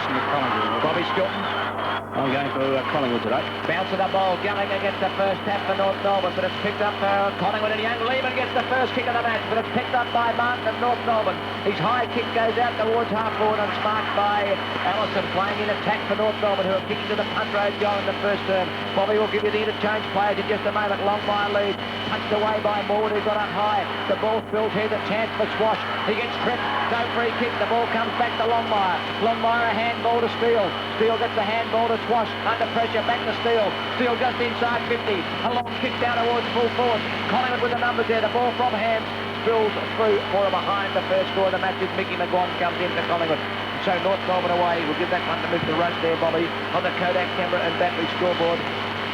possession of Collingwood. Bobby Skilton. I'm going for Collingwood today. Bounce of the ball. Gallagher gets the first tap for North Melbourne, but it's picked up for Collingwood, and Young Lehman gets the first kick of the match, but it's picked up by Martin of North Melbourne. His high kick goes out towards half forward and it's marked by Allison, playing in attack for North Melbourne, who are kicking to the punt road goal in the first term. Bobby will give you the interchange players in just a moment. Longmire lead, punched away by Moore, who got up high. The ball spills here, the chance for Swash. He gets tripped, no free kick. The ball comes back to Longmire. Longmire a handball to Steele. Steele gets the handball to Swash. Under pressure, back to Steele. Steele just inside 50. A long kick down towards full forward. Collingwood with the numbers there. The ball from Ham spills through for a behind the first score of the match as Mickey McGuan comes in for Collingwood. So North Melbourne away. We'll give that one to Mr. Rush there, Bobby, on the Kodak camera and battery scoreboard.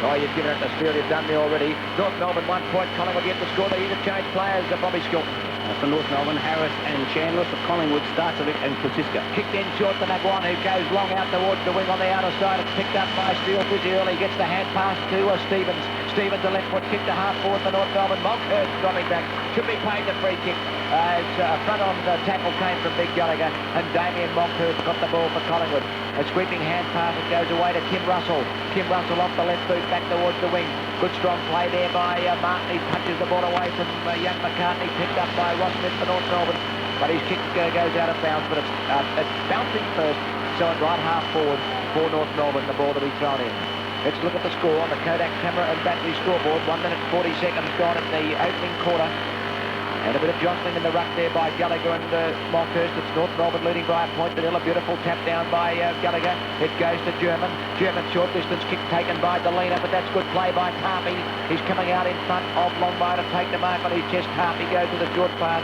Oh, you've given it to Steele. You've done me already. North Melbourne 1 point. Collingwood yet to score. The interchange players are Bobby Skilton. For North Melbourne, Harris and Chandler. For Collingwood, Starcevic and Kosiska. Kicked in short to McGuan, who goes long out towards the wing on the outer side. It's picked up by Steele pretty early. Gets the hand pass to Stevens. Stevens, a left foot kick to half forward for North Melbourne. Monkhurst dropping back. Should be paid the free kick. It's front on the tackle came from Big Gallagher, and Damien Monkhurst got the ball for Collingwood. A sweeping hand pass, it goes away to Kim Russell. Kim Russell off the left boot back towards the wing. Good strong play there by Martin. He punches the ball away from young McCartney, picked up by Ross Smith for North Melbourne. But his kick goes out of bounds, but it's bouncing first, so it's right half forward for North Melbourne, the ball to be thrown in. Let's look at the score on the Kodak camera and battery scoreboard. 1 minute 40 seconds gone in the opening quarter. And a bit of jostling in the ruck there by Gallagher and Monkhurst. It's North Melbourne leading by a point to nil. A beautiful tap down by Gallagher. It goes to German. German short distance kick taken by Delena, but that's good play by Tarpey. He's coming out in front of Longmire to take the mark on his chest. Tarpey goes to the short pass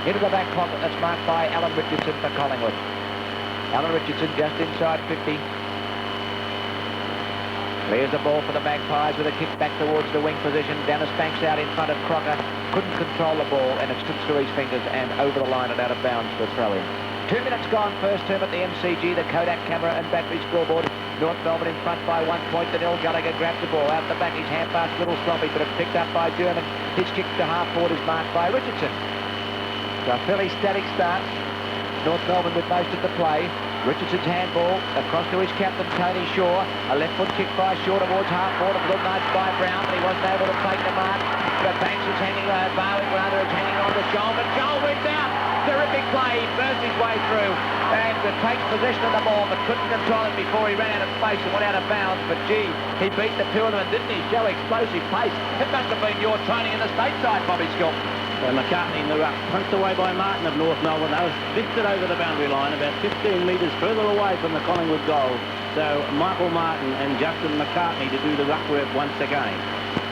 into the back pocket. That's marked by Alan Richardson for Collingwood. Alan Richardson just inside 50. Clears the ball for the Magpies with a kick back towards the wing position. Dennis Banks out in front of Crocker. Couldn't control the ball, and it slipped through his fingers and over the line and out of bounds for throw-in. 2 minutes gone, first term at the MCG. The Kodak camera and battery scoreboard. North Melbourne in front by 1 point to nil. Gallagher grabs the ball out the back. His hand pass, little sloppy, but it's picked up by German. His kick to half forward is marked by Richardson. So a fairly static start. North Melbourne with most of the play. Richardson's handball across to his captain, Tony Shaw. A left foot kick by Shaw towards half forward. A good nudge by Brown, but he wasn't able to take the mark. But Banks is hanging on, Barwick rather is hanging on to Joel, but Joel went out. Terrific play. He burst his way through and takes possession of the ball, but couldn't control it before he ran out of space and went out of bounds. But gee, he beat the two of them, didn't he? Show explosive pace. It must have been your training in the stateside, Bobby Skilton. McCartney in the ruck, punched away by Martin of North Melbourne. That was lifted over the boundary line about 15 metres further away from the Collingwood goal. So Michael Martin and Justin McCartney to do the ruck work once again.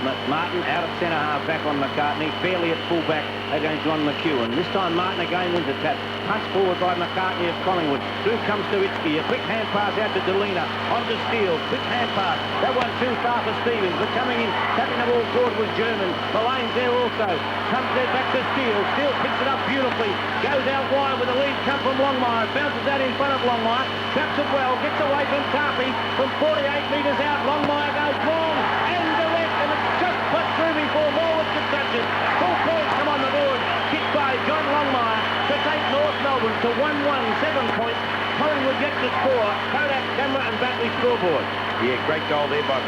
Martin out of centre half back on McCartney, fairly at full back against Ron McEwen. This time Martin again wins a tap. Pass forward by McCartney of Collingwood. Through comes to Itzky. A quick hand pass out to Delena. On to Steele. Quick hand pass. That one too far for Stevens. But coming in, tapping the ball forward was German. Mullane's there also. Comes there back to Steele. Steele picks it up beautifully. Goes out wide with the lead come from Longmire. Bounces out in front of Longmire. Traps it well. Gets away from Tarpey. From 48 metres out, Longmire goes long and direct. And it's just put through before Morwood could touch it. Full points come on the board. Kicked by John Longmire to take North Melbourne to 1-1, 7 points. Collingwood yet to score. Kodak camera and battery scoreboard. Yeah, great goal there by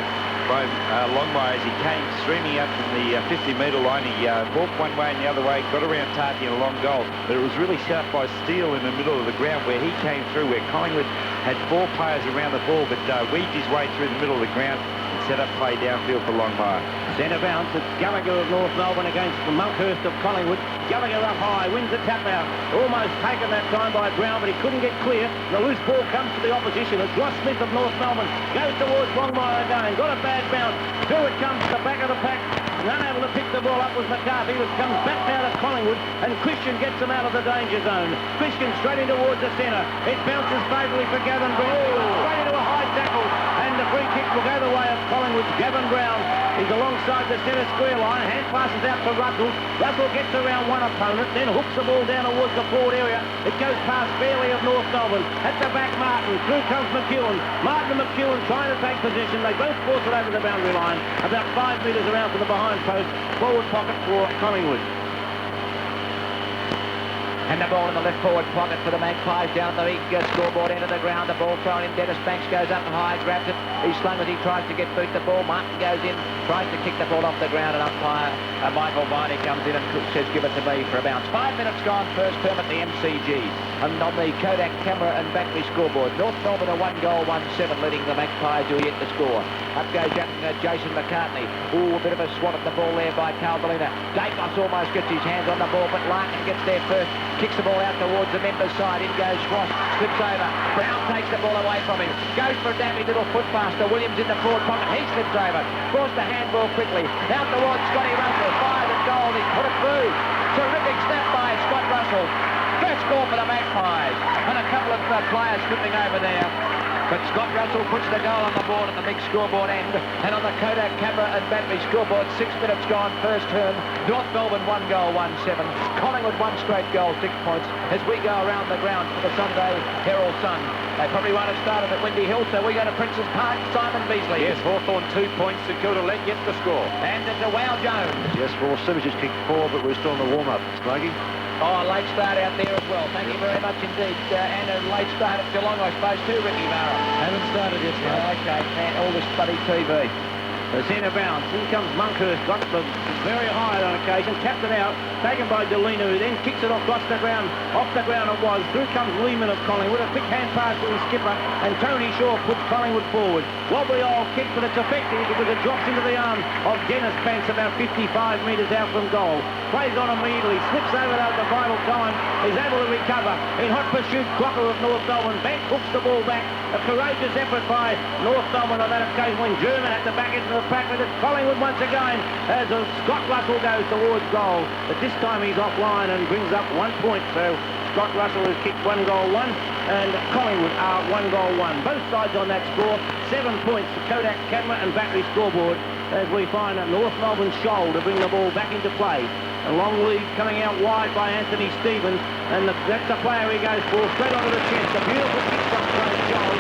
Longmire as he came streaming up from the 50-metre line. He walked one way and the other way, got around Tarty in a long goal. But it was really sharp by Steele in the middle of the ground where he came through, where Collingwood had 4 players around the ball, but weaved his way through the middle of the ground and set up play downfield for Longmire. Centre bounce, it's Gallagher of North Melbourne against the Monkhurst of Collingwood. Gallagher up high, wins the tap out. Almost taken that time by Brown, but he couldn't get clear. The loose ball comes to the opposition. It's Ross Smith of North Melbourne. Goes towards Longmire again. Got a bad bounce. Through it comes to the back of the pack. Unable to pick the ball up was McCarthy, which comes back now to Collingwood, and Christian gets him out of the danger zone. Christian straight in towards the centre. It bounces favourably for Gavin Brown. Straight into a high tackle, and the free kick will go the way of Collingwood. Gavin Brown is alongside the centre square line. Hand passes out to Russell. Russell gets around one opponent, then hooks the ball down towards the forward area. It goes past Fairley of North Melbourne. At the back, Martin. Through comes McEwen. Martin and McEwen trying to take position. They both force it over the boundary line, about 5 metres around from the behind post. Forward pocket for Collingwood. And the ball in the left forward pocket for the Magpies down the scoreboard end of the ground. The ball thrown in. Dennis Banks goes up high, grabs it. He's slung as he tries to get boot the ball. Martin goes in, tries to kick the ball off the ground, and umpire Michael Viney comes in and says, give it to me for a bounce. 5 minutes gone, first term at the MCG. And on the Kodak camera and battery scoreboard, North Melbourne a 1-goal, 1-7, leading the Magpies who are yet to score. Up goes Jason McCartney. Ooh, a bit of a swat at the ball there by Carl Delina. Dacos almost gets his hands on the ball, but Larkin gets there first. Kicks the ball out towards the member's side. In goes Ross, slips over. Brown takes the ball away from him. Goes for a daffy little foot faster. Williams in the forward pocket. He slips over. Forced the handball quickly. Out towards Scotty Russell. Fired and goal. He put it through. Terrific snap by Scott Russell. First score for the Magpies. And a couple of players slipping over there. But Scott Russell puts the goal on the board at the big scoreboard end. And on the Kodak camera and battery scoreboard, 6 minutes gone, first term. North Melbourne 1-goal, 1-7. Collingwood 1 straight goal, 6 points. As we go around the ground for the Sunday Herald Sun. They probably won't have started at Windy Hill, so we go to Princes Park. Simon Beasley. Yes, Hawthorn 2 points. St Kilda let yet to score. And it's a Wow Jones. Yes, well, Simmons just kicked 4, but we're still in the warm-up, Smokey. Oh, a late start out there as well. Thank you very much indeed. And a late start at Geelong, I suppose, too, Ricky Mara. Haven't started yet, mate. Okay, man, all this bloody TV. The centre bounce. In comes Monkhurst. Got the very high on occasion. Tapped it out. Taken by Delina, who then kicks it across the ground. Off the ground it was. Through comes Lehman of Collingwood. A quick hand pass to his skipper. And Tony Shaw puts Collingwood forward. Wobbly old kick, but it's effective because it drops into the arm of Dennis Banks about 55 metres out from goal. Plays on immediately. Slips over at the final time. Is able to recover. In hot pursuit, Crocker of North Melbourne. Banks hooks the ball back. A courageous effort by North Melbourne on that occasion when German had to back into the pack with it. Collingwood once again as Scott Russell goes towards goal. But this time he's offline and brings up 1 point. So Scott Russell has kicked 1 goal, 1. And Collingwood are 1 goal, 1. Both sides on that score. 7 points for Kodak camera and battery scoreboard as we find that North Melbourne shoal to bring the ball back into play. A long lead coming out wide by Anthony Stevens, and that's the player he goes for, straight onto the chest. A beautiful kick from Craig Joel.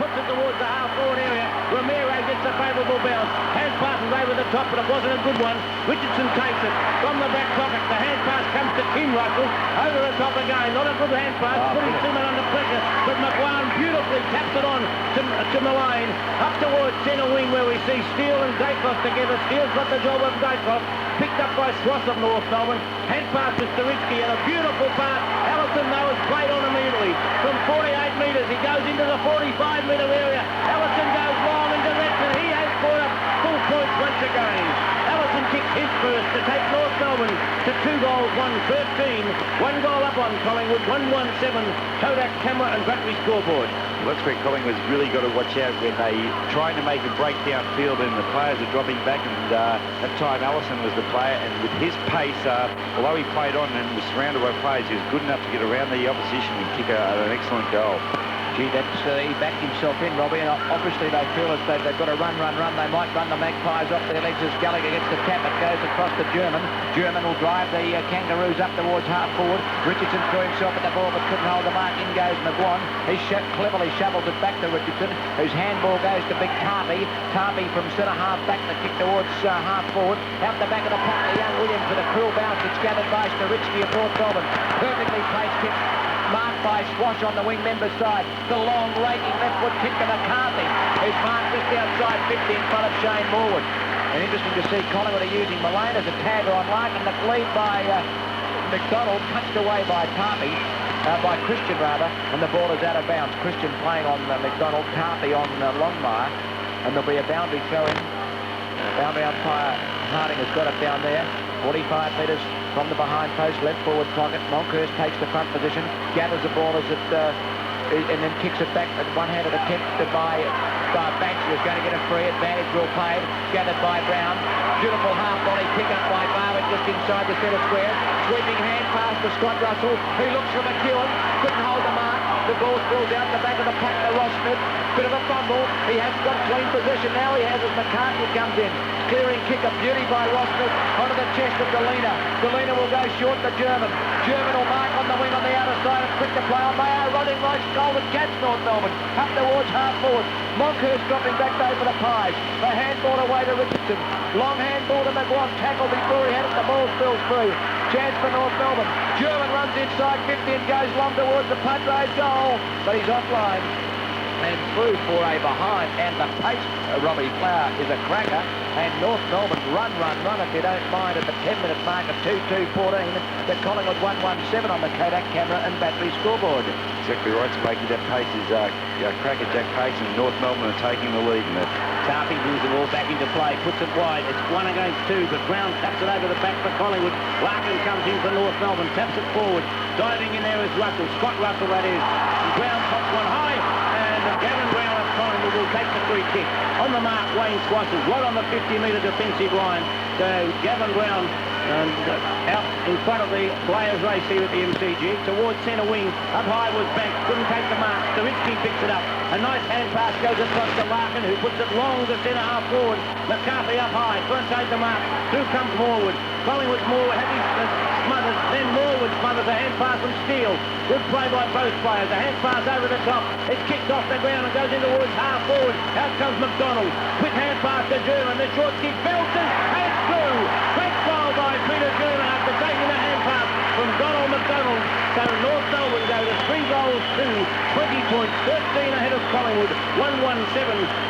Puts it towards the half-forward area. Romero gets a favourable bounce. Hand passes over the top, but it wasn't a good one. Richardson takes it from the back pocket. The hand pass comes to Tim Russell. Over the top again. Not a good hand pass. Putting Simon under pressure. But McGuan beautifully taps it on to Mullane. Up towards centre wing where we see Steele and Dacos together. Steele's got the job of Dacos. Picked up by Swass of North Melbourne. Hand pass to Staritsky and a beautiful pass. Allison though is played on immediately. From 48 metres he goes into the 45-metre area. Allison goes long and direct and he has scored up full points once again. Allison kicks his first to take North Melbourne to 2 goals, 1-13. 1 goal up on Collingwood, 1-1-7. Kodak camera and battery scoreboard. Well, that's where Collingwood's really got to watch out when they're trying to make a break downfield and the players are dropping back. And that time Allison was the player, and with his pace, although he played on and was surrounded by players, he was good enough to get around the opposition and kick an excellent goal. Gee, that's, he backed himself in, Robbie, and obviously they feel as though they've got to run. They might run the Magpies off their legs as Gallagher gets the tap. It goes across to German. German will drive the Kangaroos up towards half forward. Richardson threw himself at the ball but couldn't hold the mark. In goes McGuan. He cleverly shovels it back to Richardson, whose handball goes to Big Tarpey. Tarpey from centre half back to kick towards half forward. Out the back of the pack, the young Williams with a cruel bounce. It's gathered by Staritsky of North Melbourne. Perfectly placed kick. Marked by Swash on the wing member side. The long raking left foot kick to McCarthy, who's marked just outside 50 in front of Shane Morwood. And interesting to see Collingwood are using Mullane as a tagger on Larkin. The lead by McDonald, punched away by Tarpey, by Christian rather, and the ball is out of bounds. Christian playing on McDonald, Tarpey on Longmire, and there'll be a boundary throw in. Boundary umpire Harding has got it down there. 45 metres from the behind post, left forward pocket. Monkhurst takes the front position, gathers the ball as it, and then kicks it back at one-handed attempt by Banks, who's going to get a free advantage. Well played, gathered by Brown. Beautiful half-volley pick-up by Barwick just inside the centre square. Sweeping hand pass to Scott Russell, who looks for McEwen, couldn't hold the mark. The ball spills out the back of the pack to Ross Smith. Bit of a fumble. He hasn't got clean possession now. He has as McCartney comes in. Clearing kick, a beauty by Ross Smith onto the chest of Delina. Delina will go short to German. German will mark on the wing on the outer side and quick to play on Mayo. Running right, Golden Cats, North Melbourne. up towards half forward. Monkhurst dropping back though for the Pies. The handball away to Richardson. Long handball to McGuan. Tackle before he had it. The ball spills through. Chance for North Melbourne. German runs inside 50 and goes long towards the punt road goal, but he's offline. And through for a behind, and the pace, Robbie Flower, is a cracker. And North Melbourne run if you don't mind, at the 10-minute mark of 2:2:14. The Collingwood 117 on the Kodak camera and battery scoreboard. Exactly right, Smokey. That pace is cracker Jack Pace, and North Melbourne are taking the lead in it. Tarpey brings the ball back into play, puts it wide. It's 1 against 2, but Brown taps it over the back for Collingwood. Larkin comes in for North Melbourne, taps it forward. Diving in there is Russell, Scott Russell that is. And Brown pops one high, and Gavin Brown of Collingwood will take the free kick. On the mark, Wayne Squashes, right on the 50-metre defensive line. So Gavin Brown out in front of the players' race here at the MCG. Towards centre wing, up high was Banks, couldn't take the mark. Stawitsky picks it up. A nice hand pass goes across to Larkin, who puts it long to centre half forward. McCarthy up high, couldn't take the mark. Through comes Morwood. Collingwood's Morwood, happy smothered. Then Morwood smothers a hand pass from Steele. Good play by both players. A hand pass over the top. It's kicked off the ground and goes in towards half forward. Out comes McDonald. Quick hand pass to German. The short kick belted and it's through. Great goal by Peter German after taking the hand pass from Donald McDonald. So North Melbourne go to 3 goals to 20 points, 13 ahead of Collingwood. 117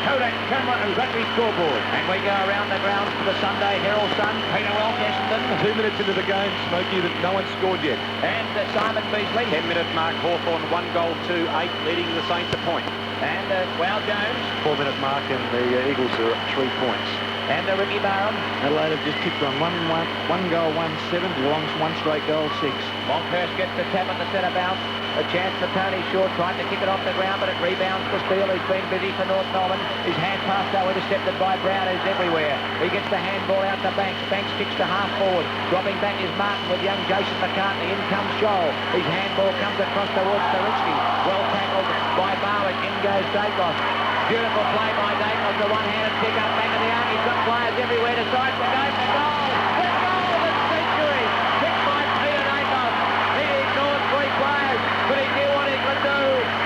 Kodak camera and battery scoreboard. And we go around the grounds for the Sunday Herald Sun. Peter Welch, Essendon. 2 minutes into the game, Smokey, that no one's scored yet. And Simon Beasley. 10-minute mark, Hawthorn 1 goal to 8, leading the Saints a point. And Wow Jones. 4-minute mark, and the Eagles are at 3 points. And Ricky Barham. Adelaide have just kicked on 1 goal, 1-7. Geelong's 1 straight goal, 6. Monkhurst gets the tap on the centre bounce. A chance for Tony Short, trying to kick it off the ground, but it rebounds for Steele, who's been busy for North Melbourne. His hand pass, though, intercepted by Brown, who's everywhere. He gets the handball out to Banks. Banks kicks to half forward. Dropping back is Martin with young Jason McCartney. In comes Scholl. His handball comes across towards Stawitsky. Well tackled by Barwick. In goes Dacos. Beautiful play by Dacos. The one-handed pick up back in the arm. He's got players everywhere. Decides to go for goal. The goal of the century. Picked by Peter Dacos. He ignored 3 players, but he knew what he could do.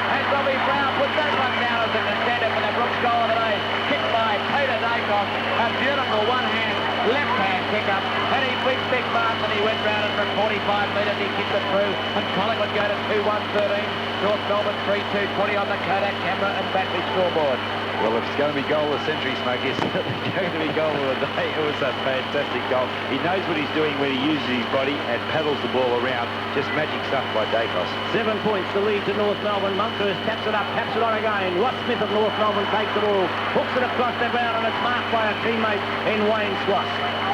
And Robbie Brown puts that one down as a contender for the Brooks goal of the day. Kicked by Peter Dacos. A beautiful one-hand, left-hand pick-up. And he beat Big Martin. He went round it for 45 metres. He kicked it through. And Collingwood go to 2-1-13. North Melbourne 3-2-20 on the Kodak camera and battery scoreboard. Well, if it's going to be goal of the century, Smokey, it's certainly going to be goal of the day. It was a fantastic goal. He knows what he's doing when he uses his body and paddles the ball around. Just magic stuff by Dacos. 7 points to lead to North Melbourne. Monkhurst taps it up, taps it on again. Ross Smith of North Melbourne takes the ball, hooks it across the ground, and it's marked by a teammate in Wayne Swass.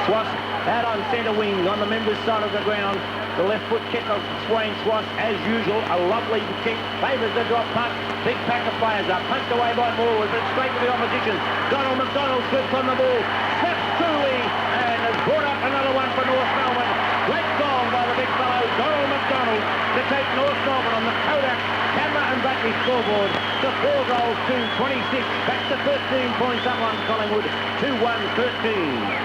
Swass out on centre wing on the members' side of the ground. The left foot kick of Wayne Swass, as usual, a lovely kick. Favours the drop punt. Big pack of players up. Punched away by Morwood, but straight to the opposition. Donald McDonald slips on the ball. Snaps truly, and has brought up another one for North Melbourne. Great goal by the big fellow, Donald McDonald, to take North Melbourne on the Kodak camera and battery scoreboard to 4 goals to 26. Back to 13 points up on Collingwood. 2-1-13.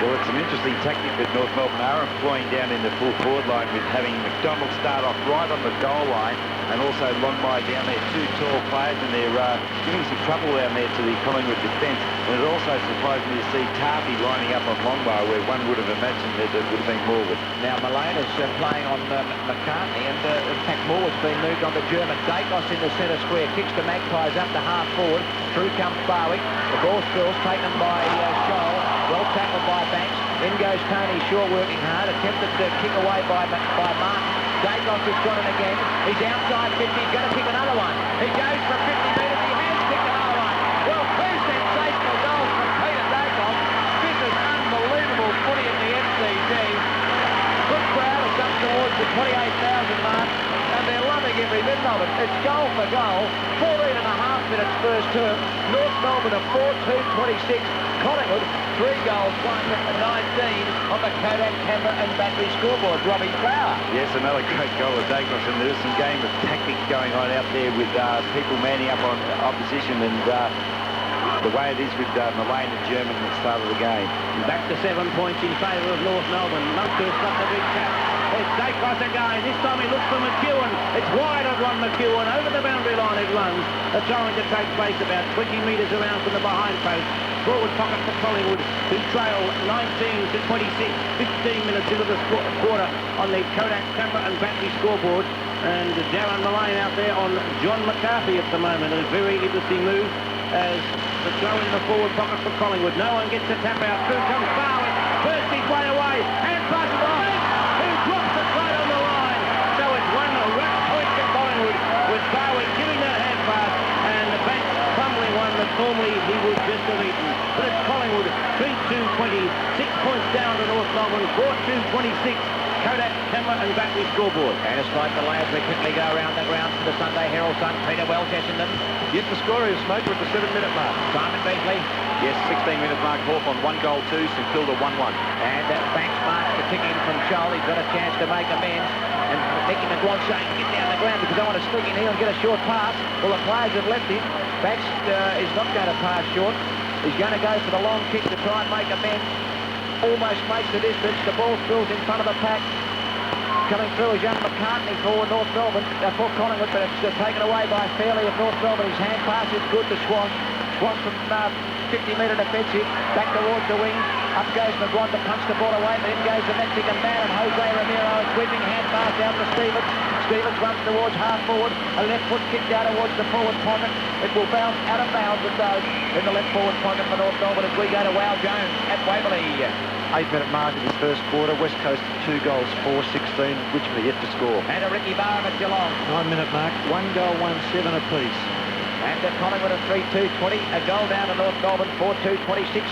Well, it's an interesting tactic that North Melbourne are employing down in the full forward line, with having McDonald start off right on the goal line, and also Longmire down there, 2 tall players, and they're giving some trouble down there to the Collingwood defence. And it also surprised me to see Tarpey lining up on Longmire, where one would have imagined that it would have been Morwood. Now Malone is playing on McCartney, and in fact Morwood's been moved on to German. Dacos in the centre square, kicks the Magpies up to half forward. Through comes Barwick. The ball spills, taken by Scholl. Well tackled by Banks. In goes Tony Shaw, working hard. Attempted to kick away by Martin. Dacos has got it again. He's outside 50. He's going to kick another one. He goes for 50 metres. He has kicked another one. Well, 2 sensational goals from Peter Dacos. This is unbelievable footy in the MCG. Good crowd. It's up towards the 28,000 mark. And they're loving every minute of it. It's goal for goal. 14 and a half minutes first term. North Melbourne are 4-2-26. Collingwood 3 goals, 1-19 on the Kodak camera and battery scoreboard. Robbie Flower. Yes, another great goal of Dacos, and there's some game of tactics going on out there with people manning up on opposition, and the way it is with Mullane and German at the start of the game. Back to 7 points in favour of North Melbourne. Monkhurst got the big tap. It's Dacos again. This time he looks for McEwen. It's wide on Ron McEwen. Over the boundary line it runs. A throwing to take place about 20 metres around from the behind post. Forward pocket for Collingwood, who trail 19 to 26, 15 minutes into the quarter on the Kodak camera and battery scoreboard. And Darren Mullane out there on John McCarthy at the moment. A very interesting move as the throw in the forward pocket for Collingwood. No one gets the tap out. Through comes Barwick. First his way away. And passes on. Who drops it right on the line. So it's one rush point to Collingwood with Barwick giving that hand pass and the Banks fumbling one that normally he would just have eaten. But it's Collingwood 3-2-20. 6 points down to North Melbourne. 4-2-26. Kodak, camera and battery scoreboard. And despite the lads, we quickly go around the grounds for the Sunday Herald Sun. Peter Welch, Essendon. Yet the score is Smoke with the 7-minute mark. Simon Beasley. Yes, 16-minute mark. Hawthorn 1 goal 2, St Kilda 1-1. And Banks marks the kick in from Scholl. He's got a chance to make amends. And Nicky McGuan saying, get down the ground because I want to sneak in here and get a short pass. Well, the players have left him. Banks is not going to pass short. He's going to go for the long kick to try and make amends. Almost makes the distance. The ball spills in front of the pack. Coming through is young McCartney for North Melbourne, for Collingwood, but it's taken away by Fairley of North Melbourne. His hand pass is good to Swan. Swan from 50-metre defensive, back towards the wing. Up goes McGuan to punch the ball away, but in goes the Mexican man, and Jose Ramiro, a sweeping hand pass out to Stevens. Stevens runs towards half forward, a left foot kick down towards the forward pocket. It will bounce out of bounds and goes in the left forward pocket for North Melbourne as we go to Wow Jones at Waverley. 8-minute mark in his first quarter. West Coast 2 goals, 4-16. Richmond are yet to score. And a Ricky Barham at Geelong. 9-minute mark, 1 goal, 1-7 apiece. And Collingwood at 3-2-20. A goal down to North Melbourne, 4-2-26,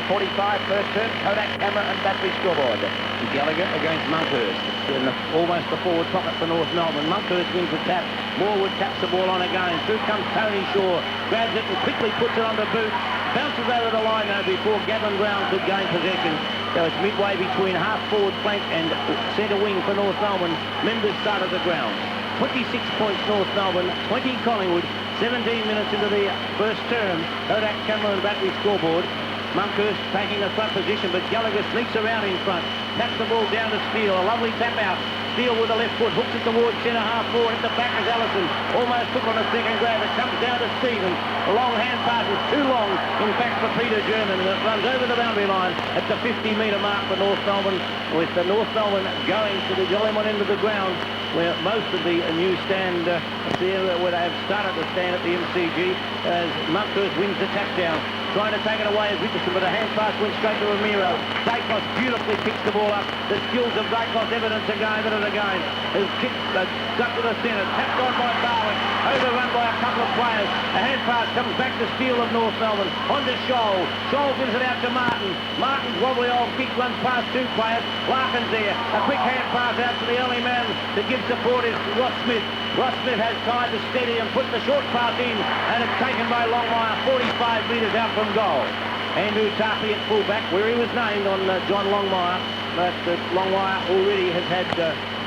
16-45 first term. Kodak, camera and battery scoreboard. Gallagher against Monkhurst. In almost the forward pocket for North Melbourne. Monkhurst wins the tap. Morwood taps the ball on again. Through comes Tony Shaw. Grabs it and quickly puts it under boot. Bounces over the line though before Gavin Brown could gain possession. So it's midway between half forward flank and centre wing for North Melbourne. Members start at the ground. 26 points North Melbourne, 20 Collingwood. 17 minutes into the first term. Kodak, camera and battery scoreboard. Monkhurst taking the front position, but Gallagher sneaks around in front. Taps the ball down to Steele. A lovely tap out. Steele with the left foot, hooks it towards centre half forward. At the back is Allison. Almost took on a second grab. It comes down to Stevens. A long hand pass is too long, in fact, for Peter German. And it runs over the boundary line at the 50-metre mark for North Melbourne, with the North Melbourne going to the Jolimont end of the ground, where most of the new stand there, where they have started to stand at the MCG, as Monkhurst wins the tap down. Trying to take it away as Richardson, but a hand pass went straight to Ramiro. Dacos beautifully picks the ball up. The skills of Dacos evidence again and again. His kick stuck to the centre, tapped on by Barwick, overrun by a couple of players. A hand pass comes back to Steele of North Melbourne. On to Scholl. Scholl gives it out to Martin. Martin's wobbly old kick runs past 2 players. Larkin's there. A quick hand pass out to the only man to give support is Ross Smith. Ross Smith has time to steady and put the short pass in, and it's taken by Longmire 45 metres out from goal. Andrew Tarpley at fullback, where he was named on John Longmire, but Longmire already has had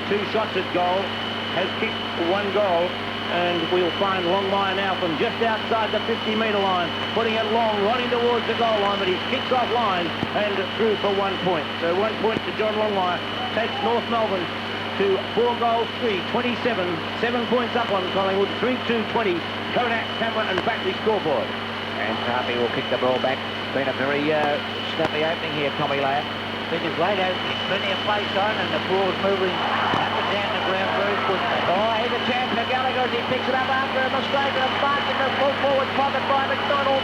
2 shots at goal, has kicked 1 goal, and we'll find Longmire now from just outside the 50-metre line, putting it long, running towards the goal line, but he kicks off line and through for 1 point. So 1 point to John Longmire takes North Melbourne to 4 goals, 3, 27, 7 points up on Collingwood, 3-2-20, Kodak, camera and battery scoreboard. And Tarpey will kick the ball back. It's been a very snappy opening here, Tommy Ladd. Been a great opening, plenty of place on, and the ball's moving up and down the ground very quickly. Oh, here's a chance for Gallagher as he picks it up after a mistake and a mark in the full forward pocket by McDonald.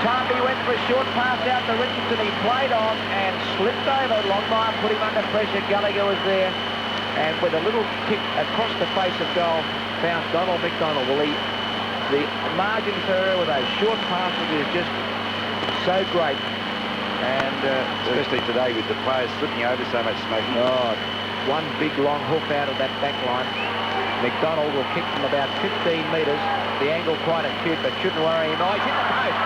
Tarpey went for a short pass out to Richardson. He played on and slipped over. Longmire put him under pressure. Gallagher was there. And with a little kick across the face of goal, bounced Donald McDonald. Well, the margin for error with those short passes is just so great. And especially today with the players slipping over so much, Smokey. Oh, one big long hook out of that back line. McDonald will kick from about 15 metres. The angle quite acute, but shouldn't worry him. Oh, he's hit the post.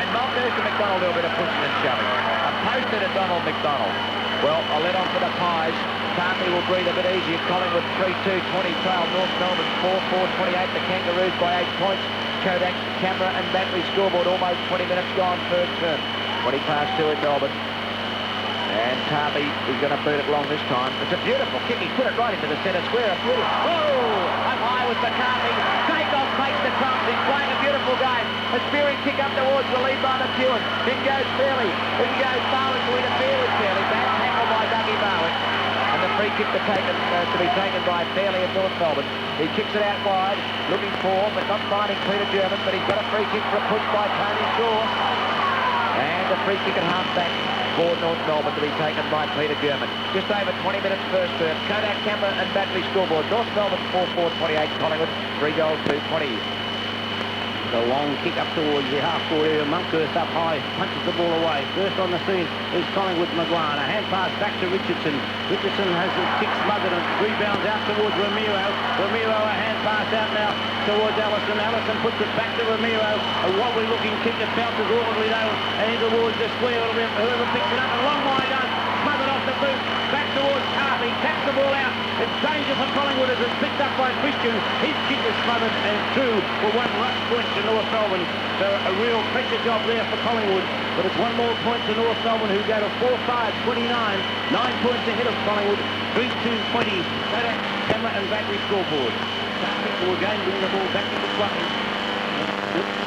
And Monkhurst and McDonald do a bit of pushing and shoving. A post to Donald McDonald. Well, I'll let on for the Pies. Tarpey will breathe a bit easier. Collingwood 3-2-20 trail. North Melbourne 4-4-28. The Kangaroos by 8 points. Kodak, camera and battery scoreboard. Almost 20 minutes gone third term. 20 past 2 in Melbourne. And Tarby is going to boot it long this time. It's a beautiful kick. He put it right into the centre square. A beautiful... Oh! Up high with McCarthy. Takeoff takes the crumbs. He's playing a beautiful game. A spearing kick up towards the lead by McEwen. In goes Fairley. In goes Barwick to interfere with Fairley. Bad tackle by Dougie Barwick. And the free kick to be taken by Fairley of North Melbourne. He kicks it out wide, looking for, but not finding Peter German, but he's got a free kick for a push by Tony Shaw. And a free kick at half-back for North Melbourne to be taken by Peter German. Just over 20 minutes first term. Kodak, Canberra and Battery scoreboard. North Melbourne 4-4-28, Collingwood 3 goals to 20. The long kick up towards the half-court area. Monkhurst up high, punches the ball away. First on the scene is Collingwood McGuire. A hand pass back to Richardson. Richardson has his kick smothered and rebounds out towards Ramiro. Ramiro, a hand pass out now towards Allison. Allison puts it back to Ramiro. A wobbly-looking kick that bounces awkwardly down and in towards the square. Whoever picks it up, a long line down. Smothered off the boot. Back towards Carthy. Taps the ball out. It's danger for Collingwood as it's picked up by Christian. His kick is smothered and through for one rush point to North Melbourne. So a real pressure job there for Collingwood. But it's one more point to North Melbourne, who go to 4-5-29. 9 points ahead of Collingwood. 3-2-20. Kodak, Camera and Battery scoreboard. Will again bring the ball back into play.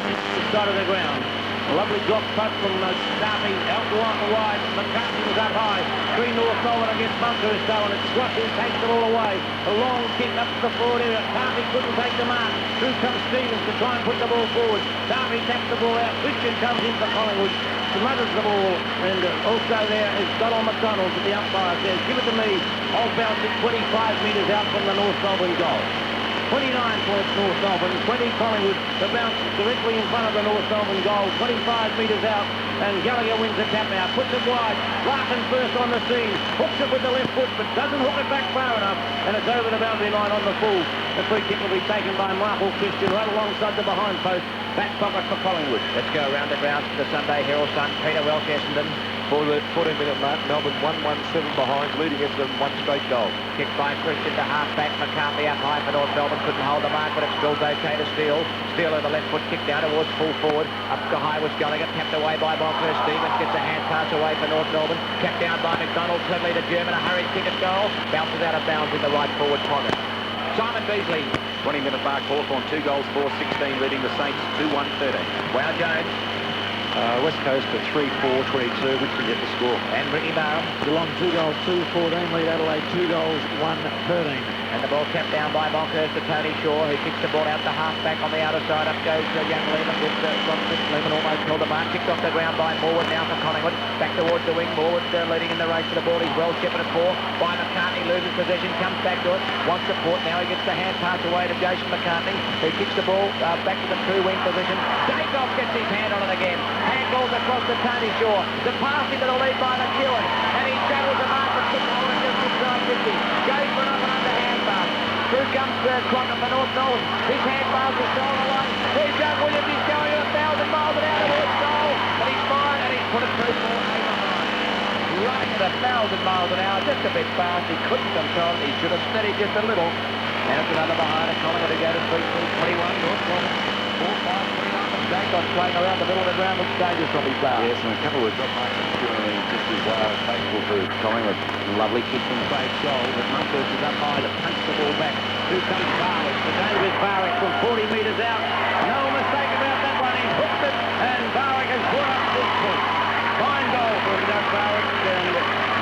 It's the side of the ground. A lovely drop putt from Darby out wide. McCarthy was up high. 3 North Melbourne against Monkhurst though, and it's Squash who takes the ball away. A long kick up to the forward area. Darby couldn't take the mark. Through comes Stevens to try and put the ball forward. Darby taps the ball out. Christian comes in for Collingwood. Smothers the ball, and also there is Donald McDonald at the umpire says, give it to me. I'll bounce it 25 metres out from the North Melbourne goal. 29 points North Melbourne, 20 Collingwood. The bounce directly in front of the North Melbourne goal, 25 metres out, and Gallagher wins the tap out, puts it wide. Larkin first on the scene, hooks it with the left foot, but doesn't hook it back far enough, and it's over the boundary line on the full. The free kick will be taken by Michael Christian right alongside the behind post. Back pocket for Collingwood. Let's go around the grounds to the Sunday Herald Sun. Peter Welsh, Essendon. For the 14-minute mark, Melbourne 1-1-7 behind, leading Essendon 1 straight goal. Kick by Christian to half-back. McCarthy up high for North Melbourne. Couldn't hold the mark, but it's still okay to steal. Steele on the left foot, kick down towards full forward. Up to high was Gallagher, tapped away by Monkhurst. Stevens gets a hand pass away for North Melbourne. Tapped down by McDonald, cleverly to German. A hurried kick at goal. Bounces out of bounds in the right forward pocket. Simon Beasley. 20-minute mark, Hawthorn 2 goals, 4-16, leading the Saints 2-1-13. Wow, Jones. West Coast at 3-4-22, Richmond yet to score. And Ricky Barham. Geelong 2 goals, 2-14, lead Adelaide 2 goals, 1-13. And the ball tapped down by Monkhurst to Tony Shaw, who kicks the ball out to half-back on the outer side. Up goes young Lehman with Robinson. Lehman almost held the mark. Kicked off the ground by Morwood now for Collingwood. Back towards the wing. Morwood leading in the race for the ball. He's well shepherded for by McCartney. Loses possession. Comes back to it. Wants support. Now he gets the hand pass away to Jason McCartney, who kicks the ball back to the two-wing position. Dakoff gets his hand on it again. Hand balls across to Tony Shaw. The pass into the lead by McEwen. And he straddles the mark and kicks on just inside 50. Goes for an underhand pass. Through comes Crocker for North Melbourne. His hand pass is stolen away. Here's Doug Williams. He's going at 1,000 miles an hour towards goal. And he's fired and he's put it through for 8 on the line. Running at 1,000 miles an hour, just a bit fast. He couldn't control it. He should have steadied just a little. And it's another behind a Collingwood to go to 3-2-21. North Melbourne 4-5-3 on the Dakoff playing around the middle of the ground. Looks dangerous from his bar. Yes, and a couple of drop marks just as faithful for Collingwood. Lovely kick from Craig Scholl, but Monkhurst is up high to punch the ball back. Here comes Barwick. The David Barwick from 40 metres out. No mistake about that one. He hooked it, and Barwick has brought up this point. Fine goal from Doug Barwick, and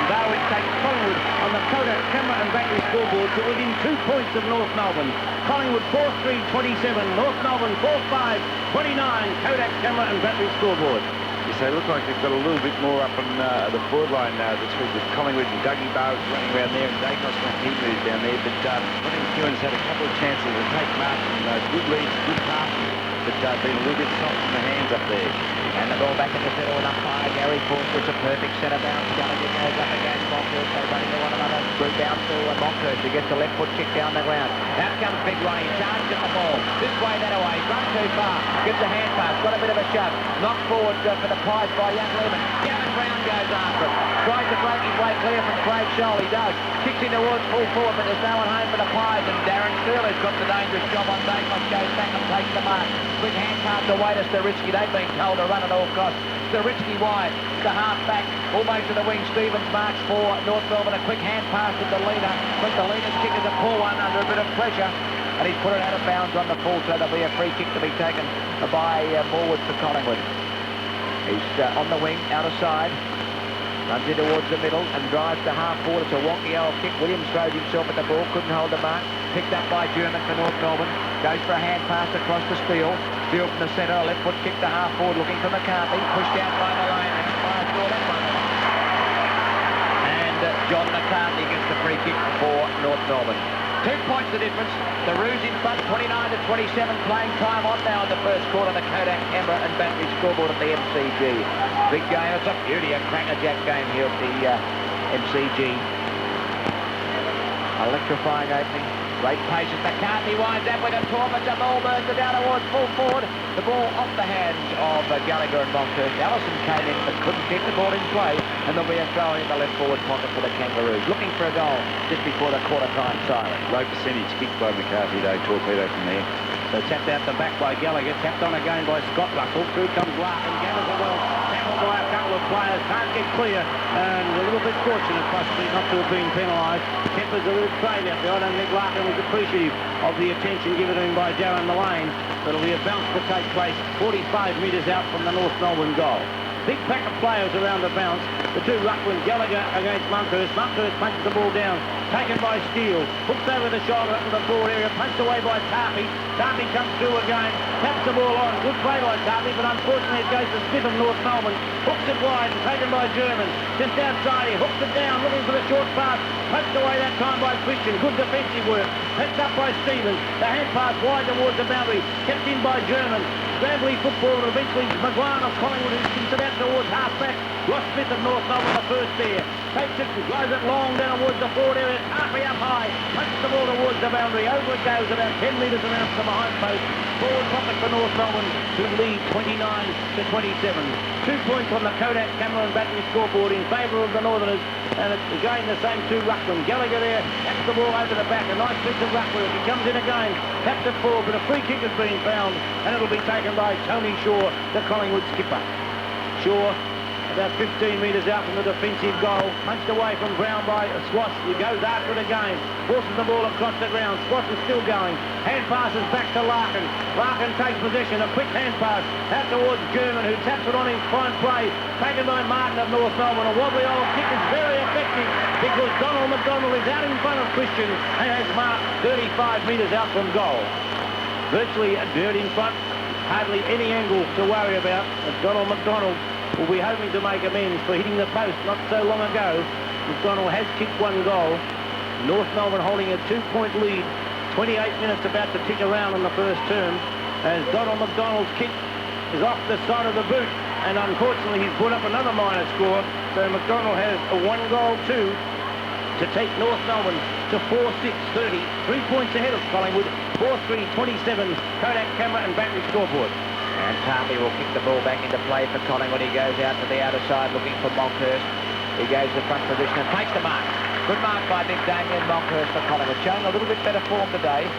Barwick takes Collingwood on the Kodak, Camera and Battery scoreboard to within 2 points of North Melbourne. Collingwood 4-3-27, North Melbourne 4-5-29, Kodak, Camera and Battery scoreboard. Yes, they look like they've got a little bit more up on the forward line this week with Collingwood and Dougie Barwick running around there, and Dacos he moves down there. But McEwen's had a couple of chances to take marks and good leads, good passes, but been a little bit soft in the hands up there. And the ball back in the middle and up high. Gary Paul puts a perfect centre bounce. Gallagher goes up against Monkhurst. They run into one another. Through bounce to Monkhurst. He gets the left foot kick down the ground. Out comes Big Ronnie. Charges at the ball. This way, that way. He's run too far. Gets a hand pass. Got a bit of a shove. Knocked forward for the prize by young Lehman. Gavin Brown goes after it. Tries to break his way clear clear from Craig Scholl. He does. Kicks in towards full forward, but there's no one home for the Pies, and Darren Steele has got the dangerous job on Dacos, goes back and takes the mark. Quick hand pass away to Staritsky. They've been told to run at all costs. Staritsky wide, to half back, almost to the wing. Stevens marks for North Melbourne. A quick hand pass to Delina, but Delina's kick is a poor one under a bit of pressure, and he's put it out of bounds on the full, so there'll be a free kick to be taken by Morwood for Collingwood. He's on the wing, out of side. Runs in towards the middle and drives to half forward. It's a wonky old kick. Williams throws himself at the ball, couldn't hold the mark. Picked up by German for North Melbourne. Goes for a hand pass across to Steele. Steele from the centre, a left foot kick to half forward, looking for McCarthy. Pushed out by Malone and fires for that one. And John McCarthy gets the free kick for North Melbourne. 2 points the difference. The Roos in front, 29-27, playing time on now in the first quarter. The Kodak, Canberra and Battery scoreboard at the MCG. Big game. It's a beauty, a crackerjack game here at the MCG. Electrifying opening. Great patience. McCarthy winds up with a torment. The ball burns it down towards full forward. The ball off the hands of Gallagher and Monkhurst. Allison came in but couldn't keep the ball in play, and there'll be a throw in the left forward pocket for the Kangaroos. Looking for a goal just before the quarter time silence. Low percentage kick by McCarthy, though. Torpedo from there. So tapped out the back by Gallagher, tapped on again by Scott Russell. Through comes Larkin, gathers it well, tackled by a couple of players, can't get clear, and a little bit fortunate possibly not to have been penalised. Kemper's a little trade out there. I don't think Larkin was appreciative of the attention given to him by Darren Mullane. It'll be a bounce to take place 45 metres out from the North Melbourne goal. Big pack of players around the bounce. The two rucklins, Gallagher against Monkhurst. Monkhurst punches the ball down, taken by Steele. Hooks over the shoulder into the forward area, punched away by Tarpey. Tarpey comes through again, taps the ball on. Good play by Tarpey, but unfortunately it goes to Smith of North Melbourne. Hooks it wide and taken by German. Just outside, he hooks it down, looking for the short pass. Punched away that time by Christian. Good defensive work. Picked up by Stevens. The hand pass wide towards the boundary. Kept in by German. Scrambly football, and eventually McGuire of Collingwood, who kicks it out towards half-back. Ross Smith of North Melbourne, the first there. Takes it and throws it long down towards the forward area. Tarpey up high. Punches the ball towards the boundary. Over it goes about 10 metres around to the behind post. Forward pocket for North Melbourne to lead 29-27. 2 points on the Kodak, Cameron Battery scoreboard in favour of the Northerners. And it's again the same two rucklins. Gallagher there, taps the ball over the back. A nice piece of ruck work. He comes in again, taps it forward, but a free kick has been found, and it'll be taken by Tony Shaw, the Collingwood skipper. Shaw, about 15 metres out from the defensive goal, punched away from Brown by Swass. He goes after it again, forces the ball across the ground. Swass is still going. Hand passes back to Larkin. Larkin takes possession. A quick hand pass out towards German, who taps it on in fine play. Taken by Martin of North Melbourne. A wobbly old kick is very effective because Donald McDonald is out in front of Christian and has marked 35 metres out from goal. Virtually a dirt in front. Hardly any angle to worry about. Donald McDonald will be hoping to make amends for hitting the post not so long ago. McDonald has kicked one goal. North Melbourne holding a 2-point lead. 28 minutes about to tick around in the first term as Donald McDonald's kick is off the side of the boot, and unfortunately he's put up another minor score, so McDonald has a 1-goal 2 to take North Melbourne to 4-6-30. 3 points ahead of Collingwood. 4-3-27. Kodak, Camera and Battery scoreboard. And Tarpey will kick the ball back into play for Collingwood. He goes out to the outer side looking for Monkhurst. He goes to the front position and takes the mark. Good mark by big Damien Monkhurst for Collingwood. Showing a little bit better form today.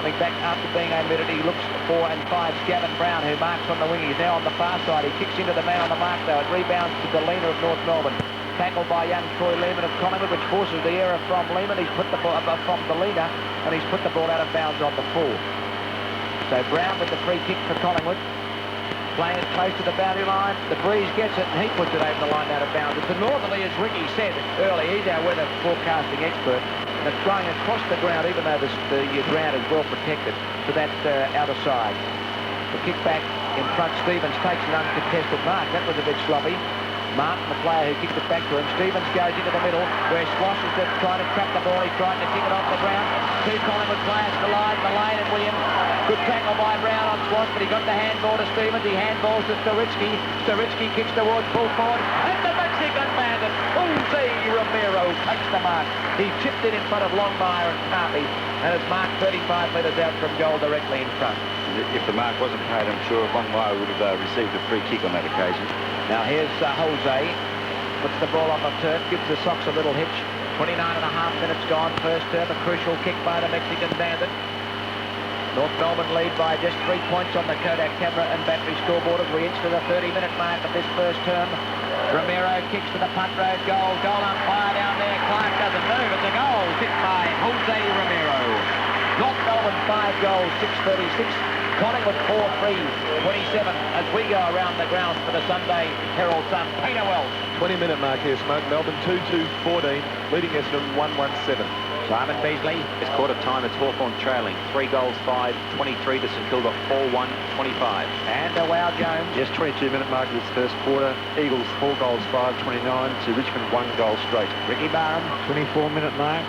Coming back after being omitted, he looks for and finds Gavin Brown, who marks on the wing. He's now on the far side. He kicks into the man on the mark, though. It rebounds to Delina of North Melbourne. Tackled by young Troy Lehman of Collingwood, which forces the error from Lehman. He's put the ball from Delina, and he's put the ball out of bounds on the full. So Brown with the free kick for Collingwood. Playing it close to the boundary line. The breeze gets it, and he puts it over the line out of bounds. It's a northerly, as Ricky said earlier. He's our weather forecasting expert. And it's throwing across the ground, even though the ground is well protected, to that outer side. The kick back in front. Stevens takes an uncontested mark. That was a bit sloppy. Martin, the player who kicked it back to him. Stevens goes into the middle, where Swass is trying to trap the ball. He's trying to kick it off the ground. Two Collingwood players collide, Mullane and Williams. Good tackle by Brown on Swass, but he got the handball to Stevens. He handballs to Staritsky. Staritsky kicks towards full forward. And the Mexican bandit, Jose Romero, takes the mark. He chipped it in front of Longmire and Tarpey, and it's marked 35 metres out from goal directly in front. If the mark wasn't paid, I'm sure Longmire would have received a free kick on that occasion. Now here's Jose Puts the ball on the turf, gives the Sox a little hitch. 29 and a half minutes gone, first term, a crucial kick by the Mexican Bandit. North Melbourne lead by just 3 points on the Kodak camera and battery scoreboard as we inch to the 30-minute mark of this first term. Romero kicks to the punt road goal. Goal umpire down there. Clark doesn't move. It's a goal kicked by Jose Romero. North Melbourne 5 goals, 6:36. Collingwood 4-3-27 as we go around the grounds for the Sunday Herald Sun. Peter Wells. 20-minute mark here, Smoke. Melbourne 2-2-14, leading Essendon 1-1-7. Simon Beasley. This quarter time, it's Hawthorn trailing. 3 goals, 5-23 to St Kilda, 4-1-25. And Wow Jones. Yes, 22-minute mark of this first quarter. Eagles 4 goals, 5-29 to Richmond 1 goal straight. Ricky Barham. 24-minute mark.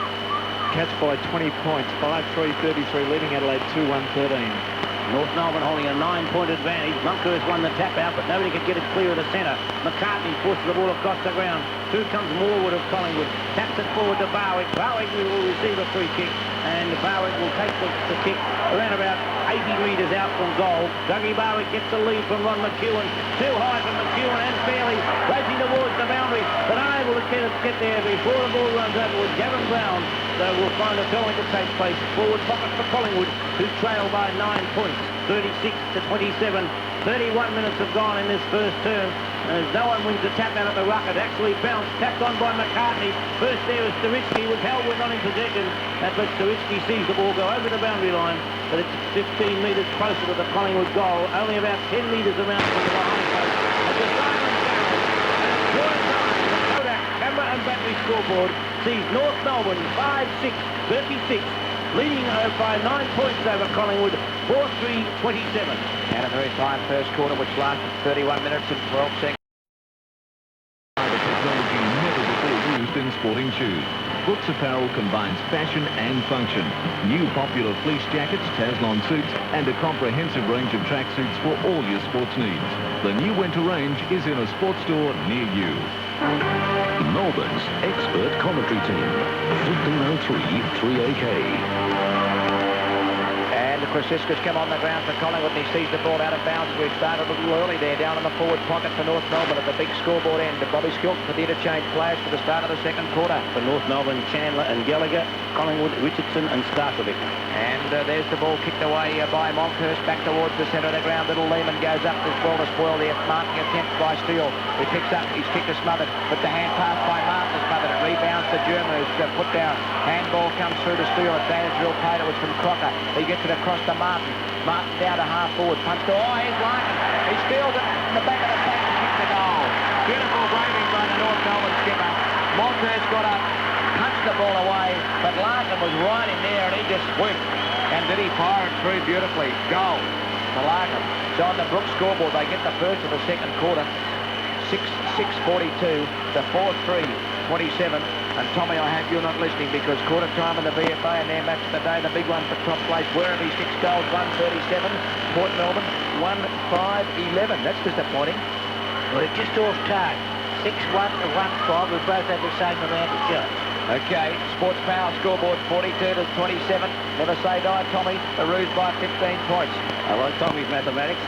Cats by 20 points, 5-3-33, leading Adelaide 2-1-13. North Melbourne holding a 9-point advantage. Monkhurst won the tap out, but nobody could get it clear of the centre. McCartney forces the ball across the ground. Through comes Morwood of Collingwood. Taps it forward to Barwick. Barwick will receive a free kick, and Barwick will take the kick around about 80 metres out from goal. Dougie Barwick gets the lead from Ron McEwen. Too high from McEwen and Fairley, racing towards the boundary, but unable to get there before the ball runs over with Gavin Brown. So we'll find a going to take place. Forward pocket for Collingwood, who trail by 9 points, 36-27. 31 minutes have gone in this first term. As no one wins the tap out at the ruck. It actually bounced, tapped on by McCartney. First there was Sturitsky, with Hellwood not in possession. But Sturitsky sees the ball go over the boundary line, but it's 15 metres closer to the Collingwood goal, only about 10 metres around from the behind post. At the silent goal, the Kodak camera and battery scoreboard sees North Melbourne 5-6-36, leading by 9 points over Collingwood, 4-3-27. And a very fine first quarter, which lasted 31 minutes and 12 seconds. Technology never before used in sporting shoes. Brooks Apparel combines fashion and function. New popular fleece jackets, Taslon suits, and a comprehensive range of tracksuits for all your sports needs. The new winter range is in a sports store near you. Melbourne's expert commentary team, 1503 3AK. And Krasiskas come on the ground for Collingwood, and he sees the ball out of bounds. We've started a little early there, down in the forward pocket for North Melbourne at the big scoreboard end. Bobby Skilton for the interchange players for the start of the second quarter. For North Melbourne, Chandler and Gallagher, Collingwood, Richardson and Starkovic. And there's the ball kicked away by Monkhurst back towards the centre of the ground. Little Lehman goes up as well to spoil the marking attempt by Steele, who picks up. His kick is smothered, but the hand pass by Martin is smothered. It rebounds to German, who's put down. Handball comes through to Steele. At Dansville Pate, it was from Crocker. He gets it across to Martin. Martin down to half forward. Punch to, here's Larkin. He steals it in the back of the pack and kicks the goal. Beautiful waving by the North Melbourne skipper. Monkhurst got up, punched the ball away, but Larkin was right in there and he just whipped. And did he fire it through beautifully? Goal for Larkin. So on the Brooks scoreboard, they get the first of the second quarter. 6-42 to 4-3-27. And Tommy, I hope you're not listening, because quarter time in the VFA and their match of the day, the big one for top place, Werribee 6 goals, 137. Port Melbourne 1-5-11. That's disappointing. Well, it's just off target. 6-1 to 1-5. We both had the same amount of shots. Okay, Sports Power scoreboard 42 to 27. Never say die, Tommy. The Roos by 15 points. I like Tommy's mathematics.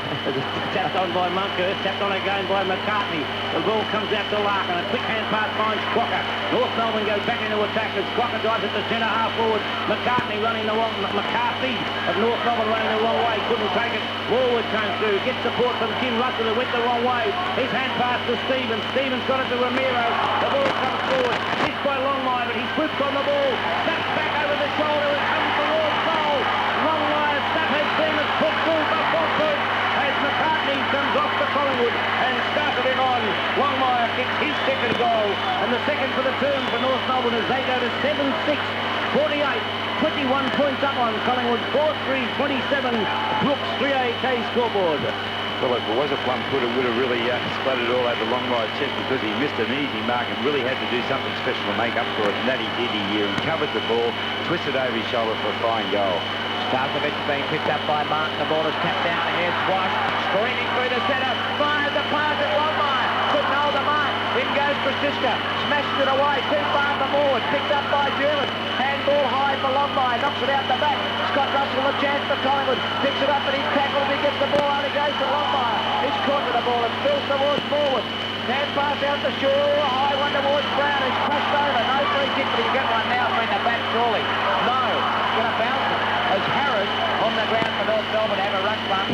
Tapped on by Monkhurst, tapped on again by McCartney. The ball comes out to Larkin. A quick hand pass finds Crocker. North Melbourne goes back into attack as Crocker drives it to centre half forward. McCartney running the wrong... McCarthy of North Melbourne running the wrong way. Couldn't take it. Morwood comes through. Gets support from Tim Russell, who went the wrong way. His hand pass to Stevens. Stevens got it to Romero. The ball comes forward. Missed by Longmire, but he swoops on the ball. Snaps back over the shoulder and comes towards goal. Longmire, that has been a football for Foxwood as McCartney comes off to Collingwood and started it on. Longmire gets his second goal, and the second for the term for North Melbourne as they go to 7-6, 48, 21 points up on Collingwood, 4-3-27, Brooks 3AK scoreboard. Well, if it was a plum putter, would have really splattered all over Longmire's chest, because he missed an easy mark and really had to do something special to make up for it. And that he did. He recovered the ball, twisted over his shoulder for a fine goal. Starkovic being picked up by Martin. The ball is tapped down. Here's Swash streaming through the centre. Fired the pass at Longmire. Couldn't hold the mark. In goes Francisca. Smashed it away. Too far for Moore. Picked up by German. Handball high for Longmire. Knocks it out the back. Scott Russell the chance for Collingwood. Picks it up and he's tackled. He gets the ball out. He goes to Longmire. He's caught with the ball and spills towards forward. hand pass out the shore, high one towards Brown, who's crushed over. No free kick, but he'll get one now from the back, surely. No, going to bounce it. As Harris on the ground for North Melbourne have a ruck bump.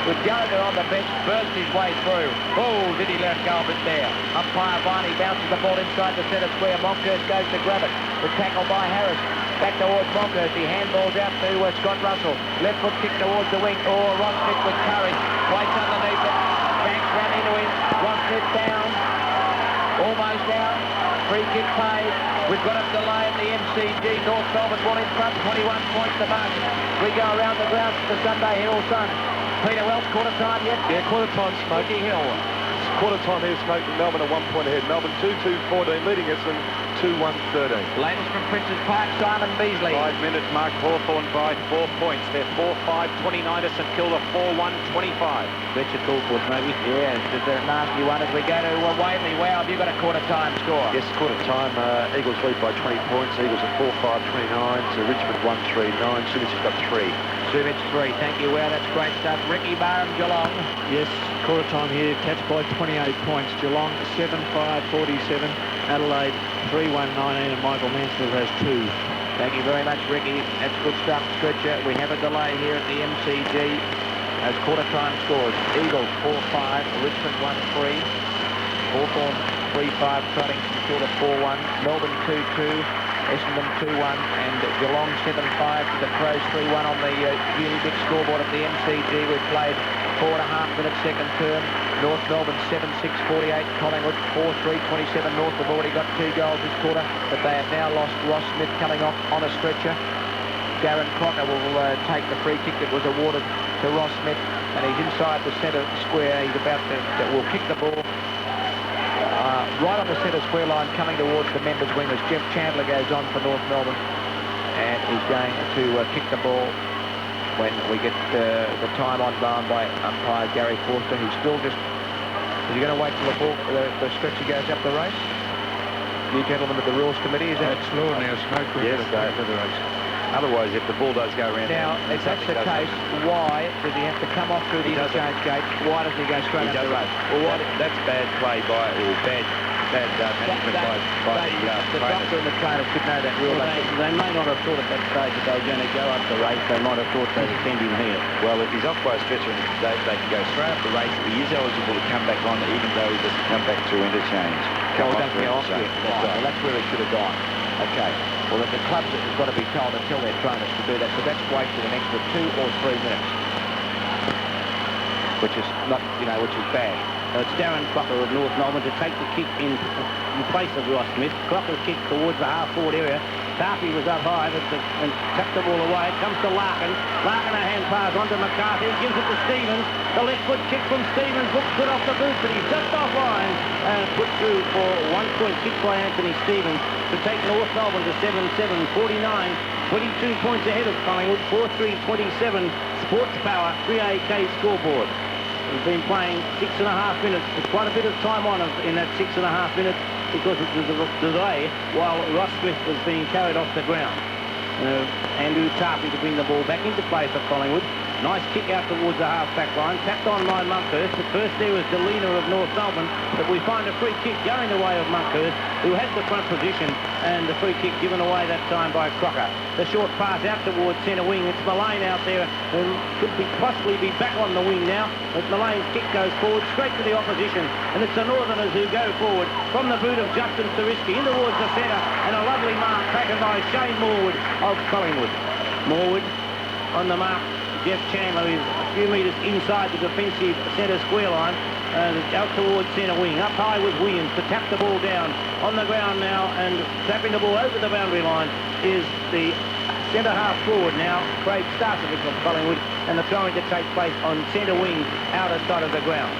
With Gallagher on the bench, burst his way through. Oh, did he let go of it there? Umpire Varney bounces the ball inside the centre square. Monkhurst goes to grab it. The tackle by Harris. Back towards Monkhurst. He handballs out to Scott Russell. Left foot kick towards the wing. Oh, Ross Smith with courage. Waits underneath it. Banks ran into him. Ross Smith down. Almost out. Free kick paid. We've got a delay in the MCG. North Melbourne ball in front. 21 points to margin. We go around the grounds to the Sunday Herald Sun. Peter Welch, quarter time yet? Yeah, quarter time, Smoke. Indy Hill. Quarter time here, Smoke. Melbourne are 1 point ahead. Melbourne 2-2-14, leading Essendon 2-1-13. Latest from Princes Park, Simon Beasley. 5 minutes mark Hawthorn by 4 points. They're 4-5-29 to St Kilda, 4-1-25. Richard Coolforth, maybe. Yeah, it's a nasty one as we go to Waverley. Wow, have you got a quarter time score? Yes, quarter time. Eagles lead by 20 points. Eagles are 4-5-29 to Richmond 1-3-9. Sooners has got 3. Sumich 3. Thank you. Wow, that's great stuff. Ricky Barham, Geelong. Yes, quarter time here. Catch by 28 points. Geelong 7-5-47. Adelaide 3-1-19, and Michael Mansfield has 2. Thank you very much, Ricky. That's good stuff, Stretcher. We have a delay here at the MCG as quarter time scores. Eagles 4-5, Richmond 1-3, Hawthorn 3-5, trotting St Kilda 4-1, Melbourne 2-2, Essendon 2-1, and Geelong 7-5 to the Crows 3-1 on the Unibix scoreboard at the MCG. We've played 4.5 minutes second term. North Melbourne 7-6-48, Collingwood 4-3-27. North have already got 2 goals this quarter, but they have now lost Ross Smith coming off on a stretcher. Darren Crocker will take the free kick that was awarded to Ross Smith, and he's inside the centre square. He's about to will kick the ball right on the centre square line, coming towards the members' wing as Jeff Chandler goes on for North Melbourne, and he's going to kick the ball when we get the time on barn by umpire Gary Forster, who's still just... Is he going to wait till the stretcher goes up the race? You gentlemen of the Rules Committee, is that... It's law now, Smoke. Yes, for the race. Otherwise, if the ball does go around... Now, if that's the case, why does he have to come off through the interchange gate? Why doesn't he go straight up the race? Well, that's bad play by... or bad management by the doctor and the trainer should know that rule. They may not have thought at that stage that they were going to go up the race. They might have thought they'd send him here. Well, if he's off by a stretcher, they can go straight up the race. He is eligible to come back on, even though he doesn't come back through interchange. Well, doesn't go off yet. Well, that's where he should have gone. Okay. Well, the clubs have got to be told and tell their trainers to do that. So that's wasted an extra 2 or 3 minutes, which is not, which is bad. It's Darren Crocker of North Melbourne to take the kick in place of Ross Smith. Crocker's kick towards the half-forward area. Tarpey was up high and tapped the ball away. It comes to Larkin. Larkin a hand pass onto McCarthy. Gives it to Stevens. The left foot kick from Stevens. Looks good off the boot, but he's just offline and put through for 1 point kick by Anthony Stevens to take North Melbourne to 7-7-49. 22 points ahead of Collingwood. 4-3-27. Sports Power 3AK scoreboard. We've been playing 6.5 minutes. There's quite a bit of time on in that 6.5 minutes because it was a delay while Ross Smith was being carried off the ground. Andrew Tarpey to bring the ball back into play for Collingwood. Nice kick out towards the half-back line. Tapped on by Monkhurst. But first there was Delena of North Melbourne. But we find a free kick going the way of Monkhurst, who had the front position, and the free kick given away that time by Crocker. The short pass out towards centre wing. It's Mullane out there, who could possibly be back on the wing now. But Mullane's kick goes forward, straight to the opposition. And it's the Northerners who go forward from the boot of Justin Sariski in towards the centre. And a lovely mark taken by Shane Morwood of Collingwood. Morwood on the mark. Jeff Chandler is a few metres inside the defensive centre square line. Out towards centre wing. Up high with Williams to tap the ball down. On the ground now and tapping the ball over the boundary line is the centre half forward now, Craig Starcevic of Collingwood, and the throwing to take place on centre wing outer side of the ground.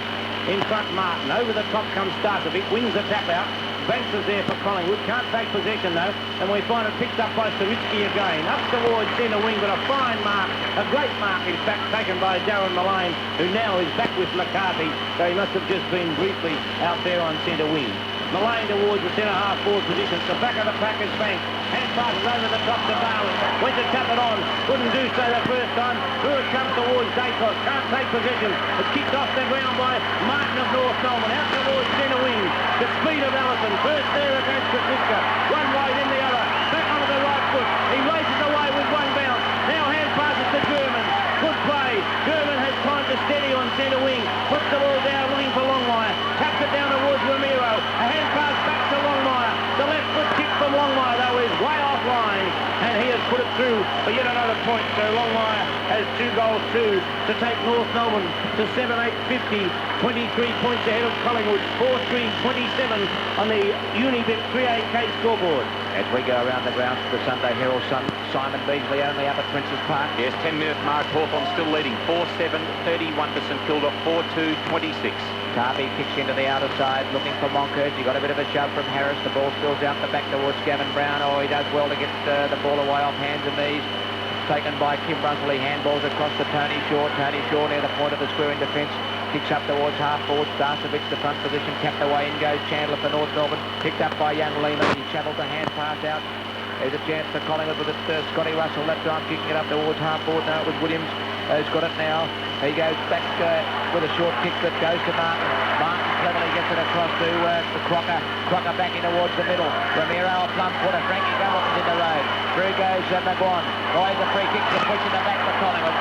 In front, Martin. Over the top comes Starcevic, wins the tap out. Banks is there for Collingwood, can't take possession though, and we find it picked up by Sariski again, up towards centre wing, but a fine mark, a great mark in fact, taken by Darren Mullane, who now is back with McCarthy, so he must have just been briefly out there on centre wing. Mullane towards the centre half forward position, the back of the pack is Banks, hand passes over the top to Barley, went to tap it on, couldn't do so the first time, through it comes towards Dacos, can't take possession, it's kicked off the ground by Martin of North Melbourne, out towards centre wing, of Allison. First there against Francisca. One wide in the other. Back onto the right foot. He races away with one bounce. Now hand passes to German. Good play. German has time to steady on centre wing. Puts the ball down, looking for Longmire. Taps it down towards Ramiro. A hand pass back to Longmire. The left foot kick from Longmire, though, is way offline. And he has put it through for yet another point. So Longmire has 2 goals, 2 to take North Melbourne to 7-8-50. 23 points ahead of Collingwood. 4-3-27 on the Unibet 3AK scoreboard. As we go around the grounds to the Sunday Herald Sun, Simon Beasley only up at Princes Park. Yes, 10-minute mark. Hawthorn still leading 4-7, 31 to St Kilda, 4-2, 26. Tarby kicks into the outer side, looking for Monkhurst. He got a bit of a shove from Harris. The ball spills out the back towards Gavin Brown. Oh, he does well to get the ball away off hands and knees. Taken by Kim Russell. He handballs across to Tony Shaw. Tony Shaw near the point of the square in defence. Kicks up towards half forward. Starcevic, the front position, tapped away. In goes Chandler for North Melbourne. Picked up by young Lehman. He travelled the hand pass out. There's a chance for Collingwood with it. Scotty Russell that time kicking it up towards half forward. Now it was Williams who's got it now. He goes back with a short kick that goes to Martin. Martin cleverly gets it across to Crocker. Crocker back in towards the middle. Ramiro a plump footer. Frankie Hamilton's in the road. Through goes McGuan. Boys a free kick to push in the back for Collingwood.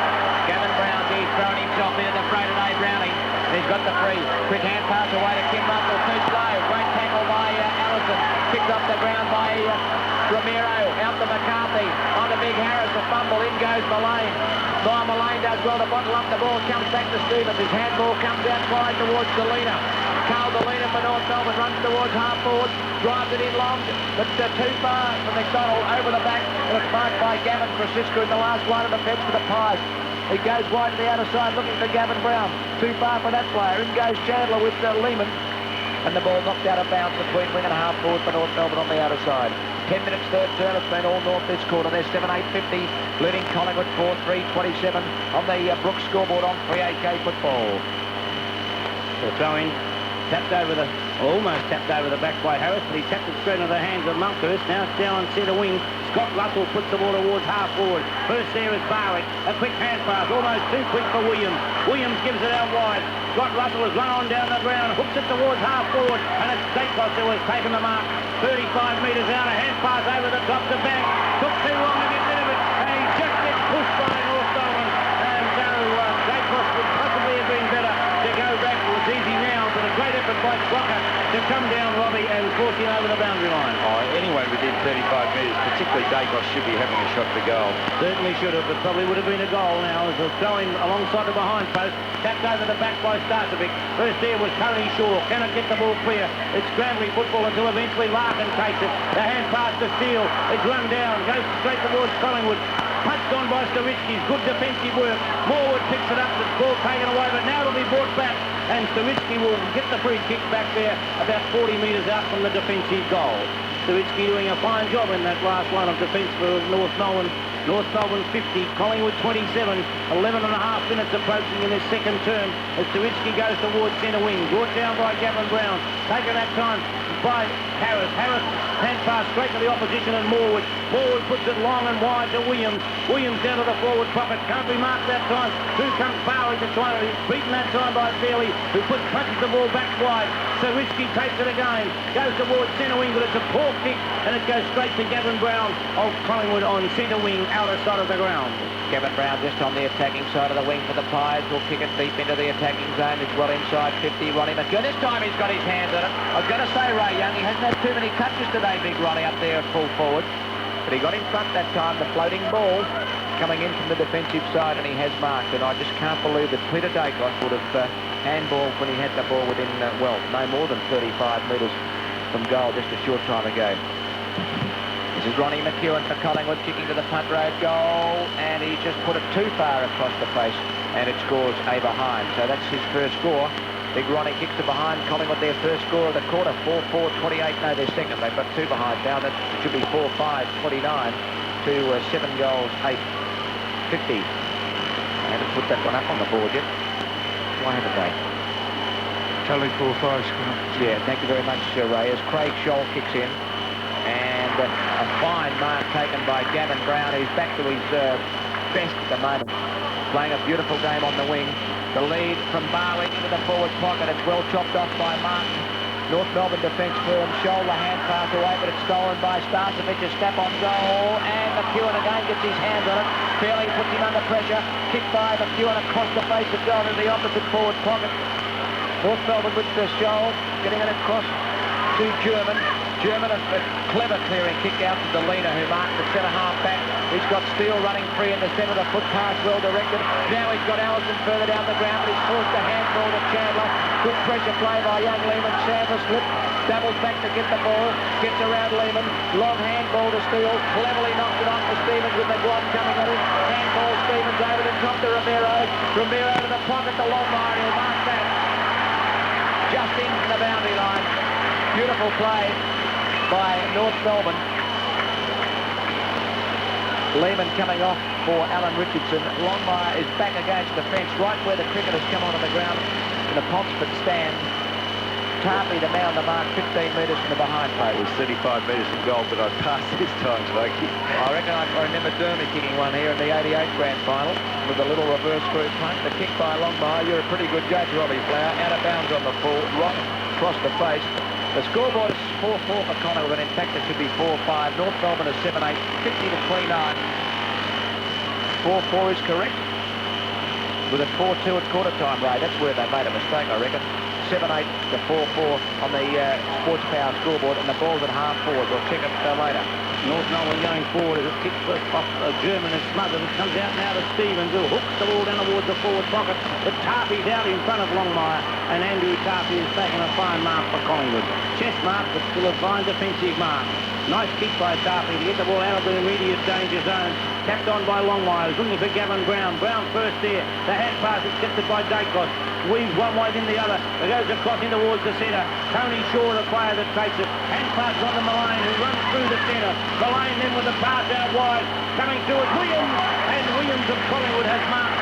Gavin Brown, he's thrown himself into the fray today, Brownie. He's got the free. Quick hand pass away to Kim Russell. Too slow. Great tackle by Allison. Picked off the ground by Ramiro. Out to McCarthy. On to Big Harris. A fumble. In goes Mullane. Mullane does well to bottle up the ball. Comes back to Stevens. His handball comes out wide towards Delina. Carl Delina for North Melbourne. Runs towards half forward. Drives it in long. But too far from McDonald. Over the back. And it's marked by Gavin Francisco in the last line of defence for the Pies. He goes wide to the outer side looking for Gavin Brown. Too far for that player. In goes Chandler with Lehman. And the ball knocked out of bounds between wing and half forward for North Melbourne on the outer side. 10 minutes third term. It's been all North this quarter. They're 7-8-50. Leading Collingwood 4-3-27 on the Brooks scoreboard on 3AK football. The throw-in. Tapped over almost tapped over the back by Harris, but he tapped it straight into the hands of Monkhurst. Now it's down on centre wing. Scott Russell puts the ball towards half forward. First there is Barwick. A quick hand pass, almost too quick for Williams. Williams gives it out wide. Scott Russell has run on down the ground, hooks it towards half forward, and it's Dacos who has taken the mark. 35 metres out, a hand pass over the top to Bank. Took too long to get rid of it, and he just gets pushed by North Melbourne. And so Dacos would possibly have been better to go back. It was easy now, but a great effort by Crocker to come down, Robbie, and force him over the boundary line. Oh, anyone within 35 metres, particularly Dacos, should be having a shot for goal. Certainly should have, but probably would have been a goal now as a throw-in alongside the behind post. Tapped over the back by Starcevic. First there was Tony Shaw. Cannot get the ball clear. It's scrambling football until eventually Larkin takes it. The hand pass to Steele. It's run down. Goes straight towards Collingwood. Punched on by Stawitsky's. Good defensive work. Morwood picks it up. The ball taken away, but now it'll be brought back. And Stawitsky will get the free kick back there about 40 metres out from the defensive goal. Stawitsky doing a fine job in that last line of defence for North Melbourne. North Melbourne 50, Collingwood 27, 11 and a half minutes approaching in this second term as Stawitsky goes towards centre wing. Brought down by Gavin Brown. Taken that time by Harris. Harris hand pass straight to the opposition and Morwood. Morwood puts it long and wide to Williams. Williams down to the forward pocket. Can't be marked that time. Through comes Bowley to try to beaten that time by Fairley, who punches the ball back wide. Stawitsky takes it again. Goes towards centre wing, but it's a poor kick and it goes straight to Gavin Brown of Collingwood on centre wing, outer side of the ground. Gavin Brown just on the attacking side of the wing for the Pies. Will kick it deep into the attacking zone. It's well inside 50. Ronnie McGill. This time he's got his hands on it. I was going to say, Ray Young, he hasn't had too many touches today, big Ronnie, up there at full forward. But he got in front that time, the floating ball coming in from the defensive side, and he has marked. And I just can't believe that Peter Dacos would have handballed when he had the ball within, well, no more than 35 metres from goal just a short time ago. This is Ronnie McEwen for Collingwood, kicking to the punt road goal, and he just put it too far across the face, and it scores a behind. So that's his first score. Big Ronnie kicks to behind. Collingwood their first score of the quarter, 4-4-28. No, their second. They've got 2 behind now. That should be 4-5-29 to 7 goals, 8-50. I haven't put that one up on the board yet. Why haven't they? Tally 4-5 score. Yeah, thank you very much, Ray. As Craig Scholl kicks in. And a fine mark taken by Gavin Brown, who's back to his best at the moment. Playing a beautiful game on the wing. The lead from Barwick into the forward pocket. It's well chopped off by Martin. North Melbourne defence firm. Shoulder hand pass away, but it's stolen by Starcevic. A snap on goal, and McEwen again gets his hands on it. Fairley puts him under pressure. Kick by McEwen across the face of goal in the opposite forward pocket. North Melbourne with the shoal, getting it across to German. German, a clever clearing kick out to Delina, who marks the centre-half back. He's got Steele running free in the centre. The foot pass well directed. Now he's got Allison further down the ground, but he's forced a handball to Chandler. Good pressure play by young Lehman. Chandler slipped, doubles back to get the ball, gets around Lehman. Long handball to Steele. Cleverly knocks it on for Stevens with McGuan coming at him. Handball Stevens over the top to Romero. Romero to the pocket to Longmire. He'll mark that just into the boundary line. Beautiful play by North Melbourne. Lehman coming off for Alan Richardson. Longmire is back against the fence, right where the cricketers come onto the ground in the Ponsford stand. Tarpey, the man on the mark, 15 metres from the behind plate. It was 35 metres from goal, but I passed this time, Smokey. I reckon I remember Dermy kicking one here in the 88 grand final with a little reverse screw punt. The kick by Longmire. You're a pretty good judge, Robbie Flower. Out of bounds on the full, right across the face. The scoreboard is 4-4 for Collingwood, and in fact it should be 4-5. North Melbourne is 7-8, 50 to 29. 4-4 is correct. With a 4-2 at quarter time, Ray. That's where they made a mistake, I reckon. 7-8 to 4-4 on the Sports Power scoreboard, and the ball's at half forward. We'll check it later. North Melbourne going forward as it kicks off German and smothered. It comes out now to Stevens, who hooks the ball down towards the forward pocket. But Tarpey's out in front of Longmire, and Andrew Tarpey has taken a fine mark for Collingwood. Chest mark, but still a fine defensive mark. Nice kick by Tarpey to get the ball out of the immediate danger zone. Tapped on by Longmire. He's looking for Gavin Brown. Brown first there. The hand pass accepted by Dacos. Weaves one way, then the other. It goes across in towards the centre. Tony Shaw, the player that takes it. Hand pass on to Mullane, who runs through the centre. Mullane then with the pass out wide. Coming to it, Williams. And Williams of Collingwood has marked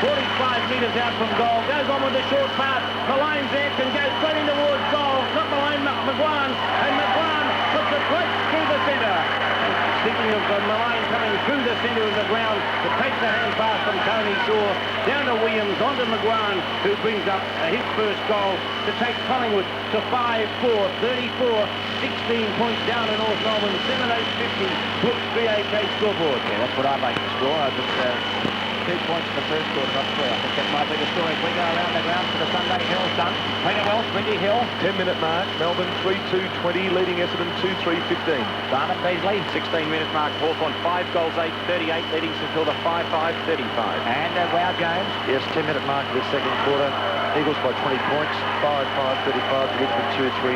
45 metres out from goal. Goes on with the short pass. Mullane's there and goes straight in towards goal. Not Mullane, McGuan. And McGuan puts it right through the centre. Speaking of Mullane coming through the centre of the ground to take the hand pass from Tony Shaw down to Williams, onto McGuan, who brings up his first goal to take Collingwood to 5-4, 34, 16 points down to North Melbourne, 7-8-50, Brooks 3AK scoreboard. Yeah, that's what I'd like to score. I just 2 points in the first quarter, not 3. I think that might be the story. We go around the ground for the Sunday Herald Sun. Peter Wells, Windy Hill. 10-minute mark. Melbourne 3-2-20, leading Essendon 2-3-15. Barnum Beasley. 16-minute mark. Hawthorn 5 goals, 8-38, leading St Kilda 5-5-35. And Wow James. Yes, 10-minute mark of the second quarter. Eagles by 20 points, 5-5-35 to Richmond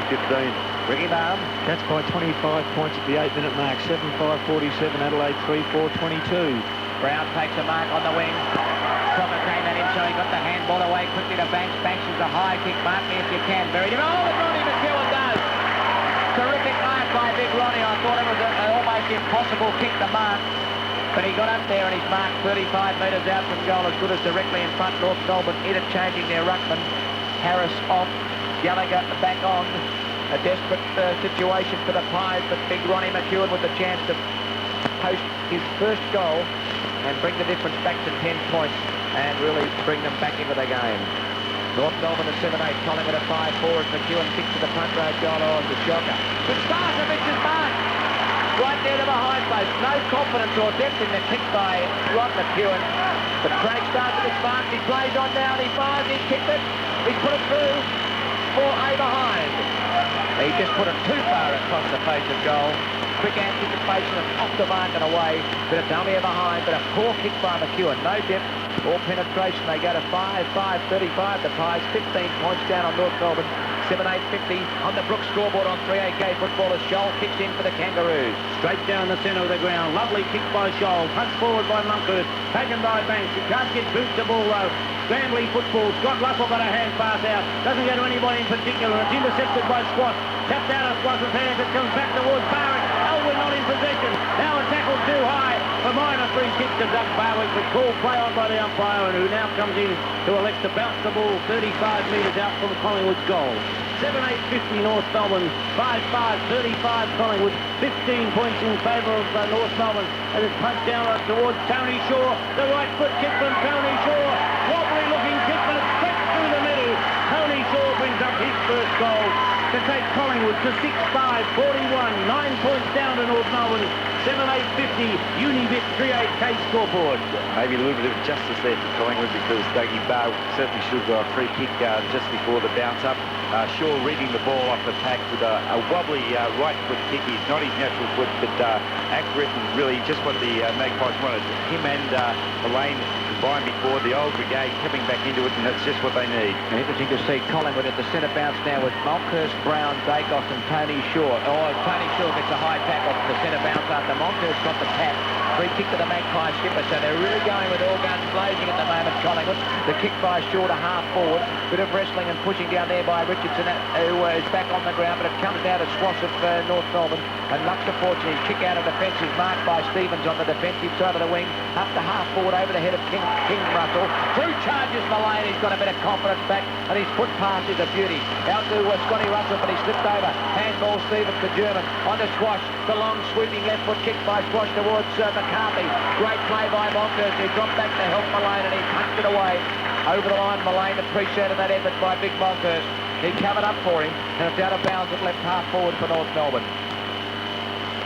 2-3-15. Ricky Barham. Cats by 25 points at the 8-minute mark. 7-5-47, Adelaide 3-4-22. Brown takes a mark on the wing. Crocker came at him, so he got the handball away quickly to Banks. Banks is a high kick. Mark me if you can. Buried him. Oh, but Ronnie McEwen does. Terrific mark by Big Ronnie. I thought it was an almost impossible kick to mark. But he got up there and he's marked 35 metres out from goal, as good as directly in front. North Melbourne interchanging their ruckman. Harris off. Gallagher back on. A desperate situation for the Pies, but Big Ronnie McEwen with the chance to post his first goal and bring the difference back to 10 points and really bring them back into the game. North Melbourne at 7-8, Collingwood at 5-4 as McEwen kicks to the front row goal. Oh, it's a shocker. But Starcevic is marked right near the behind post. No confidence or depth in the kick by Rod McEwen. But Craig Starcevic marks. He plays on now. He fires. He's kicked it. He's put it through for a behind. He just put it too far across the face of goal. Quick anticipation and off the mark and away, but it's only a behind, but a poor kick by McEwen. No depth or penetration. They go to 5-5-35. The Pies 15 points down on North Melbourne. 7-8-50 on the Brooks scoreboard on 3AK footballers. Scholl kicks in for the Kangaroos. Straight down the centre of the ground. Lovely kick by Scholl. Punched forward by Monkhurst. Taken by Banks. He can't get boots the ball though. Scrambly football. Scott Russell got a hand pass out. Doesn't go to anybody in particular. It's intercepted by Squash. Tapped out of Squash's hands. It comes back towards Barrett. Elwood not in possession. Now a tackle too high. A minor free kick to Doug Barwick, but called play on by the umpire, and who now comes in to elect to bounce the ball 35 metres out from Collingwood's goal. 7-8-50 North Melbourne, 5-5-35 Collingwood, 15 points in favour of North Melbourne, and it's punched down right towards Tony Shaw. The right foot kick from Tony Shaw. Wobbly looking kick, but it's straight through the middle. Tony Shaw brings up his first goal to to 6-5, 41. 9 points down to North Melbourne. 7-8-50, Unibit 3-8K scoreboard. Maybe a little bit of justice there for Collingwood because Dougie Barr certainly should have got a free kick just before the bounce up. Shaw reading the ball off the pack with a wobbly right foot kick. He's not his natural foot, but accurate and really just what the Magpies wanted. Him and Elaine combined before, the old brigade coming back into it, and that's just what they need. Interesting to see Collingwood at the centre bounce now with Monkhurst, Brown, Dacos and Tony Shaw. Oh, Tony Shaw gets a high tackle from the centre bounce after Monkhurst got the tap. Free kick to the Magpie skipper, so they're really going with all guns blazing at the moment, Collingwood. The kick by Shaw to half forward. Bit of wrestling and pushing down there by Richardson, who is back on the ground, but it comes down to Swass of North Melbourne. And Lux, unfortunately, his kick out of defence is marked by Stevens on the defensive side of the wing. Up to half forward over the head of King Russell. Through charges Malane, he's got a bit of confidence back, and his foot pass is a beauty. Out to Scotty Russell, but he slipped over. Handball Stevens to German. On to Swash. The long sweeping left foot kick by Swash towards McCarthy. Great play by Monkhurst. He dropped back to help Malane, and he punched it away. Over the line, Malane appreciated that effort by Big Monkhurst. He covered up for him, and it's out of bounds at left half forward for North Melbourne.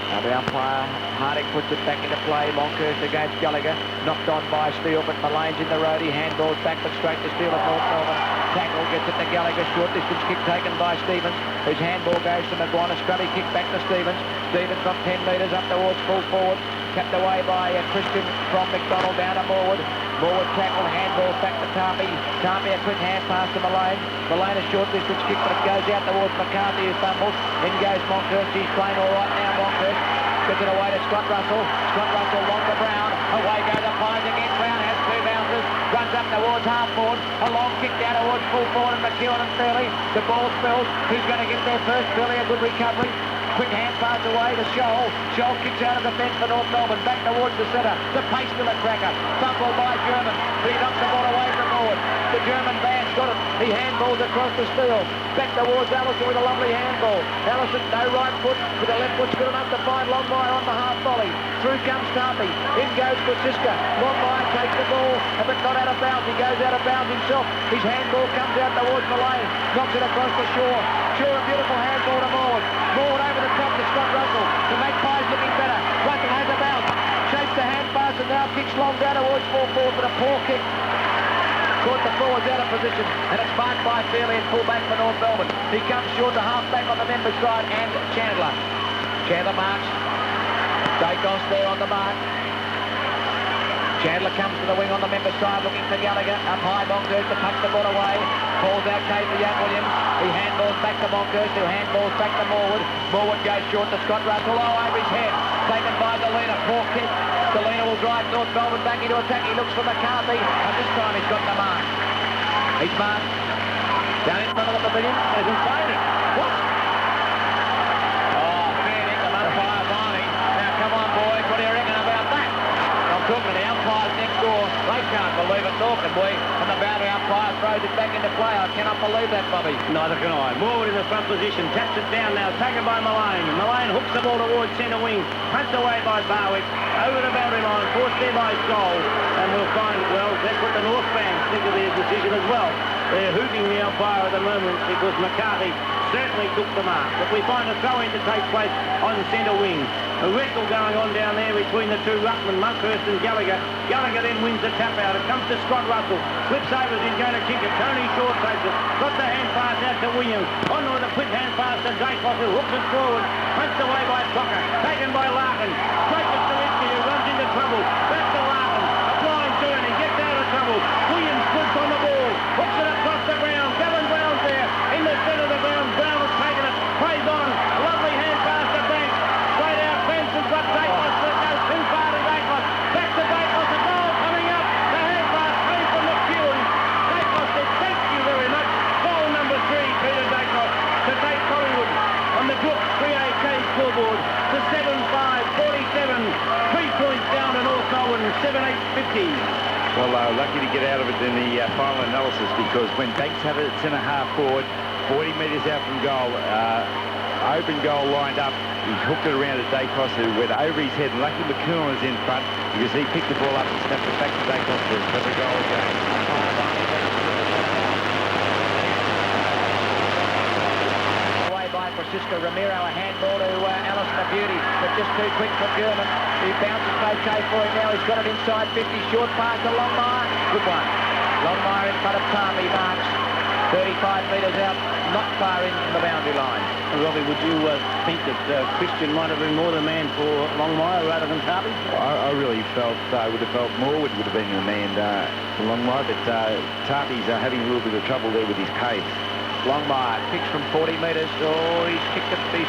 Now the umpire, Harding puts it back into play. Monkhurst against Gallagher. Knocked on by Steele, but Malane's in the road. He handballs back, but straight to Steele at North Melbourne. Tackle, gets it to Gallagher. Short distance kick taken by Stevens. His handball goes to Maguire. Scrubby kick back to Stevens. Stevens from 10 metres up towards full forward. Kept away by Christian from McDonald down to Morwood. Morwood tackle, handball back to Tarpey. Tarpey a quick hand pass to Malane. Malane a short distance kick, but it goes out towards McCarthy, who fumbles. In goes Monkhurst. He's playing all right now, Monkhurst. Gets it away to Scott Russell. Scott Russell long to Brown. Away goes the Pies again. Brown has two bounces. Runs up towards half forward. A long kick down towards full forward and McEwen and Fairley. The ball spills. Who's going to get there first? Fairley a good recovery. Quick hand pass away to Scholl. Scholl kicks out of the fence for North Melbourne. Back towards the centre. The pace still a cracker. Fumble by German. But he knocks the ball away from Morwood. The German band's got it. He handballs across the Steele. Back towards Allison with a lovely handball. Allison, no right foot. With the left foot's good enough to find Longmire on the half volley. Through comes Tarpey. In goes Francisca. Longmire takes the ball, but not out of bounds. He goes out of bounds himself. His handball comes out towards Malane. Knocks it across the shore. Shaw, a beautiful handball to Morwood. Morwood over the top to Scott Russell. The Magpies looking better. Russell has a bounce. Shapes the hand pass and now kicks long down towards full forward, but a poor kick. Caught the forwards out of position, and it's marked by Fairley and full back for North Melbourne. He comes short to half back on the member side, and Chandler. Chandler marks. Dacos there on the mark. Chandler comes to the wing on the member side, looking for Gallagher. Up high, Monkhurst to punch the ball away. Falls out Kay for Young Williams. He handballs back to Monkhurst, who handballs back to Morwood. Morwood goes short to Scott Russell. Oh, over his head. Taken by Delena. Poor kick. Delena will drive North Melbourne back into attack. He looks for McCarthy, and this time he's got the mark. He's marked. Down in front of the pavilion. Isn't fighting. What? Oh, fair income. Umpire's on him. Now, come on, boys. What do you reckon about that? I'm talking to the umpires next door. They can't believe it, nor can we. And the boundary umpire throws it back into play. I cannot believe that, Bobby. Neither can I. Morwood in the front position. Taps it down now. Taken by Malane. Malane hooks the ball towards centre wing. Punched away by Barwick. Over the boundary line. Forced there by Scholl. And we'll find, well, that's what the North fans think of their decision as well. They're hooting the umpire at the moment because McCarthy certainly took the mark. But we find a throw-in to take place on centre wing. A wrestle going on down there between the two ruckmen, Monkhurst and Gallagher. Gallagher then wins the tap out. It comes to Scott Russell. Slips over, he's going to kick it. Tony Shaw takes it. Got the hand pass out to Williams. On with a quick hand pass to Dacos, who hooks it forward. Punched away by Cocker. Taken by Larkin. Straight to Sawitsky, who runs into trouble. Back to Larkin. Applying turning. Gets out of trouble. Williams puts on the ball. Hooks it across the ground. Gavin Brown's there. In the centre of the ground. Brown has taken it. Plays on. Lovely hand pass to Banks. Straight out fence has got Dacos. It goes too far to Dacos. Back to Dacos. A goal coming up. The hand pass came from McEwen. Dacos said thank you very much. Goal number 3, Peter Dacos, to take Collingwood on the Brook 3AK scoreboard to 7-5-47. 3 points down to North Melbourne, 7-8-50. Well, lucky to get out of it in the final analysis because when Banks had it at centre half forward, 40 metres out from goal, open goal lined up, he hooked it around to Dacos, who went over his head. Lucky McEwen was in front because he picked the ball up and snapped it back to Dacos for the goal again. Away by Kosciuska. Ramiro, a handball to Allison, a beauty, but just too quick for German. He bounces okay for him now. He's got it inside 50. Short pass to Longmire. Good one. Longmire in front of Tarpey marks. 35 metres out, not far in from the boundary line. Robbie, would you think that Christian might have been more the man for Longmire rather than Tarpey? I really felt I would have felt Morwood would have been the man for Longmire, but Tarpey's having a little bit of trouble there with his pace. Longmire kicks from 40 metres. Oh, he's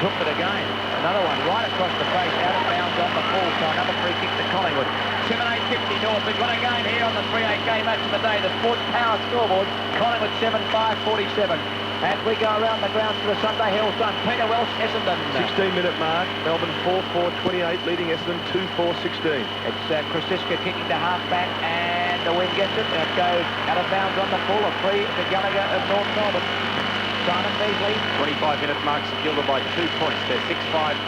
hooked it again. Another one right across the face, out of bounds on the full. So another free kick to Collingwood. 7-8-50 North. We've got a game here on the 3-8 match of the day. The Sports Power scoreboard. Collingwood 7-5-47. As we go around the grounds to the Sunday Hill Sun, Peter Welsh, Essendon. 16-minute mark. Melbourne 4-4-28, leading Essendon 2-4-16. It's Kosciuska kicking to half-back, and the wing gets it, and it goes out of bounds on the full. A free to Gallagher of North Melbourne. Simon Beasley. 25-minute mark, St Kilda by 2 points. They're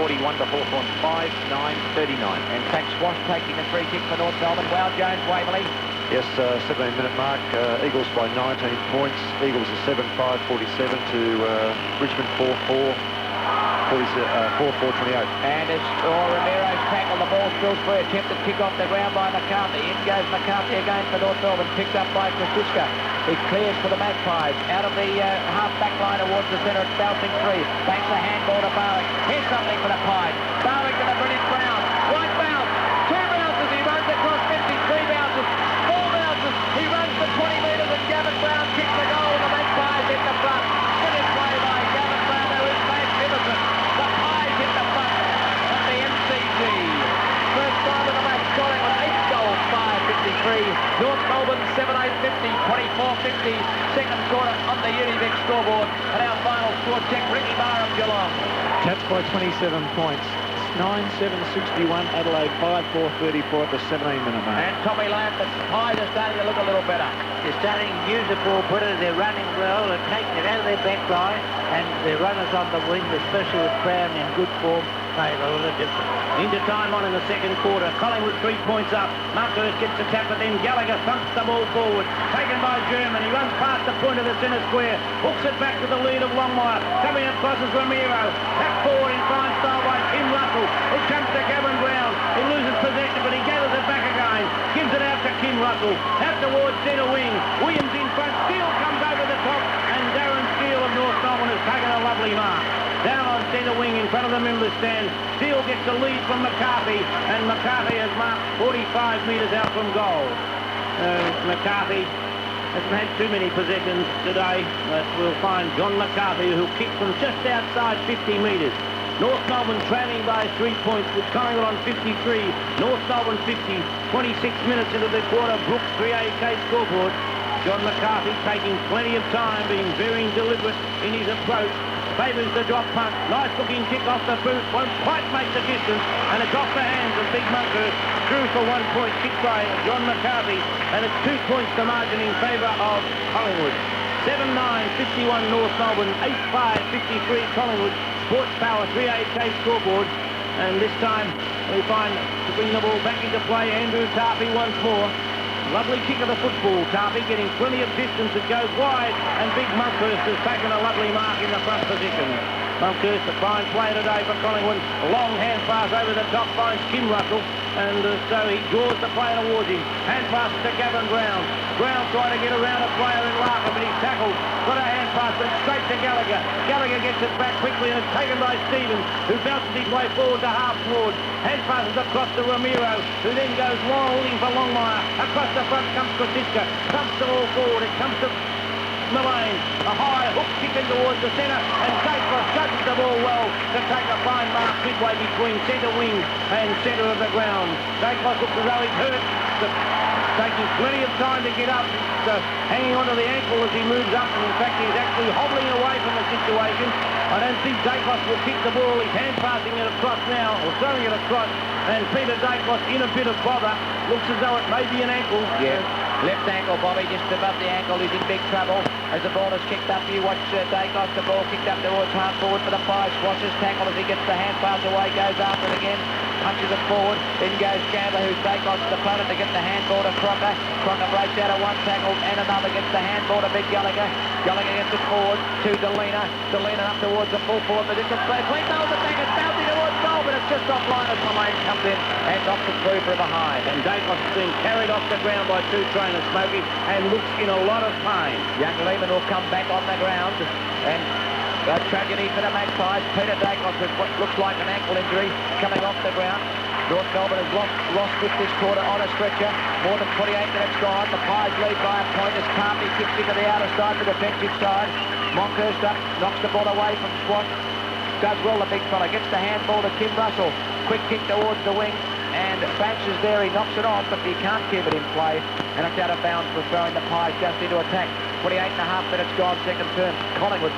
6-5-41 to Hawthorn 5-9-39. And Frank Swash taking the free kick for North Melbourne. Wow, Jones, Waverley. Yes, 17-minute mark. Eagles by 19 points. Eagles are 7-5-47 to Richmond 4-4-28. And it's Ramiro's tackle. The ball spills free. Attempted kick off the ground by McCarthy. In goes McCarthy again for North Melbourne. Picked up by Kosciuska. It clears for the Magpies. Out of the half-back line towards the centre. It's bouncing free. Banks a handball to Barwick. Here's something for the Pies. Barwick to the brilliant Brown. Right bounce. 2 bounces. He runs across 53 bounces. 4 bounces. He runs for 20 metres and Gavin Brown kicks the goal. The Magpies hit the front. Brilliant play by Gavin Brown, who is magnificent. The Pies hit the front at the MCG. First time in the match. Collingwood 8 goals, 5-53. North Melbourne 7-8-50, 24-50. Second quarter on the Univic scoreboard. And our final score check, Ricky Barham, Geelong. Cats by 27 points. 9-7-61, Adelaide 5-4-34 at the 17-minute mark. And Tommy Lamb, the Pies are starting to look a little better. They're starting to use the ball better. They're running well. They're taking it out of their back line. And their runners on the wing, especially with Brown in good form, made a lot of difference. Into time on in the second quarter. Collingwood 3 points up. Markhurst gets the tap, but then Gallagher thumps the ball forward. Taken by German. He runs past the point of the centre square. Hooks it back to the lead of Longmire. Coming across is Ramiro. Tap forward in fine style by Tim Russell. It comes to Gavin Brown. He loses possession, but he gathers it back again. Gives it out to Kim Russell. Out towards centre wing. Williams in front. Steele comes over the top. And Darren Steele of North Melbourne has taken a lovely mark. Down on centre wing in front of the members stand. Steele gets the lead from McCarthy, and McCarthy has marked 45 metres out from goal. McCarthy hasn't had too many possessions today, but we'll find John McCarthy, who'll kick from just outside 50 metres. North Melbourne trailing by 3 points with Collingwood on 53. North Melbourne 50. 26 minutes into the quarter. Brooks 3AK scoreboard. John McCarthy taking plenty of time, being very deliberate in his approach. Favours the drop punt. Nice looking kick off the boot. Won't quite make the distance. And it's off the hands of Big Monkhurst. Through for 1 point. Kicked by John McCarthy. And it's 2 points to margin in favour of Collingwood. 7-9-51 North Melbourne. 8-5-53 Collingwood. Sports Power 3-8K scoreboard. And this time we find to bring the ball back into play. Andrew Tarpey once more. Lovely kick of the football. Tarpey getting plenty of distance. It goes wide, and Big Monkhurst has taken a lovely mark in the front position. Monkhurst, a fine play today for Collingwood. Long hand pass over the top, finds Kim Russell, and so he draws the player towards him. Hand pass to Gavin Brown. Brown trying to get around a player in Larkham, but he's tackled. Got a hand pass, but it's straight to Gallagher. Gallagher gets it back quickly, and it's taken by Stevens, who bounces his way forward to half forward. Hand passes across to Ramiro, who then goes long, looking for Longmire. Across the front comes Kosciuska. Thumps the ball forward. It comes to Mullane. A high hook kick in towards the centre, and Dacos judges the ball well to take a fine mark midway between centre wing and centre of the ground. Dacos looks as though he's hurt, taking plenty of time to get up, hanging onto the ankle as he moves up, and in fact he's actually hobbling away from the situation. I don't think Dacos will kick the ball. He's hand passing it across now, or throwing it across, and Peter Dacos in a bit of bother. Looks as though it may be an ankle. Yeah. Left ankle, Bobby, just above the ankle. He's in big trouble. As the ball is kicked up, you watch Dacos, the ball kicked up towards half forward for the Pies. Swashes tackle as he gets the hand pass away, goes after it again. Punch pitches it forward. In goes Gambler, who's Dacos' opponent, to get the handball to Crocker. Crocker breaks out of one tackle and another, gets the handball to Big Gallagher. Gallagher gets it forward to Delina. Delina up towards the full forward position. Clean goal the back, it's bouncing towards goal, but it's just offline as Tomlane comes in and knocks it through from behind. And Dacos is being carried off the ground by two trainers, Smokey, and looks in a lot of pain. Young Lehman will come back on the ground, and a tragedy for the Magpies. Peter Dacos with what looks like an ankle injury coming off the ground. North Melbourne has lost with this quarter on a stretcher. More than 28 minutes gone. The Pies lead by a point as Cartney kicks into the outer side, the defensive side. Monkhurst up, knocks the ball away from Swan. Does well, the big fella. Gets the handball to Kim Russell. Quick kick towards the wing. And Banks is there. He knocks it off, but he can't keep it in play. And it's out of bounds for throwing the Pies just into attack. 28 and a half minutes gone, second term. Collingwood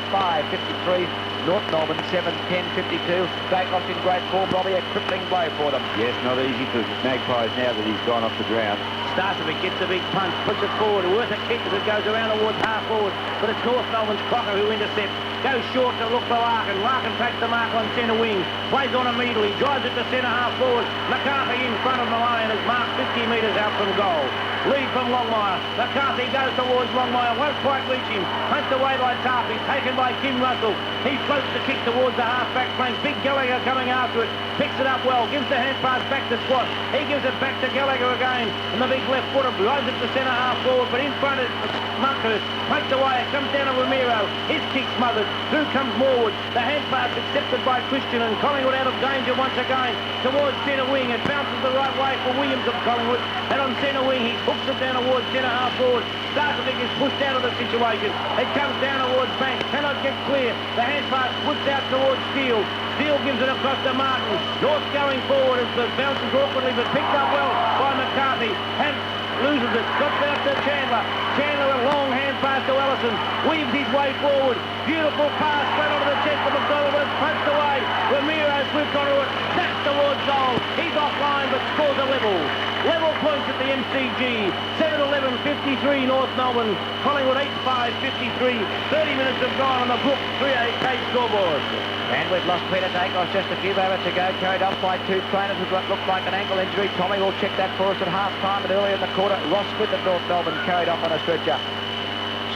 8-5-53. North Melbourne 7-10-52. Dacos in great form. Robbie, a crippling blow for them. Yes, not easy for Magpies now that he's gone off the ground. Starcevic gets a big punch, puts it forward, worth a kick as it goes around towards half forward, but it's North Melbourne's Crocker who intercepts. Goes short to look for Larkin. Larkin takes the mark on centre wing, plays on immediately, drives it to centre half forward. McCarthy in front of Malone is marked 50 metres out from goal. Lead from Longmire. McCarthy goes towards Longmire, won't quite reach him. Punched away by Tarpey, taken by Kim Russell. He floats the kick towards the half-back flank. Big Gallagher coming after it, picks it up well, gives the hand pass back to Squat. He gives it back to Gallagher again, and the big left footer drives it to centre half forward, but in front is Monkhurst. Punched away, it comes down to Romero. His kick smothered. Through comes Morwood. The hand pass accepted by Christian, and Collingwood out of danger once again towards centre wing. It bounces the right way for Williams of Collingwood, and on centre wing he hooks it down towards centre half forward. Starcevic is pushed out of the situation. It comes down towards Banks. Cannot get clear. The hand pass puts out towards Steele. Steele gives it across to Martin. North going forward as the bounces awkwardly, but picked up well by McCarthy. And loses it. Drops it up to Chandler. Chandler a long hand pass to Ellison. Weaves his way forward. Beautiful pass straight onto the chest of McDonald, but it's punched away. Ramiro slips onto it. Snaps towards goal. He's offline, but scores a level. Level points at the MCG. 7-11-53 North Melbourne. Collingwood 8-5-53. 30 minutes have gone on the Brook 3-8 scoreboard. And we've lost Peter Dacos just a few moments ago, carried off by two trainers with what looked like an ankle injury. Tommy will check that for us at half-time, and earlier in the quarter, Ross Smith of North Melbourne carried off on a stretcher.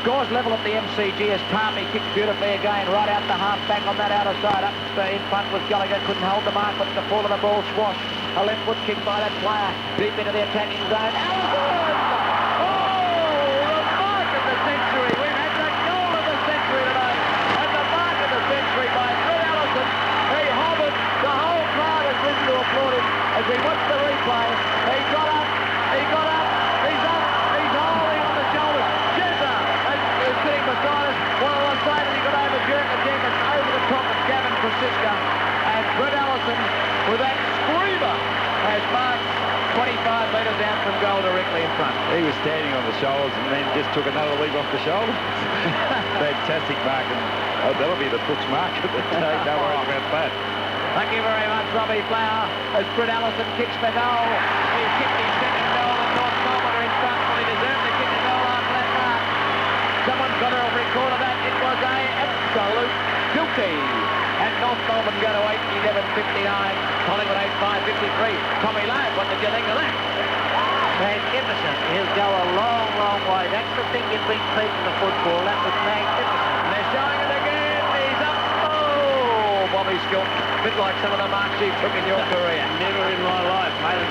Scores level at the MCG as Tarpey kicks beautifully again, right out the half-back on that outer side. Up in front with Gallagher, couldn't hold the mark, but the fall of the ball swashed. A left foot kick by that player, deep into the attacking zone. Ellison! Oh, the mark of the century. We've had the goal of the century today. And the mark of the century by Ellison. He hovered. The whole crowd has risen to applaud him as we watch the replay. He got up. He's up. He's holding on the shoulders. Jezza is sitting beside us. What I want to say that he got over Jerk again, but over the top of Gavin Francisca. And Brett Ellison with that screamer has marked 25 metres down from goal directly in front. He was standing on the shoulders and then just took another leap off the shoulder. Fantastic mark, and that'll be the Brooks mark. Don't worry about that. Thank you very much, Robbie Flower, as Brett Ellison kicks the goal. He's kicked his second goal, and North Melbourne are in front. Well, he deserved to kick a goal after that mark. Someone's got to have recorded that. It was a absolute guilty. And North Melbourne go to 8-11-59. Collingwood 8-5-53. Tommy Lowe, what did you think of that? Magnificent. He'll go a long, long way. That's the thing that brings people to football. That was magnificent. And they're showing it again. He's up. Oh, Bobby Skilton. A bit like some of the marks you took in your career. Never in my life, mate.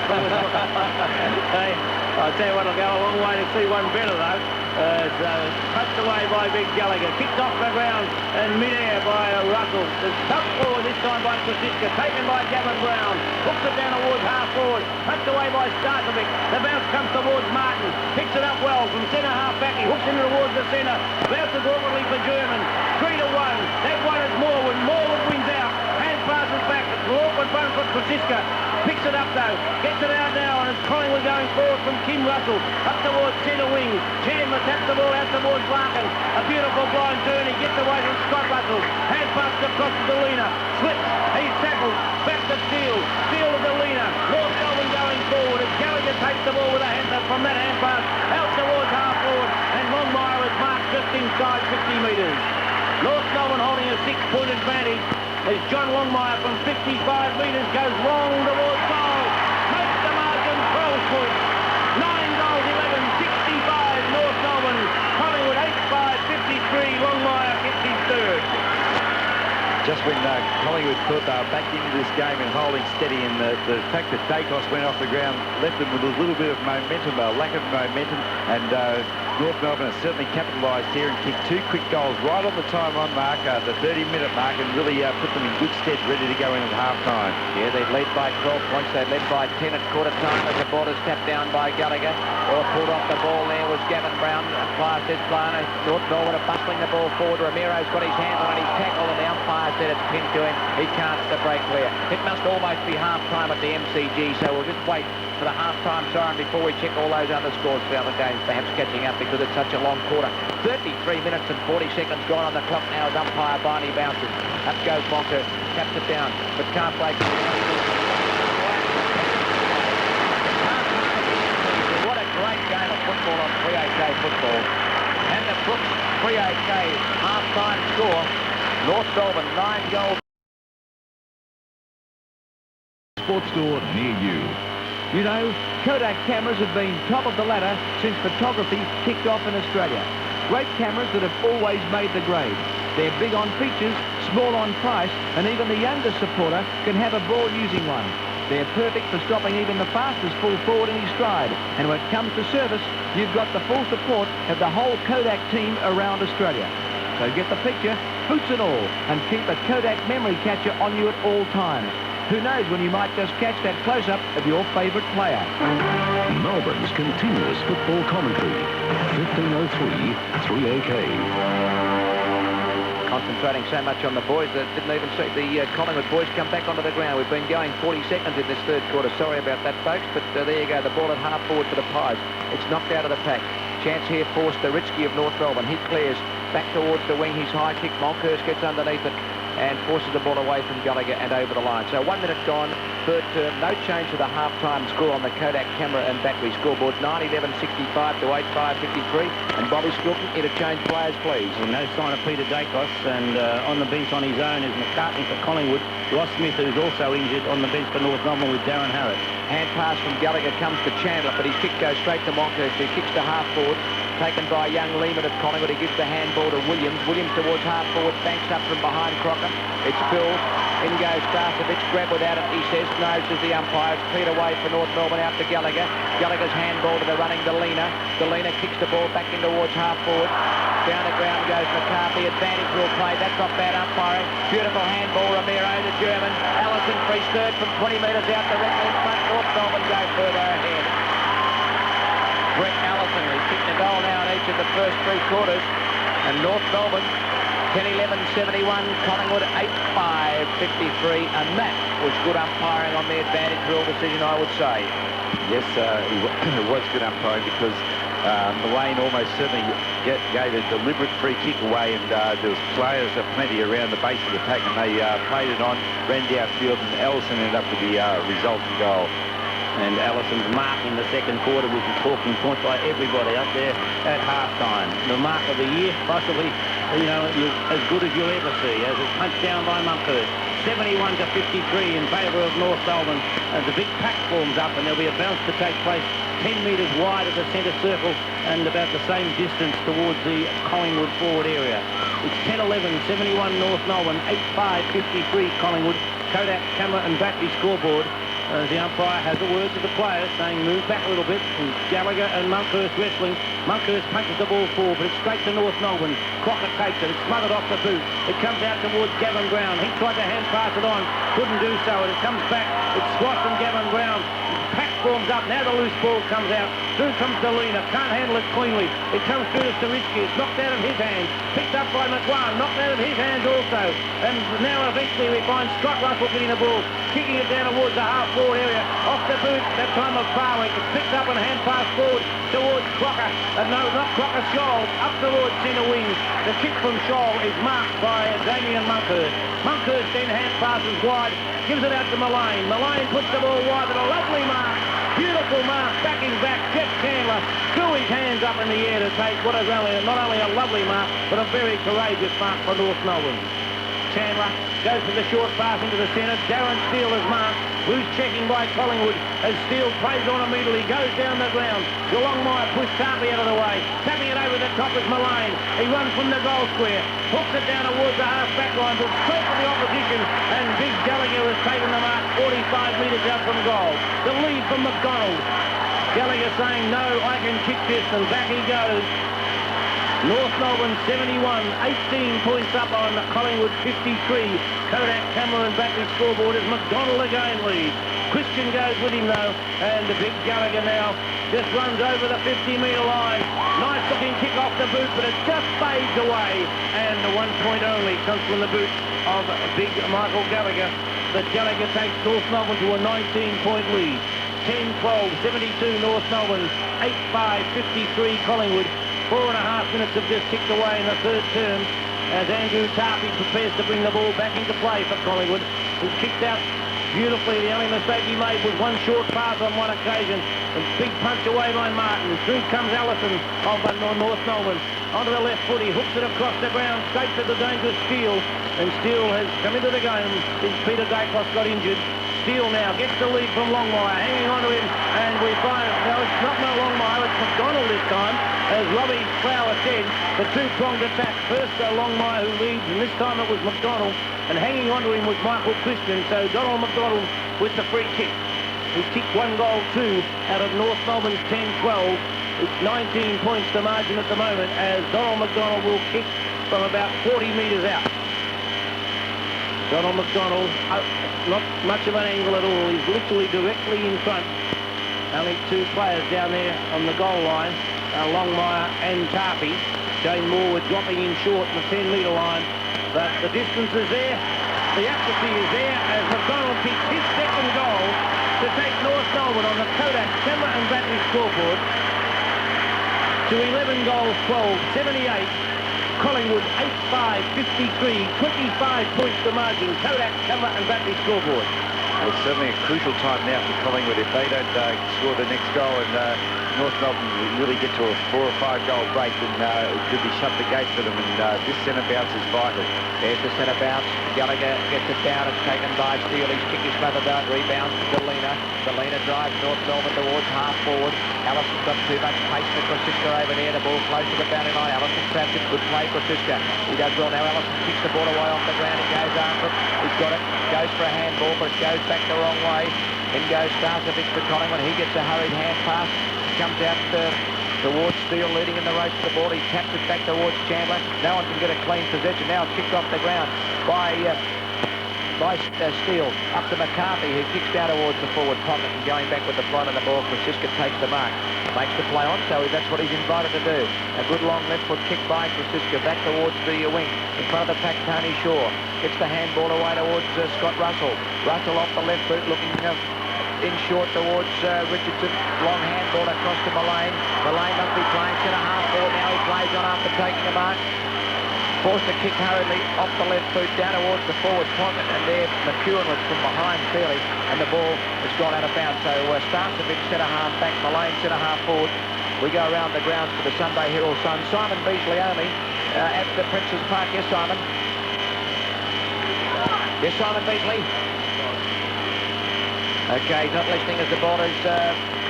Hey, I'll tell you what, I'll go a long way to see one better, though. Punched away by Big Gallagher. Kicked off the ground and mid-air by Russell. It's tucked forward this time by Francisca. Taken by Gavin Brown. Hooks it down towards half forward. Punched away by Starcevic. The bounce comes towards Martin. Picks it up well from centre half back. He hooks it towards the centre. Bounces awkwardly for German. 3-1. That one is Morwood. Morwood wins out. Hand passes back. It's an awkward one for Francisca. Picks it up though. Gets it out now, and it's Collingwood going forward from Kim Russell. Up towards centre wing. Chandler taps the ball out towards Larkin. A beautiful blind turn. He gets away from Scott Russell. Hand passes across to Delina. Slips. He's tackled. Back to Steele. Steele to Delina. North Melbourne going forward as Gallagher takes the ball with a hand from that hand pass out towards half forward. And Longmire is marked just inside 50 metres. North Melbourne holding a 6-point advantage as John Longmire from 55 metres goes long towards steady, and the fact that Dacos went off the ground left them with a little bit of momentum, a lack of momentum, and North Melbourne has certainly capitalised here and kicked 2 quick goals right on the time-on mark, the 30-minute mark, and really put them in good stead, ready to go in at half-time. Yeah, they've led by 12 points. They led by 10 at quarter-time as the ball is tapped down by Gallagher. Well, pulled off the ball there was Gavin Brown. Umpire says North Melbourne are bustling the ball forward. Ramiro's got his hands on it. He's tackled, and the umpire said it's pinned to him. He can't break clear. It must almost be half-time at the MCG, so we'll just wait for the half-time siren before we check all those other scores for the other games, perhaps catching up because it's such a long quarter. 33 minutes and 40 seconds gone on the clock now as umpire Barney bounces. Up goes Monker, taps it down, but can't break. What a great game of football on 3AK football. And the Brooks 3AK half-time score, North Melbourne 9 goals. Sports store near you. You know, Kodak cameras have been top of the ladder since photography kicked off in Australia. Great cameras that have always made the grade. They're big on features, small on price, and even the youngest supporter can have a ball using one. They're perfect for stopping even the fastest full forward in his stride. And when it comes to service, you've got the full support of the whole Kodak team around Australia. So get the picture, boots and all, and keep a Kodak memory catcher on you at all times. Who knows when you might just catch that close-up of your favourite player. Melbourne's continuous football commentary. 1503 3AK. Concentrating so much on the boys that didn't even see the Collingwood boys come back onto the ground. We've been going 40 seconds in this third quarter. Sorry about that, folks, but there you go. The ball at half forward for the Pies. It's knocked out of the pack. Chance here for Staritsky of North Melbourne. He clears back towards the wing. His high kick. Monkhurst gets underneath it and forces the ball away from Gallagher and over the line. So 1 minute gone, third term, no change to the half-time score on the Kodak camera and battery scoreboard. 9-11-65 to 8-5-53. And Bobby Stilton, interchange players, please. Well, no sign of Peter Dacos, and on the bench on his own is McCartney for Collingwood. Ross Smith, who's also injured, on the bench for North Melbourne with Darren Harris. Hand pass from Gallagher comes to Chandler, but his kick goes straight to Monkhurst, who kicks to half forward. Taken by young Lehman of Collingwood. He gives the handball to Williams. Williams towards half forward, banks up from behind Crocker. It's Bill. In goes Starcevich. Grab without it, he says. No, says the umpire. It's cleared away for North Melbourne out to Gallagher. Gallagher's handball to the running Delina. Delina kicks the ball back in towards half forward. Down the ground goes McCarthy. Advantage will play. That's not bad umpiring. Beautiful handball. Ramiro, the German. Allison free third from 20 metres out directly in front. North Melbourne go further ahead. Brett Allison, who's kicked a goal now in each of the first 3 quarters. And North Melbourne, 10-11-71, Collingwood 8-5-53. And that was good umpiring on the advantage rule decision, I would say. Yes, it was good umpiring because Mullane almost certainly gave a deliberate free kick away, and there was players plenty around the base of the pack, and they played it on, ran downfield, and Ellison ended up with the resulting goal. And Allison's mark in the second quarter was a talking point by everybody up there at half-time. The mark of the year, possibly, you know, as good as you'll ever see, as it's punched down by Monkhurst. 71-53 in favour of North Melbourne. The big pack forms up, and there'll be a bounce to take place 10 metres wide of the centre circle and about the same distance towards the Collingwood forward area. It's 10-11, 71 North Melbourne, 8-5-53 Collingwood. Kodak camera and battery scoreboard. The umpire has the words of the players saying move back a little bit. And Gallagher and Monkhurst wrestling. Monkhurst punches the ball forward, but it's straight to North Melbourne. Crocker takes it. It's smothered off the boot. It comes out towards Gavin Brown. He tried to hand pass it on. Couldn't do so. And it comes back. It's squashed from Gavin Brown. Pack forms up. Now the loose ball comes out. Through comes Delina. Can't handle it cleanly. It comes through to Staritsky. It's knocked out of his hands. Picked up by McGuan. Knocked out of his hands also. And now eventually we find Scott Russell getting the ball. Kicking it down towards the half-forward area. Off the boot, that time of Farwick. It's picked up and hand pass forward towards Crocker. No, not Crocker, Scholl. Up towards centre wing. The kick from Scholl is marked by Damien Monkhurst. Monkhurst then hand passes wide. Gives it out to Mullane. Mullane puts the ball wide with a lovely mark. Beautiful mark. Backing back. Jeff Chandler threw his hands up in the air to take what is not only a lovely mark, but a very courageous mark for North Melbourne. Chandler goes for the short pass into the centre. Darren Steele is marked. Loose checking by Collingwood as Steele plays on immediately. Goes down the ground. Longmire pushed Tarpey out of the way. Tapping it over the top is Mullane. He runs from the goal square. Hooks it down towards the half-back line. But straight to the opposition. And Big Gallagher has taken the mark. 45 25 metres out from goal. The lead from McDonald. Gallagher saying, no, I can kick this, and back he goes. North Melbourne 71, 18 points up on Collingwood 53. Kodak, Cameron, Battery scoreboard as McDonald again leads. Christian goes with him though, and the big Gallagher now just runs over the 50-metre line. Nice looking kick off the boot, but it just fades away, and the 1 point only comes from the boot of big Michael Gallagher. But Gallagher takes North Melbourne to a 19-point lead. 10-12, 72 North Melbourne, 8-5, 53 Collingwood. 4.5 minutes have just ticked away in the third term as Andrew Tarpey prepares to bring the ball back into play for Collingwood. He's kicked out beautifully. The only mistake he made was one short pass on one occasion. A big punch away by Martin. Through comes Allison of North Melbourne. Onto the left foot, he hooks it across the ground, straight to the dangerous Steele. And Steele has come into the game since Peter Dacos got injured. Steele now gets the lead from Longmire, hanging on to him, and we find, no, it's not Longmire, it's McDonald this time, as Robbie Flower said, the two-pronged attack. First Longmire who leads, and this time it was McDonald, and hanging on to him was Michael Christian, so Donald McDonald with the free kick. He kicked 1 goal 2 out of North Melbourne's 10-12. It's 19 points to margin at the moment, as Donald McDonald will kick from about 40 metres out. Donald McDonald, not much of an angle at all. He's literally directly in front. Only 2 players down there on the goal line, Longmire and Tarpey. Jane Moore dropping in short on the 10-metre line. But the distance is there. The accuracy is there as McDonald kicks his second goal to take North Melbourne on the Kodak Camera and Battery scoreboard to 11 goals 12, 78. Collingwood 8-5, 53, 25 points to margin. Kodak, Camera and Battery scoreboard. Well, it's certainly a crucial time now for Collingwood. If they don't score the next goal and North Melbourne really get to a 4 or 5 goal break, then it could be shut the gate for them, and this centre bounce is vital. There's the centre bounce. Gallagher gets it down. It's taken by Steele. He's kicked his brother down. Rebounds to Delina. Delina drives North Melbourne towards half forward. Allison's got too much pace for Krosiska over there. The ball close to the boundary line. Allison traps it. Good play, Krosiska. He does well now. Allison kicks the ball away off the ground. He goes after it. He's got it. Goes for a handball, but it goes back the wrong way. In goes Starcevic for Collingwood. He gets a hurried hand pass. Comes out towards Steele, leading in the race to the ball. He taps it back towards Chandler. No one can get a clean possession. Now it's kicked off the ground by Steele. Up to McCarthy, who kicks down towards the forward pocket and going back with the front of the ball. Krosiska takes the mark. Makes the play on, so that's what he's invited to do. A good long left foot kick by Krosiska back towards the wing. In front of the pack, Tony Shaw. Gets the handball away towards Scott Russell. Russell off the left boot looking in short towards Richardson. Long handball across to Mullane. Mullane must be playing centre half forward now. He plays on after taking the mark. Forced to kick hurriedly off the left boot down towards the forward pocket, and there McEwen was from behind fairly, and the ball has gone out of bounds. So Starcevic centre half back, Mullane centre half forward. We go around the grounds for the Sunday Herald Sun. Simon Beasley-Omi at the Princes Park. Yes, Simon. Yes, Simon Beasley. Okay, he's not listening as the ball is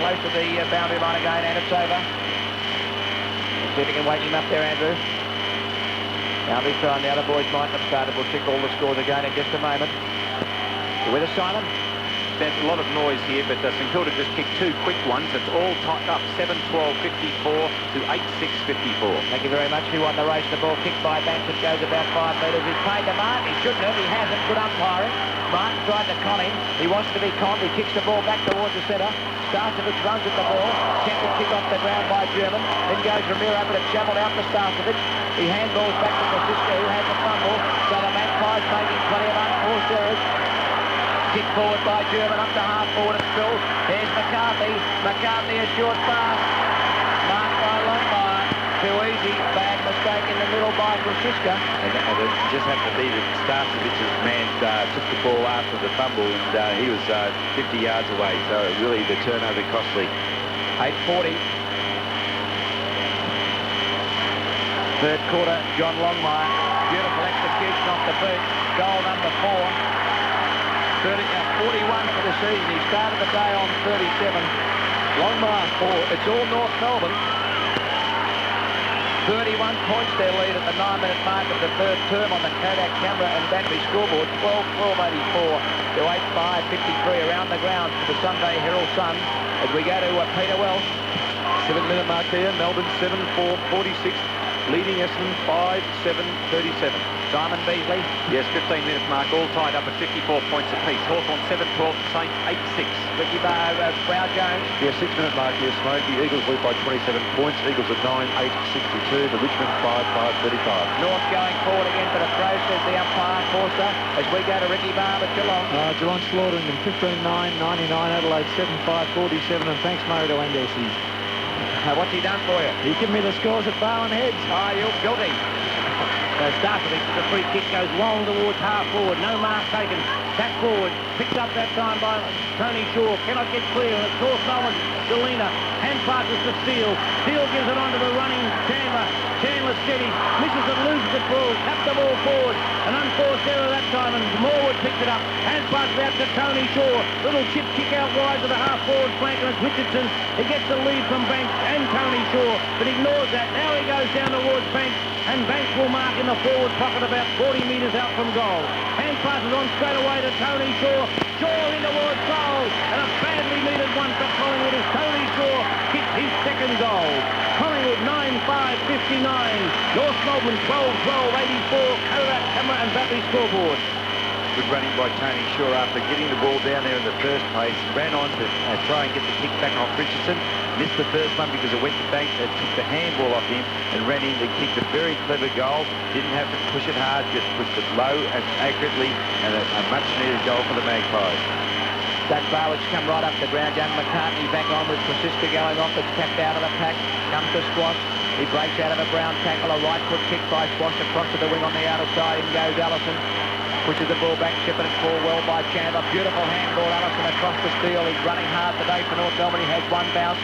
close to the boundary line again, and it's over. Let's see if we can wake him up there, Andrew. Now this time the other boys might have started. We'll check all the scores again in just a moment. You with us, Simon? There's a lot of noise here, but St Kilda just kicked 2 quick ones. It's all tied up, 7-12-54 to 8-6-54. Thank you very much. Who won the race? The ball kicked by Banks. It goes about 5 metres. He's paid the mark. He shouldn't have. He hasn't. Good umpiring. Martin tried to con him. He wants to be conned. He kicks the ball back towards the centre. Starcevic runs at the ball. Sent the kick off the ground by German. Then goes Ramiro, but it's shovelled out to Starcevic. He handballs back to Krosiska, who has the fumble. So the Magpies making plenty of unforced errors. Kick forward by German, up to half forward and Phil. There's McCarthy. McCarthy a short pass. Marked by Longmire. Too easy. Bad mistake in the middle by Krosiska. And it just happened to be that Starcevic's man took the ball after the fumble, and he was 50 yards away. So really the turnover costly. 8:40. Third quarter, John Longmire. Beautiful execution off the boot. Goal number 4. 41 for the season. He started the day on 37. Longmire 4. It's all North Melbourne. 31 points their lead at the 9-minute mark of the third term on the Kodak camera and battery scoreboard. 12-12-84 to 8-5-53 around the ground for the Sunday Herald Sun as we go to Peter Welsh. 7-minute mark there. Melbourne 7-4-46. Leading Essendon 5-7-37. Simon Beasley. Yes, 15-minute mark, all tied up at 54 points apiece. Hawthorn 7-12, Saint 8-6. Ricky Barr, Brow Jones. Yeah, 6-minute mark here, Smoke. The Eagles lead by 27 points. Eagles at 9-8-62. The Richmond 5-5-35. North going forward again for the throw, says the umpire, Forster, as we go to Ricky Barr at Geelong. Geelong slaughtering them 15-9, 99, Adelaide 7-5, 47, and thanks Murray to Andelsi. What's he done for you? He's given me the scores at Barwon Heads. Oh, you're guilty. Starford, the free kick goes long towards half forward. No mark taken. Back forward. Picked up that time by Tony Shaw. Cannot get clear. And it's North Melbourne. Delina. Hand passes to Steele. Steele gives it on to the running Chandler. Chandler steady. Misses it, loses the ball. Tapped the ball forward. An unforced error that time. And Morwood picked it up. Hand passes out to Tony Shaw. Little chip kick out wide to the half forward flank. And it's Richardson. He gets the lead from Banks and Tony Shaw. But ignores that. Now he goes down towards Banks. And Banks will mark in the forward pocket about 40 metres out from goal. Hand passes on straight away to Tony Shaw. Shaw in towards goal. And a badly needed one for Collingwood as Tony Shaw kicks his second goal. Collingwood 9-5-59. North Melbourne 12-12-84. Kodak camera and battery scoreboard. Good running by Tony Shaw after getting the ball down there in the first place. Ran on to try and get the kick back off Richardson. Missed the first one because it went to Banks and took the handball off him and ran in and kicked a very clever goal. Didn't have to push it hard, just pushed it low and accurately, and a much needed goal for the Magpies. That Barwich come right up the ground. Young McCartney back on with Francisca going off. It's tapped out of the pack. Comes to Squash. He breaks out of a Brown tackle. A right foot kick by Squash across to the wing on the outer side. In goes Allison. Pushes the ball back, shipping it forward well by Chandler. Beautiful handball, Allison across the Steele. He's running hard today for North Melbourne. He has one bounce.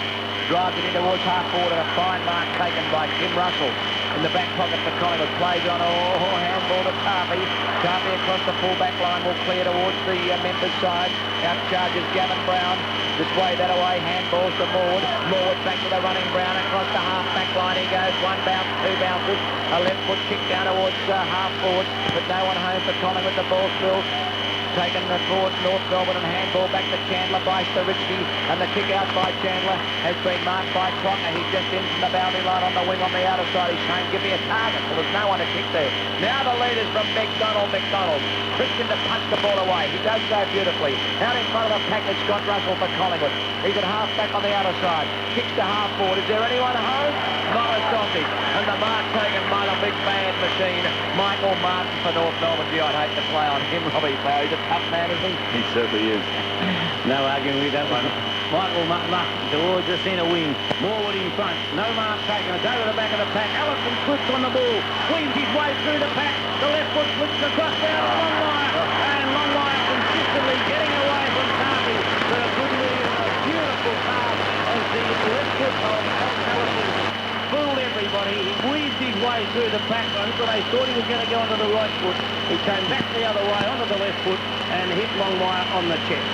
Drives it in towards half forward and a fine mark taken by Kim Russell. In the back pocket for Collingwood. Plays on, handball to Tarpey. Tarpey across the full-back line will clear towards the Memphis side. Out charges Gavin Brown. This way, that away, handballs to Maud. Maud back to the running Brown across the half-back line. He goes, one bounce, two bounces. A left foot kick down towards half forward, but no one home for Collingwood. The ball still taken towards North Melbourne and handball back to Chandler by Staritsky, and the kick out by Chandler has been marked by Crocker. He's just in from the boundary line on the wing on the outer side. He's saying, give me a target. There was no one to kick there. Now the lead is from McDonald. Christian to punch the ball away. He does so beautifully. Out in front of the pack is Scott Russell for Collingwood. He's at half back on the outer side. Kicks to half forward. Is there anyone home? Not a sausage. And the mark taken by the big bad machine, Michael Martin for North Melbourne. Gee, I'd hate to play on him, Robbie Poe. He's a tough man, isn't he? He certainly is. No arguing with that one. Michael Martin towards the centre wing. Morwood in front. No mark taken. It's over the back of the pack. Allison slips on the ball. Weaves his way through the pack. The left foot flips across down to Longmire. And Longmire consistently getting away from Tarpey. But a good lead and a beautiful pass as the left foot of Allison fooled everybody. He weaved his way through the pack. I think they thought he was going to go onto the right foot. He came back the other way onto the left foot and hit Longmire on the chest.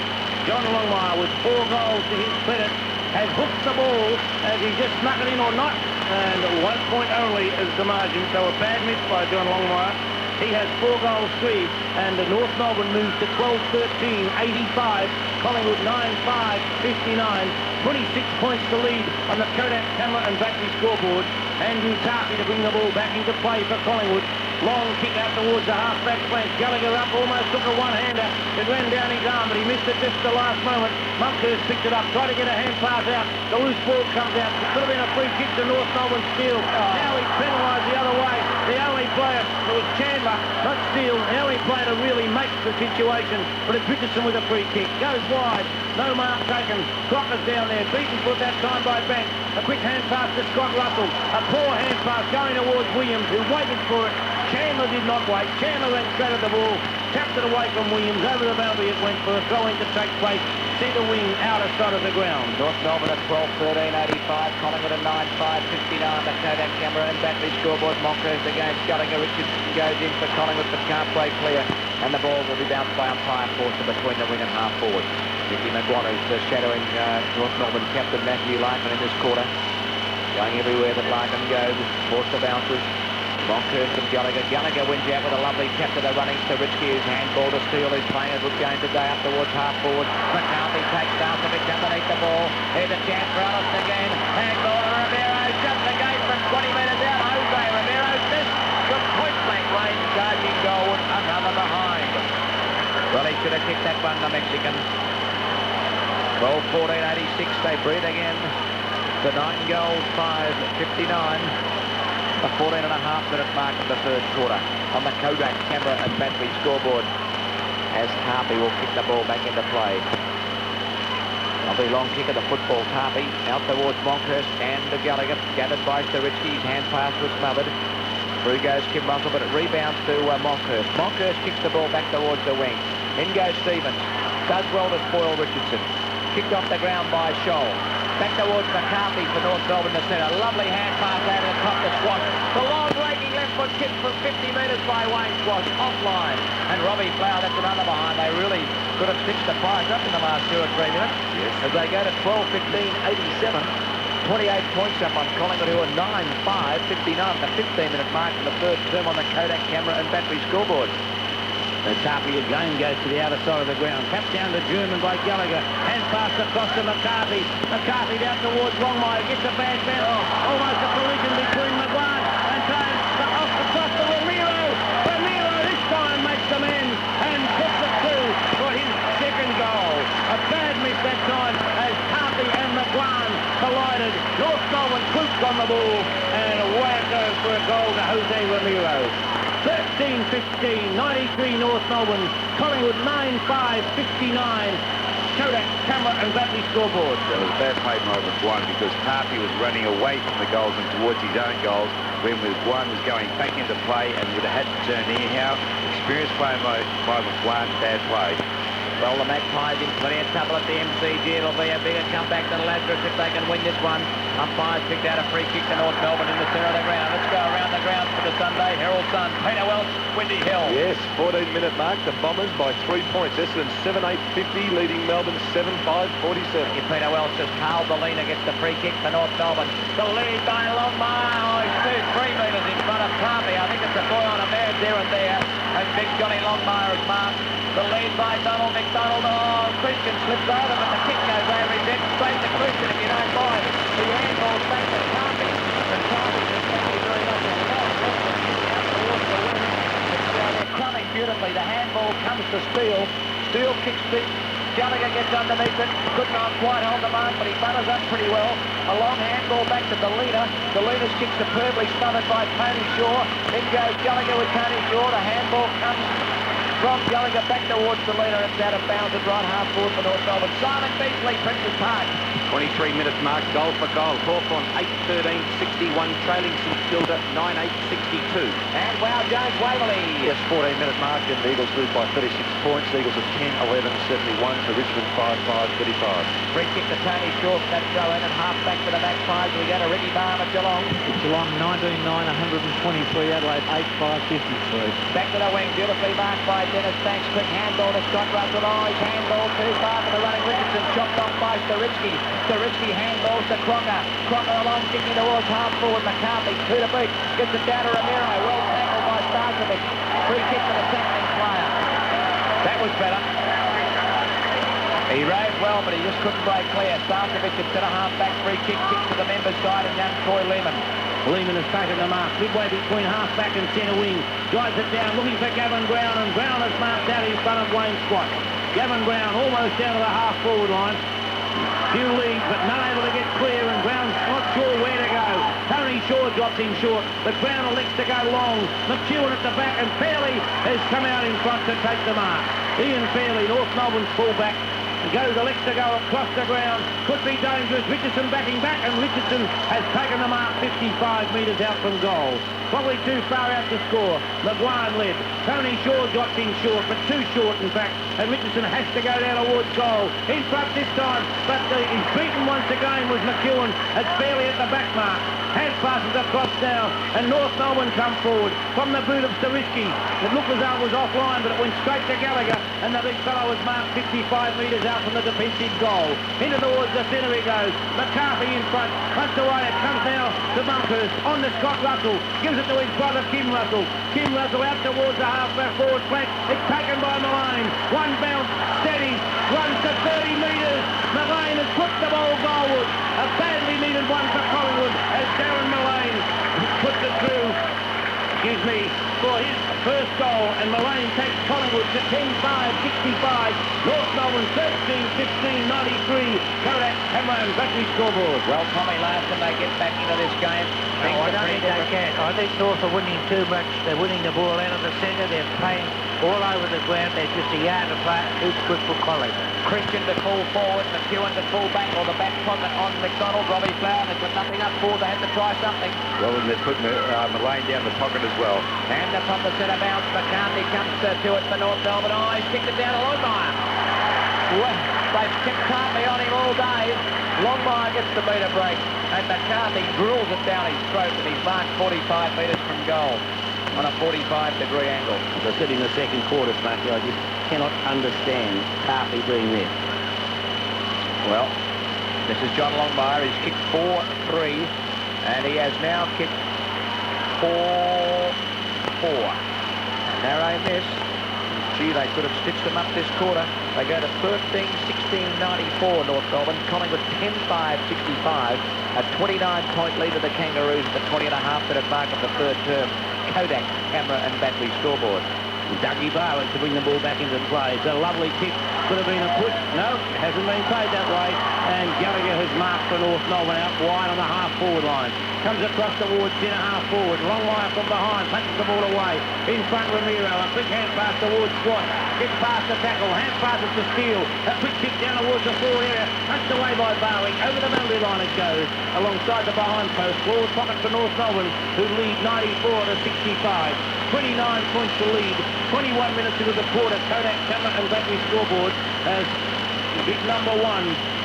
John Longmire, with 4 goals to his credit, has hooked the ball as he just snuck it in or not, and 1 point only is the margin, so a bad miss by John Longmire. He has 4 goals, 3, and North Melbourne moves to 12-13, 85. Collingwood 9-5, 59. 26 points to lead on the Kodak camera and battery scoreboard. Andrew Tarpey to bring the ball back into play for Collingwood. Long kick out towards the half-back flank. Gallagher up, almost took a one-hander. It ran down his arm, but he missed it just the last moment. Monkhurst picked it up, tried to get a hand pass out. The loose ball comes out. It could have been a free kick to North Melbourne Steele. Now he's penalised the other way. The only player, it was Chandler, not Steele. The only player to really make the situation, but it's Richardson with a free kick. Goes wide. No mark taken. Crocker's down there. Beaten foot that time by Banks. A quick hand pass to Scott Russell. A poor hand pass going towards Williams, who waited for it. Chandler did not wait. Chandler went straight at the ball. Tapped it away from Williams. Over the boundary it went for a throw-in to take place. Centre wing, outer side of the ground. North Melbourne at 12-13, 85. Collingwood at 9-5, 59. The Kodak camera and battery scoreboard. Monkhurst against Gallagher. Richardson goes in for Collingwood but can't play clear. And the ball will be bounced by umpire Forster between the wing and half forward. Nicky McGuire is shadowing North Melbourne captain Matthew Lightman in this quarter. Going everywhere that Larkin goes. Forced the bounces. Longhurst and Gallagher. Gallagher wins out with a lovely tap to the running Staritsky, who's handball to Steele, who's playing a good game today up towards half forward. McCarthy takes Starkovic underneath the ball. Here's a chance for Ellis again. Handball to Romero. Just a game from 20 metres out. Jose Romero's missed. From point blank range, charging Goldwood. Another behind. Well, he should have kicked that one, the Mexican. 12-14-86. They breathe again. The Nightingales 5:59. The 14.5-minute mark of the third quarter on the Kodak camera and battery scoreboard as Harpy will kick the ball back into play. Lovely long kick of the football. Harpy out towards Monkhurst and Gallagher. Gathered by Staritsky's hand pass was smothered. Through goes Kim Russell, but it rebounds to Monkhurst. Monkhurst kicks the ball back towards the wing. In goes Stevens. Does well to spoil Richardson. Kicked off the ground by Scholl. Back towards McCarthy for North Melbourne to centre. Lovely hand pass out of the top to Squash. The long raking left foot kick from 50 metres by Wayne Squash offline. And Robbie Flower, that's another behind. They really could have stitched the prize up in the last 2 or 3 minutes. Yes. As they go to 12-15-87. 28 points up on Collingwood, who are 9-5-59 at the 15-minute mark in the third term on the Kodak camera and battery scoreboard. The Tarpey again goes to the outer side of the ground. Tapped down to German by Gallagher. Hand pass across to McCarthy. McCarthy down towards Longmire. Gets a bad bounce. Almost a collision between McGuire and turns off across to Romero. Romero this time makes amends and puts it through for his second goal. A bad miss that time as Tarpey and McGuire collided. North Melbourne swooped on the ball and away it goes for a goal to Jose Romero. 13-15, 93 North Melbourne, Collingwood 9-5-59, Kodak, camera and battery scoreboard. It was a bad play by McGuire because Tarpey was running away from the goals and towards his own goals when McGuire was going back into play and would have had to turn anyhow. Experienced play by McGuire, bad play. Well, the Magpies in plenty of trouble at the MCG. It'll be a bigger comeback than Lazarus if they can win this one. Umpires picked out a free kick to North Melbourne in the centre of the ground. Let's go around the ground for the Sunday Herald Sun. Peter Welch, Windy Hill. Yes, 14-minute mark. The Bombers by 3 points. Essendon 7-8-50, leading Melbourne 7-5-47. Peter Welch as Carl Bellina gets the free kick for North Melbourne. The lead by Longmire. Oh, he's 2-3 metres in front of Tarpey. I think it's a boy on a mare there and there. And big Johnny Longmire is marked. The lead by Donald McDonald. Oh, Christian slips over, but the kick goes over his head. Straight to Christian, if you don't mind. The handball's back to Tarpey. And Tarpey just thank you very much. They're coming beautifully. The handball comes to Steele. Steele kicks deep. Gallagher gets underneath it. Could not quite hold the mark, but he butters up pretty well. A long handball back to Bellina. Bellina's kick superbly smothered by Tony Shaw. In goes Gallagher with Tony Shaw. The handball comes from Gallagher back towards Bellina. It's out of bounds at right half forward for North Melbourne. Simon Beasley, Princes Park. 23 minutes mark, goal for goal. Hawthorn 8-13-61, trailing St Kilda 9-8-62. And wow, James Waverley. Yes, 14-minute mark, and the Eagles lead by 36 points. Eagles at 10-11-71 to Richmond 5-5-35. Free kick to Tony Shaw. That throw in and half back to the Magpies. We go to Ricky Barham at Geelong. Geelong 19-9-123, Adelaide 8-5-53. Back to the wing, beautifully marked by Dennis Banks. Quick handball to Scott Russell. Oh, his handball too far for the running Richardson. Chopped off by Staritsky. Staritsky handballs to Crocker. Crocker along, kicking towards half forward. McCarthy, 2 to beat. Gets it down to Romero. Well tackled by Starkovic. Free kick for the tackling player. That was better. He rode well, but he just couldn't break clear. Starkovic at centre half back. Free kick to the members' side and young Troy Lehman. Lehman has taken the mark, midway between half-back and centre wing. Drives it down, looking for Gavin Brown, and Brown has marked out in front of Wayne Squat. Gavin Brown almost down to the half-forward line. Few leads, but not able to get clear, and Brown's not sure where to go. Tony Shaw drops him short, but Brown elects to go long. McEwen at the back, and Fairley has come out in front to take the mark. Ian Fairley, North Melbourne's fullback, goes elects to go across the ground. Could be dangerous. Richardson backing back, and Richardson has taken the mark 55 metres out from goal. Probably too far out to score. McGuire led. Tony Shaw drops in short, but too short in fact, and Richardson has to go down towards goal. In front this time, but he's beaten once again was McEwen. It's barely at the back mark. Hand passes across now, and North Melbourne come forward from the boot of Sarisky. It looked as though it was offline, but it went straight to Gallagher, and the big fellow was marked 55 metres out from the defensive goal. Into towards the centre he goes. McCarthy in front, punts away. It comes now to Monkhurst. On to Scott Russell. Gives it to his brother Kim Russell. Kim Russell out towards the half-back forward flank. It's taken by Mullane. One bounce, steady, runs to 30 metres. Mullane has put the ball goalward. A badly needed one for Collingwood as Darren Mullane puts it through, for his first goal, and Mullane takes Collingwood to 10-5-65. North Melbourne 13-15-93. Kodak, Cameron, battery scoreboard. Well, Tommy Larson, they get back into this game. No, I don't think they can. I think North are winning too much. They're winning the ball out of the centre. They're playing all over the ground. They're just a yard apart. Too quick for Collingwood. Christian to full forward, McEwen to full back, or the back pocket on McDonald. Robbie Flower, they've got nothing up for. They had to try something. Well, and they're putting Mullane down the pocket as well. And from the centre bounce, McCarthy comes to it for North Melbourne. Oh, he's kicked it down to Longmire. Well, they've kept tightly on him all day. Longmire gets the metre break, and McCarthy drills it down his throat, and he's marked 45 metres from goal on a 45-degree angle. As I said in the second quarter, Smarty, I just cannot understand Carthy being there. Well, this is John Longmire. He's kicked 4-3, and he has now kicked 4-4. Narrow miss. Gee, they could have stitched them up this quarter. They go to 13-16-94, North Melbourne. Collingwood 10-5-65. A 29-point lead to the Kangaroos at the 20.5-minute mark of the third term. Kodak, camera and battery scoreboard. Dougie Barlett to bring the ball back into play. It's a lovely kick. Could have been a push. No, it hasn't been played that way. And Gallagher has marked for North Melbourne out wide on the half-forward line. Comes across towards centre half-forward. Longmire from behind. Punches the ball away. In front, Ramiro. A quick hand pass towards Squat. Gets past the tackle. Hand passes to Steele. A quick kick down towards the forward area. Punched away by Barwick. Over the boundary line it goes. Alongside the behind post. Forward pocket for North Melbourne, who lead 94-65. 29 points to lead. 21 minutes into the quarter. Kodak, camera and battery scoreboard as big number 1,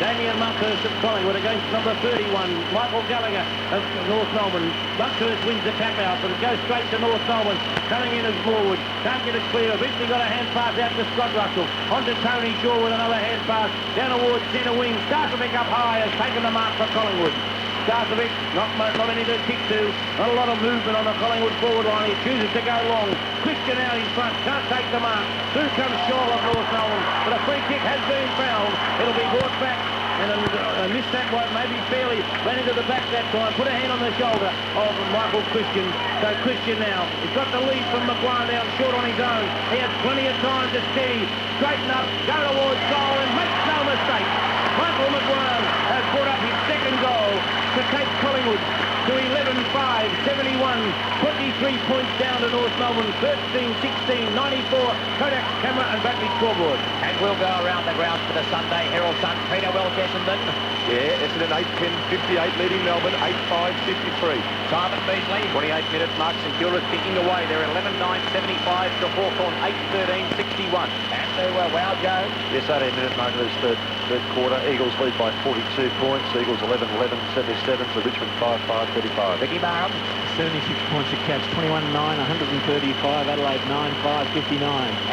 Damien Monkhurst of Collingwood against number 31, Michael Gallagher of North Melbourne. Monkhurst wins the tap out, but it goes straight to North Melbourne. Coming in as Morwood. Can't get it clear. Eventually got a hand pass out to Scott Russell. On to Tony Shaw with another hand pass. Down towards centre wing. Starkovic up high has taken the mark for Collingwood. Starkovic, not many to kick to. Not a lot of movement on the Collingwood forward line. He chooses to go long. Christian out in front. Can't take the mark. Through comes Shaw of North Melbourne. But a free kick has been fouled. It'll be brought back. And missed that one, maybe fairly, ran into the back that time, put a hand on the shoulder of Michael Christian. So Christian now, he's got the lead from McGuire down short on his own. He has plenty of time to steady, straighten up, go towards goal and makes no mistake. Michael McGuire has brought up his second goal to take Collingwood to 11-5-71. 23 points down to North Melbourne, 13-16-94. Kodak, camera and battery scoreboard. And we'll go around the grounds for the Sunday Herald Sun. Peter Welch, Essendon. Yeah, Essendon 8-10-58 leading Melbourne 8-5-53. Simon Beasley. 28 minute mark. St Kilda's kicking away. They're 11-9-75 to Hawthorn 8-13-61. And Wow Joe. Yes, 18-minute mark of this third quarter. Eagles lead by 42 points. Eagles 11-11-77 to Richmond 5-5-35. Vicky Barham. 76 points to catch. 21-9, 135. Adelaide 9-5-59.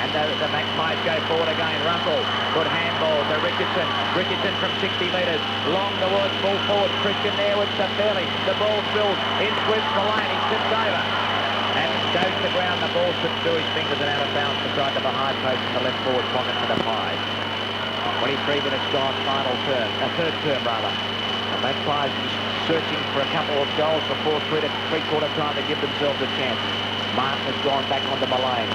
And the Magpies go forward again. Russell. Good handball to Richardson. Richardson from 60 metres. Long towards full forward. Christian there with the Fairley. The ball spills. In sweeps Mullane. He tips over. And goes to the ground. The ball slips through his fingers and out of bounds beside the behind post in the left forward pocket for the Pies. 23 minutes gone. Final term. Third term rather. The Magpies searching for a couple of goals before three-quarter time to give themselves a chance. Martin has gone back onto Mullane.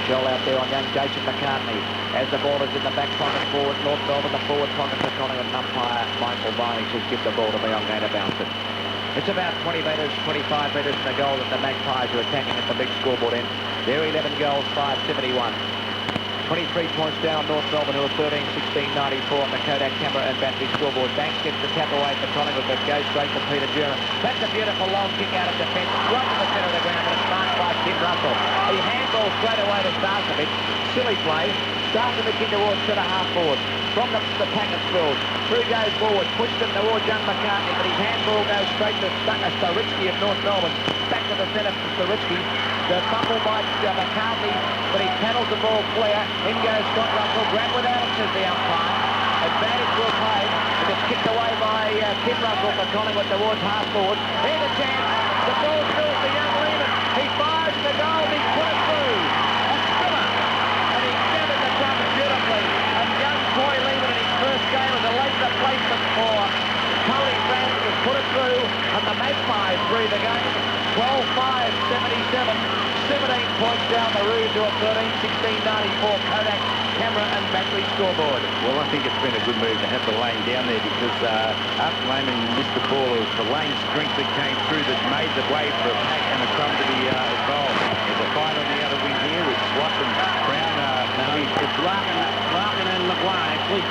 Shell out there on young Jason McCartney. As the ball is in the back pocket forward, North Melbourne, the forward pocket for Collingwood, and umpire Michael Barney says give the ball to the young man to bounce it. It's about 20 metres, 25 metres from the goal that the Magpies are attacking at the big scoreboard end. They're 11 goals, 571. 23 points down, North Melbourne, who are 13-16-94 on the Kodak camera and battery scoreboard. Banks gets the tap away for Collingwood, but goes straight to Peter German. That's a beautiful long kick out of defence, right to the centre of the ground, and it's marked by Kim Russell. He handballs straight away to Starkovic. Silly play. Starkovic in towards centre-half forward. From the packet spills. Through goes forward. Pushed it towards young McCartney, but his handball goes straight to Staritsky of North Melbourne. Back to the centre for Staritsky. The fumble by McCartney, but he paddles the ball clear. In goes Scott Russell. Grab without him, says the umpire. Advantage will play. It is kicked away by Kim Russell for Collingwood towards half forward. Here's a chance. The ball still for young Lehman. He fires the goal. He's put it through. A spinner. And he gathered the drums beautifully. And young Troy Lehman in his first game as a late replacement for Tony Francis has put it through. And the Magpies breathe again. 12-5, 77. 17 points down the road to a 13-16-94 Kodak camera and battery scoreboard. Well, I think it's been a good move to have the lane down there because after Lehman missed the ball, it was the lane strength that came through that made the way for a pack and a crumb to be involved. There's a fight on the other wing here with Swat and Brown. It's Larkin and McGuire, actually.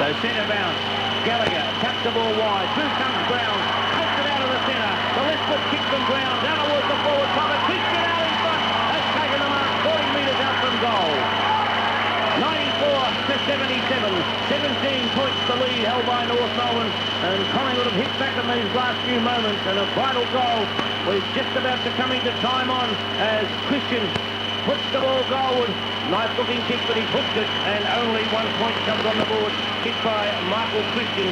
So centre bounce. Gallagher taps the ball wide. Through comes Brown. Takes it out of the centre. The left foot kicks from Brown. Down towards the forward pocket. Kicks it out in front. Has taken the mark 40 metres out from goal. 94-77. 17 points the lead held by North Melbourne. And Collingwood have hit back in these last few moments. And a vital goal was just about to come into time on as Christian puts the ball goalward. Nice looking kick, but he's hooked it, and only 1 point comes on the board. Kicked by Michael Christian,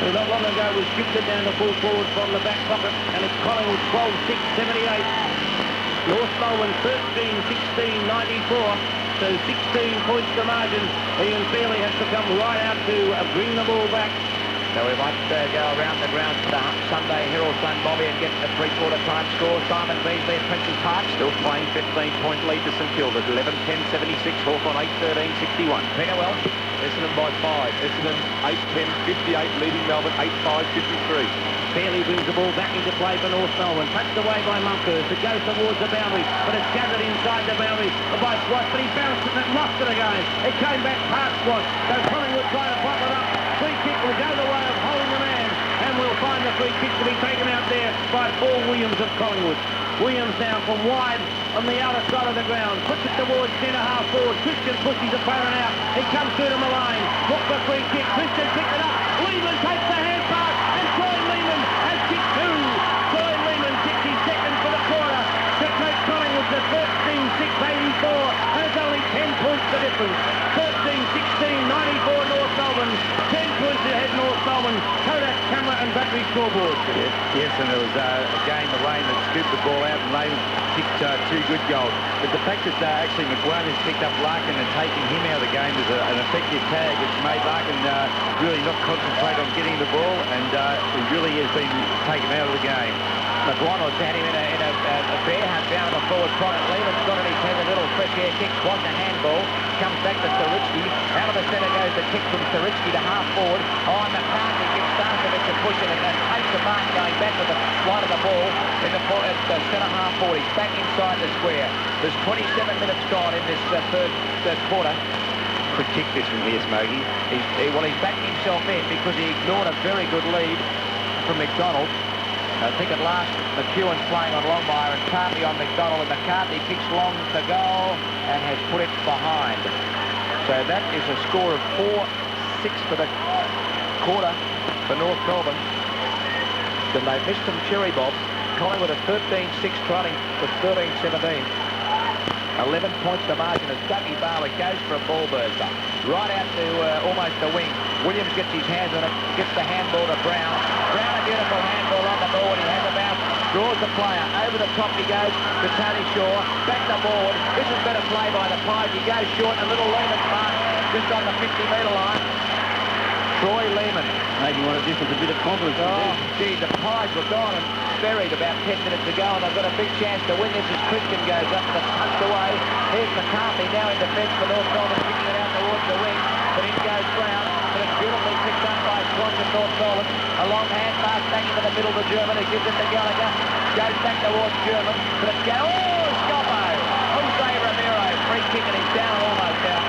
who not long ago was shifted down to full forward from the back pocket, and it's Collingwood 12-6, 78. North Melbourne 13-16, 94. So 16 points to margin. Ian Fairley has to come right out to bring the ball back. So we might go around and round to the Sunday Herald Sun, Bobby, and get the three-quarter time score. Simon Beasley at Prince's Park. Still playing 15-point lead to St Kilda. 11-10-76. Hawthorn 8-13-61. Peter Welch. Essendon by 5. Essendon 8-10-58, leading Melbourne 8-5-53. Fairley brings the ball back into play for North Melbourne. Touched away by Monkhurst. It goes towards the boundary, but it's gathered inside the boundary by Swat, but he bounced it and lost it again. It came back past Swat. So Collingwood trying to pop it up. Free kick will go the way of holding the man, and we'll find the free kick to be taken out there by Paul Williams of Collingwood. Williams now from wide on the outer side of the ground. Puts it towards centre-half forward. Christian pushes the opponent out. It comes through to Mullane. Look for free kick. Christian picked it up. Lehman takes the hand pass, and Troy Lehman has kicked two. Troy Lehman kicks his second for the quarter to take Collingwood to 13-6-84, and it's only 10 points the difference. 13-16-94 North Melbourne. 10 points ahead North Melbourne. Kodak camera and battery scoreboard. Yes, and there was again the lane that scooped the ball out and Lehman kicked two good goals. But the fact that actually McGuire has picked up Larkin and taken him out of the game is an effective tag. It's made Larkin really not concentrate on getting the ball, and he really has been taken out of the game. McDonald's had him in a bear hunt down the forward pocket. Lehman's got it. He has a little fresh air kick. Wants a handball. Comes back to Staritsky. Out of the centre goes the kick from Staritsky to half forward. Oh, and McCartney gives Starkovic a push and takes the mark going back with the flight of the ball in the centre half forward. He's back inside the square. There's 27 minutes gone in this third quarter. Could kick this from here, Smokey. He's backed himself in because he ignored a very good lead from McDonald. I think at last McEwen's playing on Longmire and Cartney on McDonald, and McCartney kicks long to goal and has put it behind. So that is a score of 4-6 for the quarter for North Melbourne. Then they missed some cherry bob. Collingwood at 13-6 trailing with 13-17. 11 points to margin as Dougie Barwick goes for a ball burster. Right out to almost the wing. Williams gets his hands on it, gets the handball to Brown. Brown, a beautiful handball on the board. He has a bounce, draws the player. Over the top he goes to Tony Shaw. Back the board. This is better play by the Pies. He goes short, and little Lehman's mark just on the 50-metre line. Troy Lehman. Maybe want to give us a bit of confidence. Oh, gee, the Pies were gone and buried about 10 minutes ago, and they've got a big chance to win this as Christian goes up and it's tucked away. Here's McCarthy now in defence for North Melbourne, kicking it out towards the wing, but in goes Brown, but it's beautifully picked up by Swan of North Melbourne. A long hand pass back into the middle to German, who gives it to Gallagher, goes back towards German, but it's go. Oh, Scoppo! Jose Ramiro, free kick, and he's down almost out.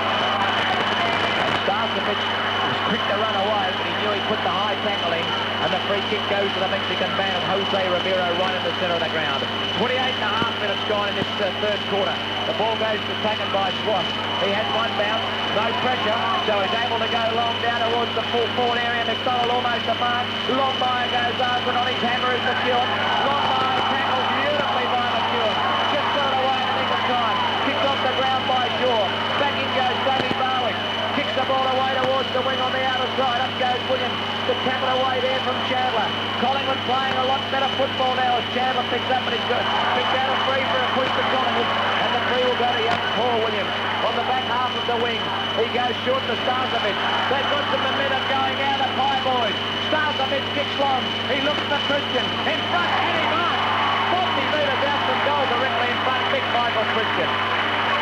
And Starkovic was quick to run away, but he knew he put the high tackle in. And the free kick goes to the Mexican man of Jose Ramiro right in the centre of the ground. 28.5 minutes gone in this third quarter. The ball goes to taken by Swass. He had one bounce, no pressure, so he's able to go long down towards the full forward area. McDonald almost a mark. Longmire goes over and on his hammer is McEwen. Longmire tackled beautifully by McEwen. Just got it away in the nick of time. Kicked off the ground by Shaw. Back in goes Davey Barwick. Kicks the ball away towards the wing on the outer side. Up goes Williams. The tap it away there from Chandler. Collingwood playing a lot better football now as Chandler picks up and he's got picked out a free for a push to Collingwood. And the free will go to young Paul Williams. On the back half of the wing, he goes short to Starzovic. They've got some momentum going out, the Pie boys. Starzovic kicks long. He looks for Christian. In front, and he marks. 40 metres out from goal directly in front, Big Michael Christian.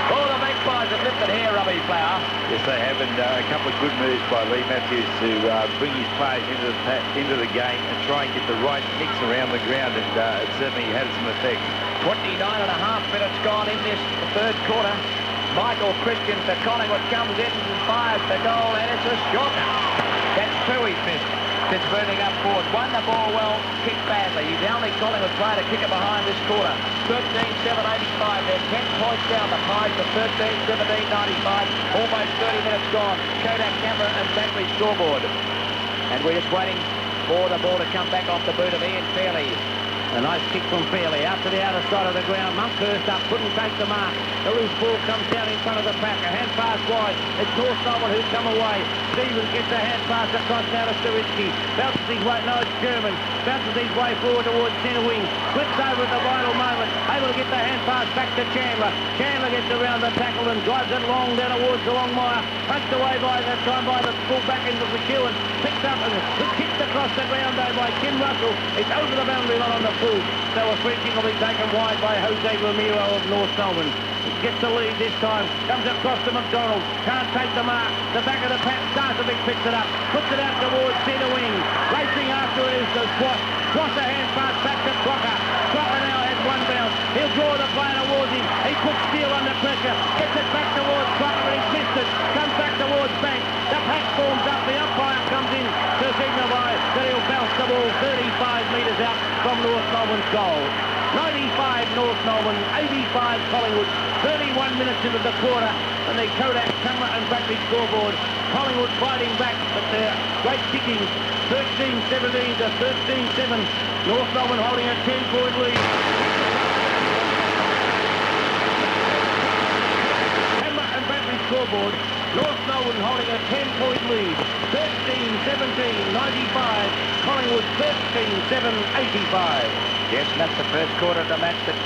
Oh, the Magpies have lifted here, Robbie Flower. Yes, they have, and a couple of good moves by Lee Matthews to bring his players into the game and try and get the right mix around the ground, and it certainly had some effect. 29.5 minutes gone in this third quarter. Michael Christian for Collingwood comes in and fires the goal, and it's a shot. That's two he's missed. It's moving up forward. Won the ball well, kicked badly. He's the only Collingwood player to kick it behind this quarter. 13-7-85. They're 10 points down. The Pies are 13-17-95. Almost 30 minutes gone. Kodak camera and battery scoreboard. And we're just waiting for the ball to come back off the boot of Ian Fairley. A nice kick from Fairley out to the outer side of the ground. Monkhurst up, couldn't take the mark. The loose ball comes down in front of the pack. A hand pass wide. It's North Melbourne who's come away. Stevens gets a hand pass across now to Sturitsky. Bounces his way, no, it's German. Bounces his way forward towards centre wing. Flips over at the vital moment. Able to get the hand pass back to Chandler. Chandler gets around the tackle and drives it long down towards the Longmire. Punched away by that time by the full back into McEwen. Picked up and kicked across the ground though by Kim Russell. It's over the boundary line on the full. So a free kick will be taken wide by Jose Ramiro of North Melbourne. Gets the lead this time. Comes across to McDonald. Can't take the mark. The back of the pack. Starzovic picks it up. Puts it out towards centre wing. Racing after it is the Swass. Swass a hand pass back to Crocker. Crocker now has one bounce. He'll draw the player towards him. He puts Steele under pressure. Gets it back towards Crocker and he's missed it. Comes back towards Banks. The pack forms up. The umpire comes in to signify that he'll bounce the ball 35 metres out from North Melbourne's goal. 95 North Melbourne, 85 Collingwood, 31 minutes into the quarter, and the Kodak camera and battery scoreboard. Collingwood fighting back, but they're great kicking. 13-17 to 13-7. North Melbourne holding a 10-point lead. Camera and battery scoreboard. North Melbourne holding a 10-point lead. 13-17, 95. Collingwood 13-7, 85. Yes, and that's the first quarter of the match that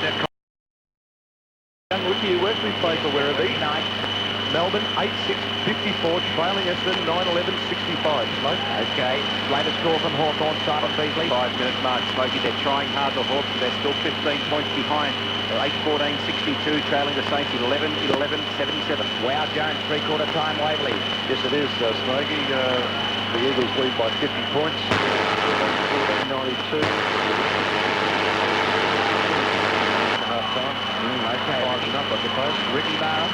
Young rookie who Wesley played for Werribee. night. Melbourne 8-6-54, trailing Essendon 9-11-65. Smoke. Okay, latest score from Hawthorn, Simon Beasley. 5-minute mark, Smokey. They're trying hard, the Hawks. They're still 15 points behind. They're 8-14-62, trailing the Saints 11-11-77. Wow, Jones, three-quarter time, Waverley. Yes, it is, Smokey. The Eagles lead by 50 points. 14-92. Half-time. Okay. 5 up, I suppose. Ricky Barham.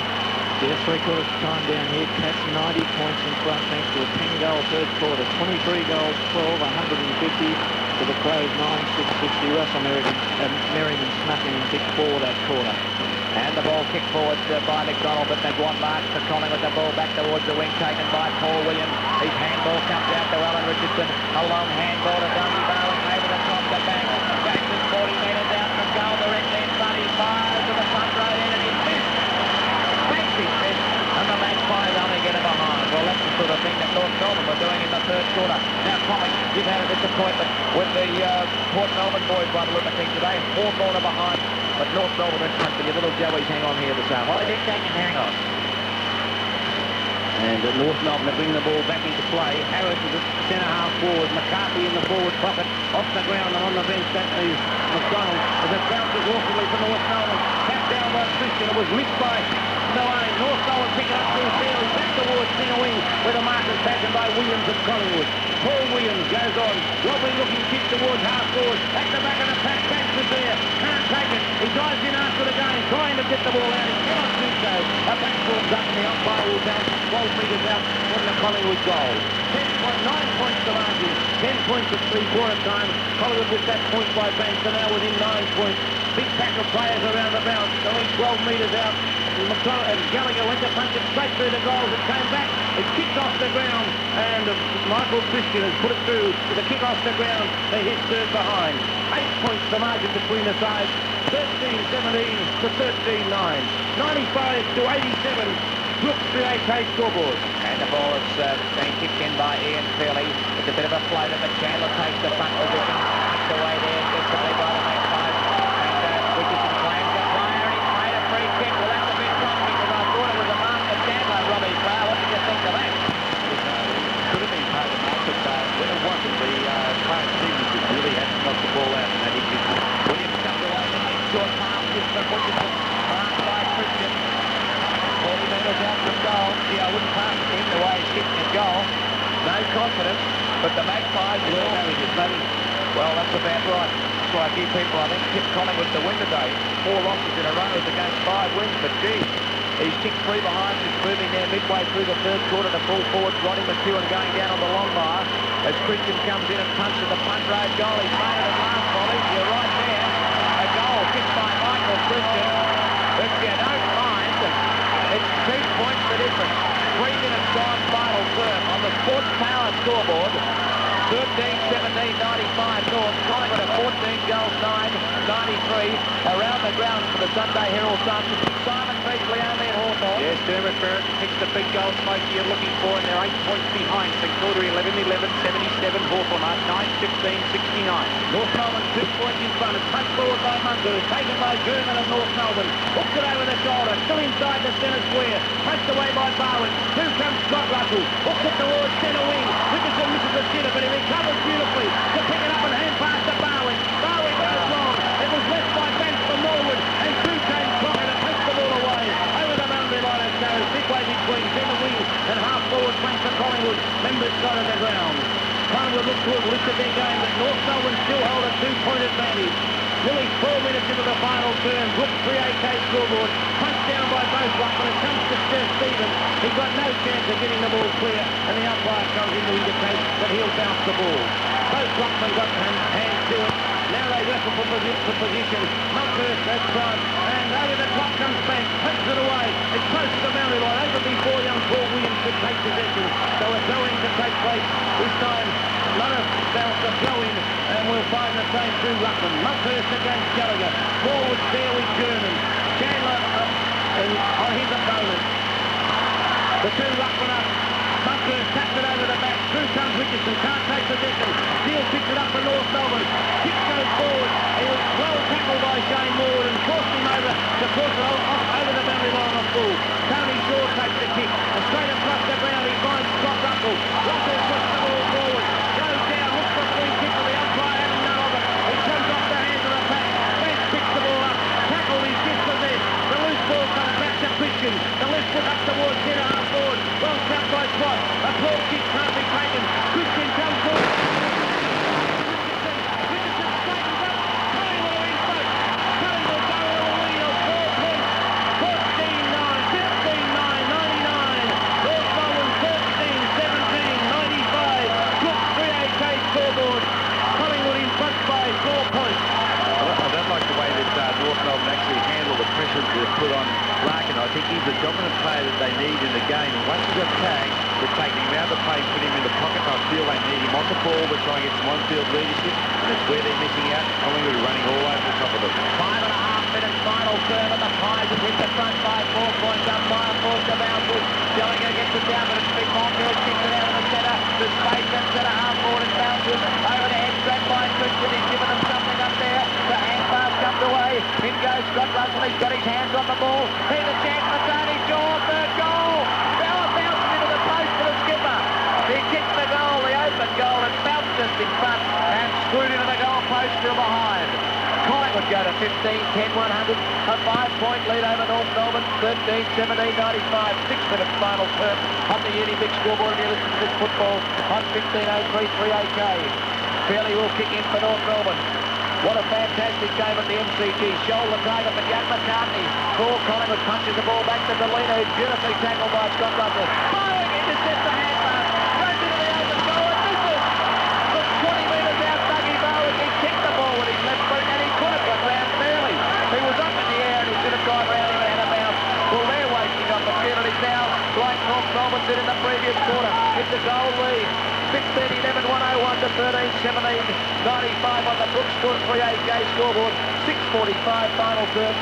Yeah, three-quarters time down here. Cats 90 points in front thanks to a 10-goal third quarter. 23 goals, 12, 150 to the Crows, 9-6-60. Russell Merriman snuck in big four that quarter. And the ball kicked forward by McDonald, but McGuan marks for Collingwood. The ball back towards the wing, taken by Paul Williams. His handball comes out to Alan Richardson. A long handball to Dundee Barwick over the top to Banks. Banks is 40 metres out from goal directly in front. He fires to the front row end and he's missed. Banks is missed. And the Magpies only get it behind. Well, that's the sort of thing that North Melbourne were doing in the third quarter. Now, Collins, you've had a disappointment with the Port Melbourne boys by the look of things today. Hawthorn are behind. But North Melbourne in front for your little Joey's hang on here this hour. Well, they did take and hang on. And North Melbourne to bring the ball back into play. Harris is at centre-half forward. McCarthy in the forward pocket. Off the ground and on the bench. That is McDonald. As it bounces awkwardly for North Melbourne. Tapped down by Christian. It was missed by Maloney. North Melbourne pick it up through Fairley. Back towards centre wing where the mark is taken by Williams of Collingwood. Paul Williams goes on. Wobbly looking kick towards half forward. At the back of the pack. Banks is there. Can't take it. He drives in after it again. Trying to get the ball out. He cannot do so. A back forms up and the umpire will bounce 12 metres out from the Collingwood goal. 9 points to margin. 10 points points at three-quarter time. Collingwood with that point by Banks are now within 9 points. Big pack of players around the bounce, only 12 metres out. Gallagher went to punch it straight through the goals. It came back. It kicked off the ground, and Michael Christian has put it through with a kick off the ground. They hit third behind. 8 points the margin between the sides. 13-17 to 13-9. 95 to 87. Brooks 3-8 scoreboard. And the ball is being kicked in by Ian Fairley. It's a bit of a floater, but Chandler takes the front position. Tucked away there, gets away by the Magpies. And Richardson claims the player, and he's made a free kick. Well, that's a bit wrong because I thought it was a mark for Chandler, Robbie Flower. What did you think of that? Could have been part of the mark, but when it wasn't, the Clarence Stevens really had to knock the ball out, and that he did. Williams comes away with a short pass, just for Richardson. Marked by Christian. 40 metres out from goal. Yeah, I wouldn't pass it to him the way he's kicking his goal. No confidence, but the Magpies will. Well, that's about right. That's why a few people, I think, tipped Collingwood to win today. 4 losses in a row is against 5 wins, but gee, he's kicked 3 behind, just moving there midway through the third quarter to full forward. Ronnie McEwen going down on the long bar as Christian comes in and punches the punt road goal. He's made it at last volley. You're right there. A goal kicked by Michael Christian. If you don't mind, it's 2 points the difference. 3 minutes gone, final term on the Sports Power scoreboard. 13-17, 95 North. Collingwood at 14 goals, 9-93. Around the ground for the Sunday Herald Sun. Simon Beasley only at Hawthorn. Yes, Dermot Brereton picks the big goal smoke you're looking for, and they're 8 points behind. St Kilda 11-11, 77. Hawthorn are 9-15, 69. North Melbourne 2 points in front. It's punched forward by Mungo. It's taken by German of North Melbourne. Hooks it over the shoulder. Still inside the centre square. Punched away by Barwin. 2 comes Scott Russell. Hooks it towards centre wing. Richardson misses the sitter, but he recovers beautifully to pick it up and hand pass to Barwin. Barwin goes long. It was left by Banks for Norwood, and 2 came Crocker to punch the ball away. Over the boundary line it goes. Midway between centre wing and half forward flank for Collingwood. Members side of the ground. Collingwood look to have lifted their game, but North Melbourne still hold a 2-point advantage. Nearly 4 minutes into the final term. Brooks 3-8 scoreboard. Punched down by both ruckmen. It comes to Stevens. He's got no chance of getting the ball clear, and the umpire comes in to indicate that he'll bounce the ball. Both ruckmen got hands to it. Now they wrestle for position. Monkhurst has front, and over the top comes Banks. Punches it away. It's close to the boundary line. Over before young Paul Williams could take possession. So a throw-in to take place. This time, not a bounce, a throw-in, and we'll find the same 2 ruckmen. Monkhurst against Gallagher. Forward there with German. Chandler on his opponent. The 2 ruckmen up. Monkhurst taps it over the back. Through comes Richardson. Can't take possession. Steele picks it up for North Melbourne. Kick goes forward. He was well tackled by Shane Ward and forced him over to force it off over the boundary line on full. Tony Shaw takes the kick. And straight across the ground he finds Scott Russell. Russell puts the ball forward. Goes down. Looks for a free kick, but the umpire having none of it. He comes off the hands of the pack. Banks picks the ball up. Tackled. He gets the net. The loose ball comes back to Christian. The left foot up towards centre half forward. Well tapped by Trot. A ball kick can't be taken. Christian comes forward. Richardson straightens up. Collingwood in front. Collingwood go on a lead of 4 points. 14-9, 15-9, 99. North Melbourne 13-17, 95. Look, 3-8 scoreboard. Collingwood in front by 4 points. I don't like the way that North Melbourne actually handle the pressure that they've put on Larkin. I think he's the dominant player that they need in the game. And once he's got tagged, they're taking him out of the play, put him in the pocket. I feel they need him on the ball. They're trying to get some on-field leadership, and that's where they're missing out. Collingwood are running all over the top of them. 5.5 minutes final term, and the Pies have hit the front by 4 points. Umpire forced the bounces. Gallagher gets it down, but it's Big Monkhurst kicks it out of the centre. The space at centre half forward and bounces over the head straight by Christian. He's given them something up there. The hand pass comes away. In goes Scott Russell. He's got his hands on the ball. Here's a chance for Tony Shaw. Third goal. Bella bounces into the post for the skipper. He kicked the goal, the open goal, and bounced just in front and screwed into the goal post from behind. Collingwood go to 15, 10, 100. A 5-point lead over North Melbourne. 13, 17, 95. 6 minutes final term on the Unibig scoreboard. And you listen to this football on 1503 3AK. Fairley will kick in for North Melbourne. What a fantastic game at the MCG. Shoulder target for Jack McCartney. Paul Collingwood punches the ball back to Delina, who's beautifully tackled by Scott Russell. Firing intercepts the hand pass. Goes into the open goal and misses. From 20 metres 13-17, 95 on the Brooks 3AK scoreboard. 6:45 final third.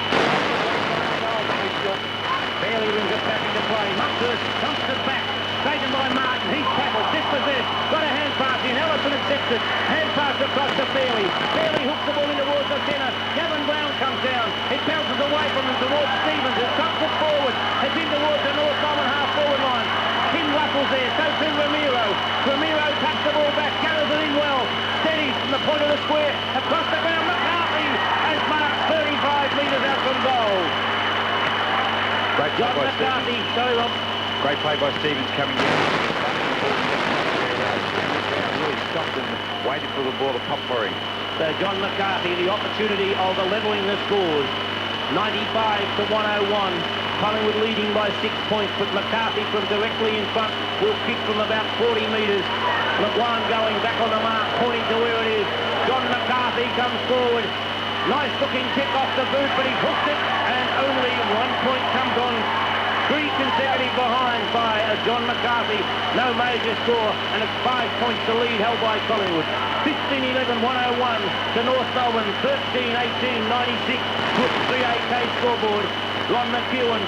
Barely brings it back into play. Muckers dumps it back. Taken by Martin. He's tackled. Dispossessed. Got a hand pass in. Ellison accepts it. Hand pass across to Fairley. Fairley hooks the ball in towards the centre. Gavin Brown comes down. It bounces away from him towards Stevens. It comes it forward. It's in towards the North Melbourne half-forward line. Tim Russell's there. So to Ramiro. Ramiro cuts the ball back. Gathers it in well. Steady from the point of the square. Across the ground. McCarthy has marked 35 metres out from goal. Great play John by McCarthy. Stevens. Sorry, Rob. Great play by Stevens coming in. Really stopped and waited for the ball to pop for him. So John McCarthy, the opportunity of the levelling the scores. 95-101. Collingwood leading by 6 points, but McCarthy from directly in front will kick from about 40 metres. McGuan going back on the mark, pointing to where it is. John McCarthy comes forward. Nice looking kick off the boot, but he's hooked it, and only 1 point comes on. 3 consecutive behind by John McCarthy. No major score, and it's 5 points to lead held by Collingwood. 15-11, 101 to North Melbourne. 13-18, 96. With 3AK scoreboard. Ron McEwen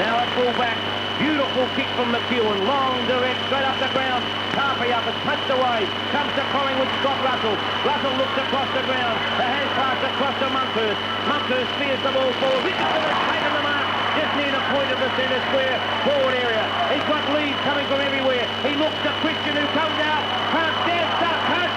now at full back. Beautiful kick from McEwen. Long, direct, straight up the ground. Carpy up, it's punched away. Comes to Collingwood, Scott Russell. Russell looks across the ground. The hand pass across to Monkhurst. Monkhurst spears the ball forward. Richardson has taken the mark. Just near the point of the centre square forward area. He's got leads coming from everywhere. He looks to Christian, who comes out. Can't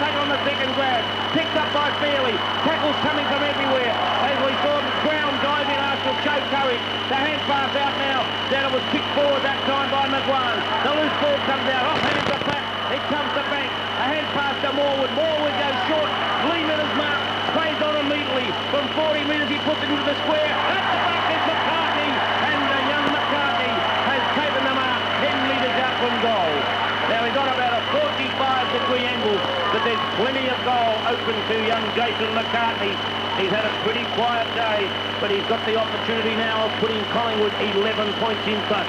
take on the second grab. Picked up by Fairley. Tackles coming from everywhere. As we saw Brown dive in after show courage. The hand pass out now. Then it was kicked forward that time by McGuan. The loose ball comes out. Off hands the back. It comes to Bank. A hand pass to Morwood. Morwood goes short. Lehman is marked. Plays on immediately. From 40 metres he puts it into the square. At the back is McCarthy. And young McCarthy has taken the mark 10 metres out from goal. Now we've got about a 45-degree angle, but there's plenty of goal open to young Jason McCartney. He's had a pretty quiet day, but he's got the opportunity now of putting Collingwood 11 points in front.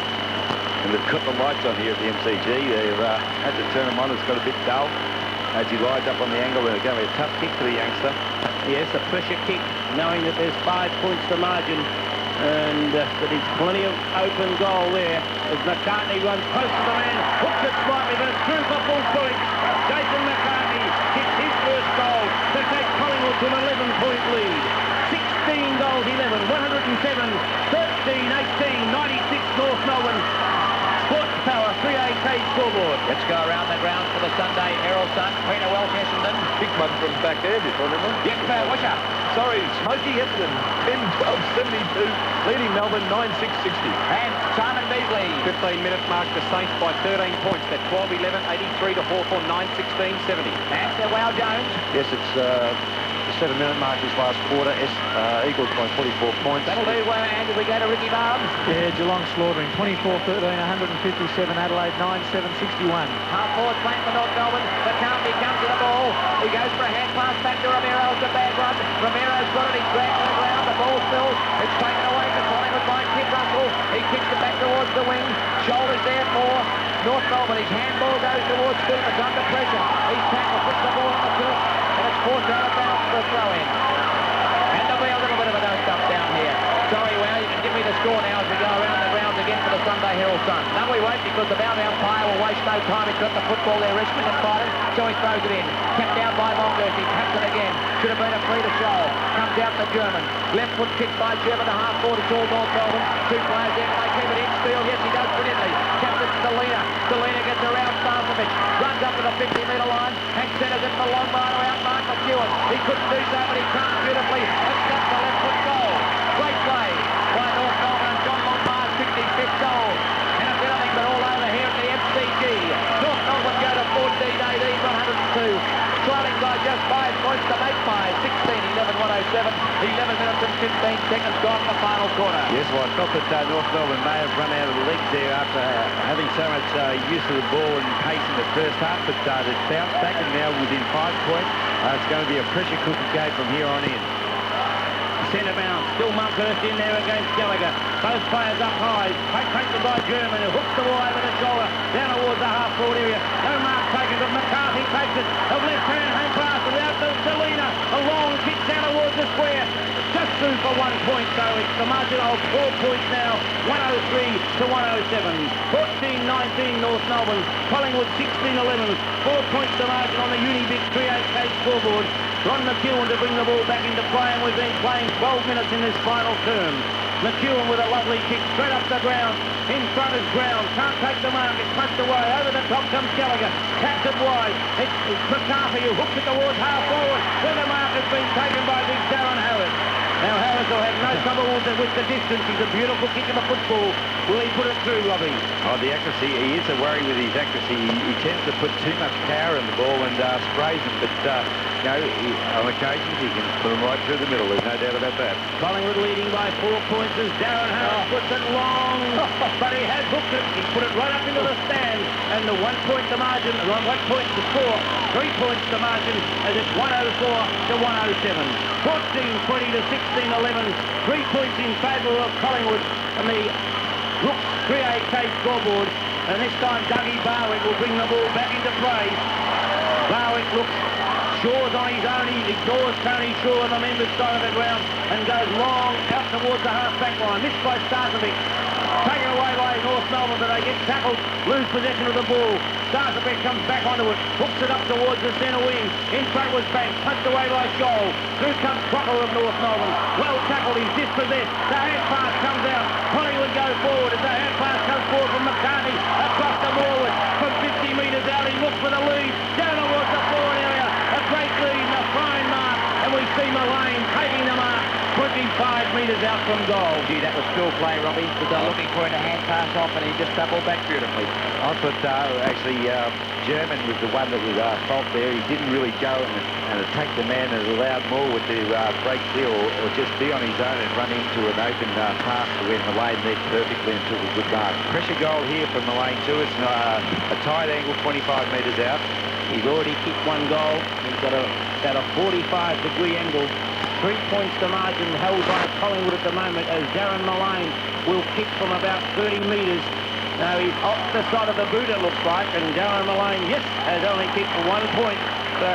And they've got the lights on here at the MCG. They've had to turn them on. It's got a bit dull as he lies up on the angle. They're going to be a tough kick for the youngster. Yes, a pressure kick, knowing that there's 5 points to margin. And that there's plenty of open goal there as McCartney runs close to the man, hooks it slightly, but it's through for full point. Jason McCartney kicks his first goal to take Collingwood to an 11-point lead. 16 goals, 11, 107, 13, 18, 96 North Melbourne. Sports Power, 3AK scoreboard. Let's go around the grounds for the Sunday Herald Sun. Peter Welch, Essendon. Big one from back there before, remember? Yes, Wisher. Sorry, Smokey Essendon. 10-12-72, leading Melbourne 9-6-60. And Simon Beasley. 15-minute mark, the Saints by 13 points. They're 12-11, 83 to Hawthorn, 9-16, 70. And Wow Jones. Yes, it's the 7-minute mark this last quarter. Eagles by 44 points. That'll do, and we go to Ricky Barnes. Yeah, Geelong slaughtering 24-13, 157 Adelaide, 9-7-61. Half-forward flank for North Melbourne. McCarthy comes to the ball. He goes for a hand pass back to Ramiro. It's a bad run. Ramiro's got it. He's dragged to the ground. The ball spills. It's taken away to Collingwood by Kid Russell. He kicks it back towards the wing. Shoulders there for North Melbourne. His handball goes towards Stevens under pressure. He's tackled, puts the ball on the field, and it's forced out of bounds for a throw-in. And there'll be a little bit of a dust-up down here. Sorry, Wow, you can give me the score now as we go around the grounds again for the Sunday Herald Sun. No, we won't, because the bound umpire will waste no time. He's got the football there, wrestling and fighting, so he throws it in. Kept down by Monkhurst. He taps it again. Should have been a free to show. Comes out the German. Left foot kick by German to half-forward. It's all North Melbourne. 2 players there. Can they keep it in? Steele, yes, he does brilliantly. Taps it to Delina. Delina gets around Starcevich. Runs up to the 50-metre line and centres it for Longmire out Mark McEwen. He couldn't do so, but he comes beautifully and stops the left foot goal. Great play by North Melbourne and John Longmire's 65th goal. And it's anything but all over here at the MCG. North Melbourne go to 14-18, 102. Trailing by just 5 points to make by 16-11, 107. 11 minutes and 15 seconds gone in the final quarter. Yes, well, I felt that North Melbourne may have run out of the legs there after having so much use of the ball and pace in the first half, but they've bounced back and now within 5 points. It's going to be a pressure cooking game from here on in. Centre bound, still Monkhurst in there against Gallagher. Both players up high, taken by German, who hooks the ball over the shoulder, down towards the half-forward area. No mark taken, but McCarthy takes takes it. Of left-hand hand pass without the Selena. A long kick down towards the square. Just through for 1 point, so it's the margin of 4 points now. 103 to 107. 14-19 North Melbourne. Collingwood 16-11. 4 points the margin on the Unibig 38K scoreboard. Ron McEwen to bring the ball back into play, and we've been playing 12 minutes in this final term. McEwen with a lovely kick straight up the ground. In front is Brown. Can't take the mark. It's punched away. Over the top comes Gallagher. Taps it wide. It's McCarthy who hooks it towards half forward, where the mark has been taken by big Darren Harris. Now Harris will have no trouble with the distance. He's a beautiful kick of the football. Will he put it through, Robbie? Oh, the accuracy. He is a worry with his accuracy. He tends to put too much power in the ball and sprays them. But, you know, on occasions he can put them right through the middle. There's no doubt about that. Collingwood leading by 4 points as Darren Harris puts it long. But he has hooked it. He put it right up into the stand. And the 1 point the margin, 1 point to score. 3 points the margin as it's 104 to 107. 14-20 to 16-11. 3 points in favour of Collingwood. And the Rooks 3AK scoreboard. And this time Dougie Barwick will bring the ball back into play. Barwick looks. Shaw's on his own. He ignores Tony Shaw on the members' side of the ground and goes long out towards the half-back line. Missed by Starkovic. Taken away by North Melbourne, but they get tackled, lose possession of the ball. Starkovic comes back onto it, hooks it up towards the centre wing. In front was Banks, punched away by Scholl. Through comes Crocker of North Melbourne. Well tackled, he's dispossessed. The hand pass comes out. Collingwood go forward as the hand pass comes forward from McCartney across the Morwood. From 50 metres out, he looks for the lead. Down towards the forward area. A great lead and a fine mark. And we see Mullane taking the mark 25 metres out from goal. Gee, that was still play, Robbie. But they're looking for him to hand pass off, and he just doubled back beautifully. I thought actually German was the one that was fault there. He didn't really go and attack the man and allowed Morwood to break clear or just be on his own and run into an open pass to where Mullane there perfectly and took a good mark. Pressure goal here for Mullane too. It's a tight angle, 25 metres out. He's already kicked 1 goal. He's got about a 45-degree angle. 3 points to margin held by Collingwood at the moment as Darren Mullane will kick from about 30 metres. Now he's off the side of the boot, it looks like, and Darren Mullane, yes, has only kicked 1 point. So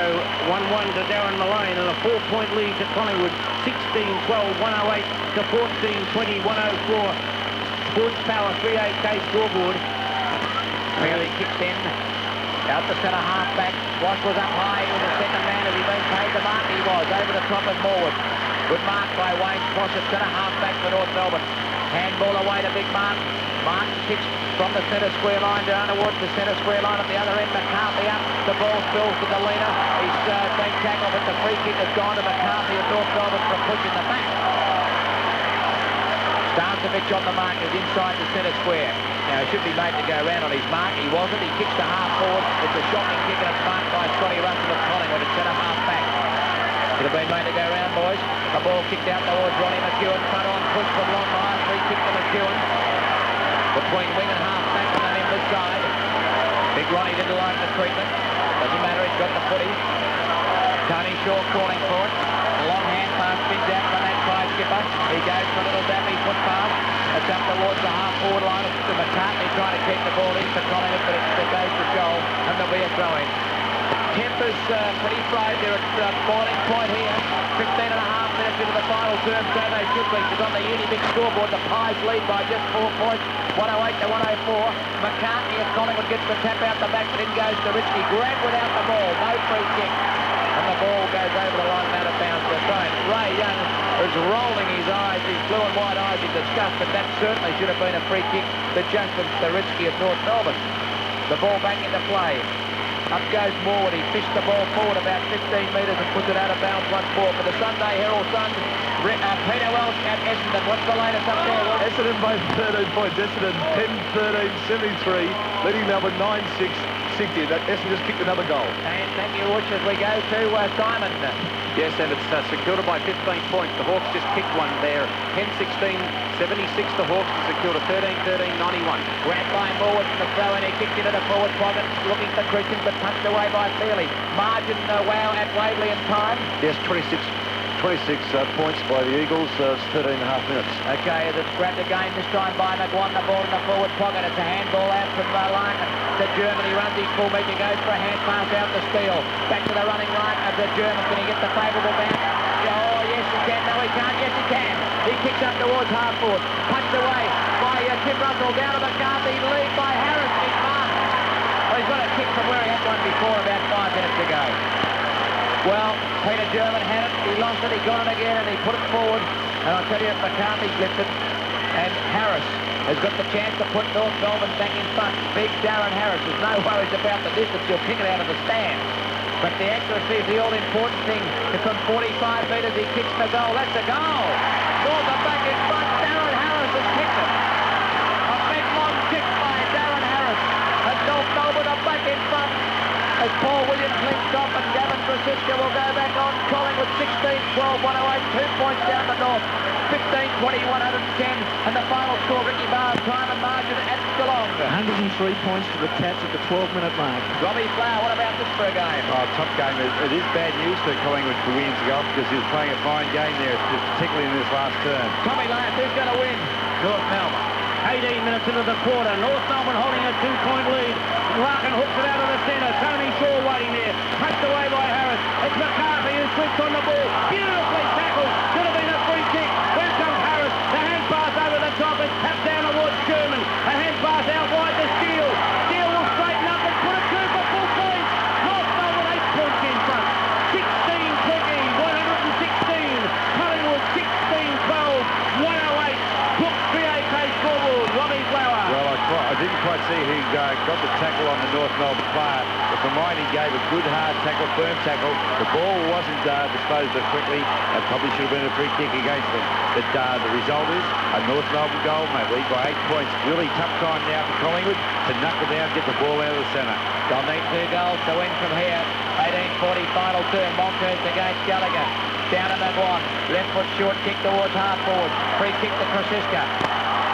1-1 to Darren Mullane and a 4-point lead to Collingwood. 16-12, 108 to 14-20, 104. Sports Power 3-8K scoreboard. Really kicks in. Out the centre half-back. Wash was up high. He was the second man. Has he been paid the mark? He was. Over the top of Morwood. Good mark by Wayne Fawcett. Centre half-back for North Melbourne. Handball away to Big Mark. Martin kicks from the centre square line down towards the centre square line at the other end. McCarthy up. The ball spills to the leader. He's been tackled, but the free kick has gone to McCarthy of North Melbourne for a push in the back. Starkovic on the mark is inside the centre square. Now, he should be made to go round on his mark. He wasn't. He kicks to half forward. It's a shocking kick, and it's marked by Scotty Russell of Collingwood at centre half back. Should have been made to go round, boys. The ball kicked out towards Ronnie McEwen. Front on push from Longmire. Free kick to McEwen. Between wing and half back on the members' side. Big Ronnie didn't like the treatment. Doesn't matter. He's got the footy. Tony Shaw calling for it. A long hand pass spins out from that try skipper. He goes for a little dappy foot pass. It's up towards the half-forward line. It's to McCartney trying to keep the ball in for Collingwood, but it goes to goal, and there'll be a throw-in. Temper's pretty frayed. They're at boiling point here. 15 and a half minutes into the final term, so they should be. It's on the Unibig scoreboard. The Pies lead by just 4 points, 108 to 104. McCartney of Collingwood gets the tap out the back, but in goes to Richie. Grabbed without the ball. No free kick. And the ball goes over the line and out of bounds for a throw-in. Ray Young is rolling his eyes, his blue and white eyes in disgust, but that certainly should have been a free kick to Justin Staritsky of North Melbourne. The ball back into play. Up goes Morwood. He fished the ball forward about 15 metres and puts it out of bounds once more. For the Sunday Herald Sun, Peter Welsh at Essendon. What's the latest up there? Essendon by 13 points. Essendon 10-13, 73. Leading Melbourne 9-6. 60. That Essendon just kicked another goal. And thank you, Watch, as we go to Simon. Yes, and it's secured by 15 points. The Hawks just kicked one there. 10-16, 76 the Hawks to secure a 13-13, 91. Grabbed by Morwood from the throw, and he kicked into the forward pocket, looking for Christian, but punched away by Feely. Margin wow at Waverley in time. Yes, 26 26 points by the Eagles. It's 13 and a half minutes. Okay, it's grabbed again, this time by McGuan, the ball in the forward pocket. It's a handball out from Larkin to Germany. Runs his full metre, goes for a hand pass out to Steele. Back to the running right of the German. Can he get the favourable bounce? Oh, yes, he can. No, he can't. Yes, he can. He kicks up towards half forward. Punched away by Tim Russell. Down to McCarthy. Lead by Harris. He's marked. Well, he's got a kick from where he had one before about 5 minutes ago. Well, Peter German had it. He lost it. He got it again, and he put it forward. And I'll tell you, McCarthy's lifted. And Harris has got the chance to put North Melbourne back in front. Big Darren Harris. There's no worries about the distance. He'll kick it out of the stand. But the accuracy is the all-important thing. From 45 metres, he kicks the goal. That's a goal. North are back in front. Darren Harris has kicked it. A big long kick by Darren Harris. And North Melbourne are back in front. As Paul Williams links off and Gavin Francisco will go back on. Collingwood 16-12, 108, 2 points down the north. 15-20, 110. And the final score, Ricky Barr's time and margin at Geelong. 103 points to the Cats at the 12-minute mark. Robbie Flower, what about this for a game? Oh, top game. It is bad news for Collingwood for Williams to go off because he was playing a fine game there, particularly in this last term. Tommy Lance, who's going to win? North Melbourne. 18 minutes into the quarter. North Melbourne holding a 2-point lead. Larkin hooks it out of the centre. Tony Shaw waiting there. Punched away by Harris. It's McCarthy who swings on the ball. Beautifully tackled. Should have been a free kick. Here comes Harris. The hand pass over the top. It's tapped down towards German. A hand pass out wide to Steele. Steele will straighten up and put it through for full points. North Melbourne 8 points in front. 16-20, 116. Collingwood 16-12, 108. Book 3AK scoreboard. Robbie Flower. Well, I didn't quite see who got the tackle on the North Melbourne player, but Hermione gave a good hard tackle, firm tackle. The ball wasn't disposed of quickly. It probably should have been a free kick against them. But the result is a North Melbourne goal, mate, lead by 8 points. Really tough time now for Collingwood to knuckle down, get the ball out of the centre. They'll need 2 goals to win from here. 18-40 final turn. Monkhurst against Gallagher. Down to McGuan. Left foot short kick towards half forward. Free kick to Krasiska.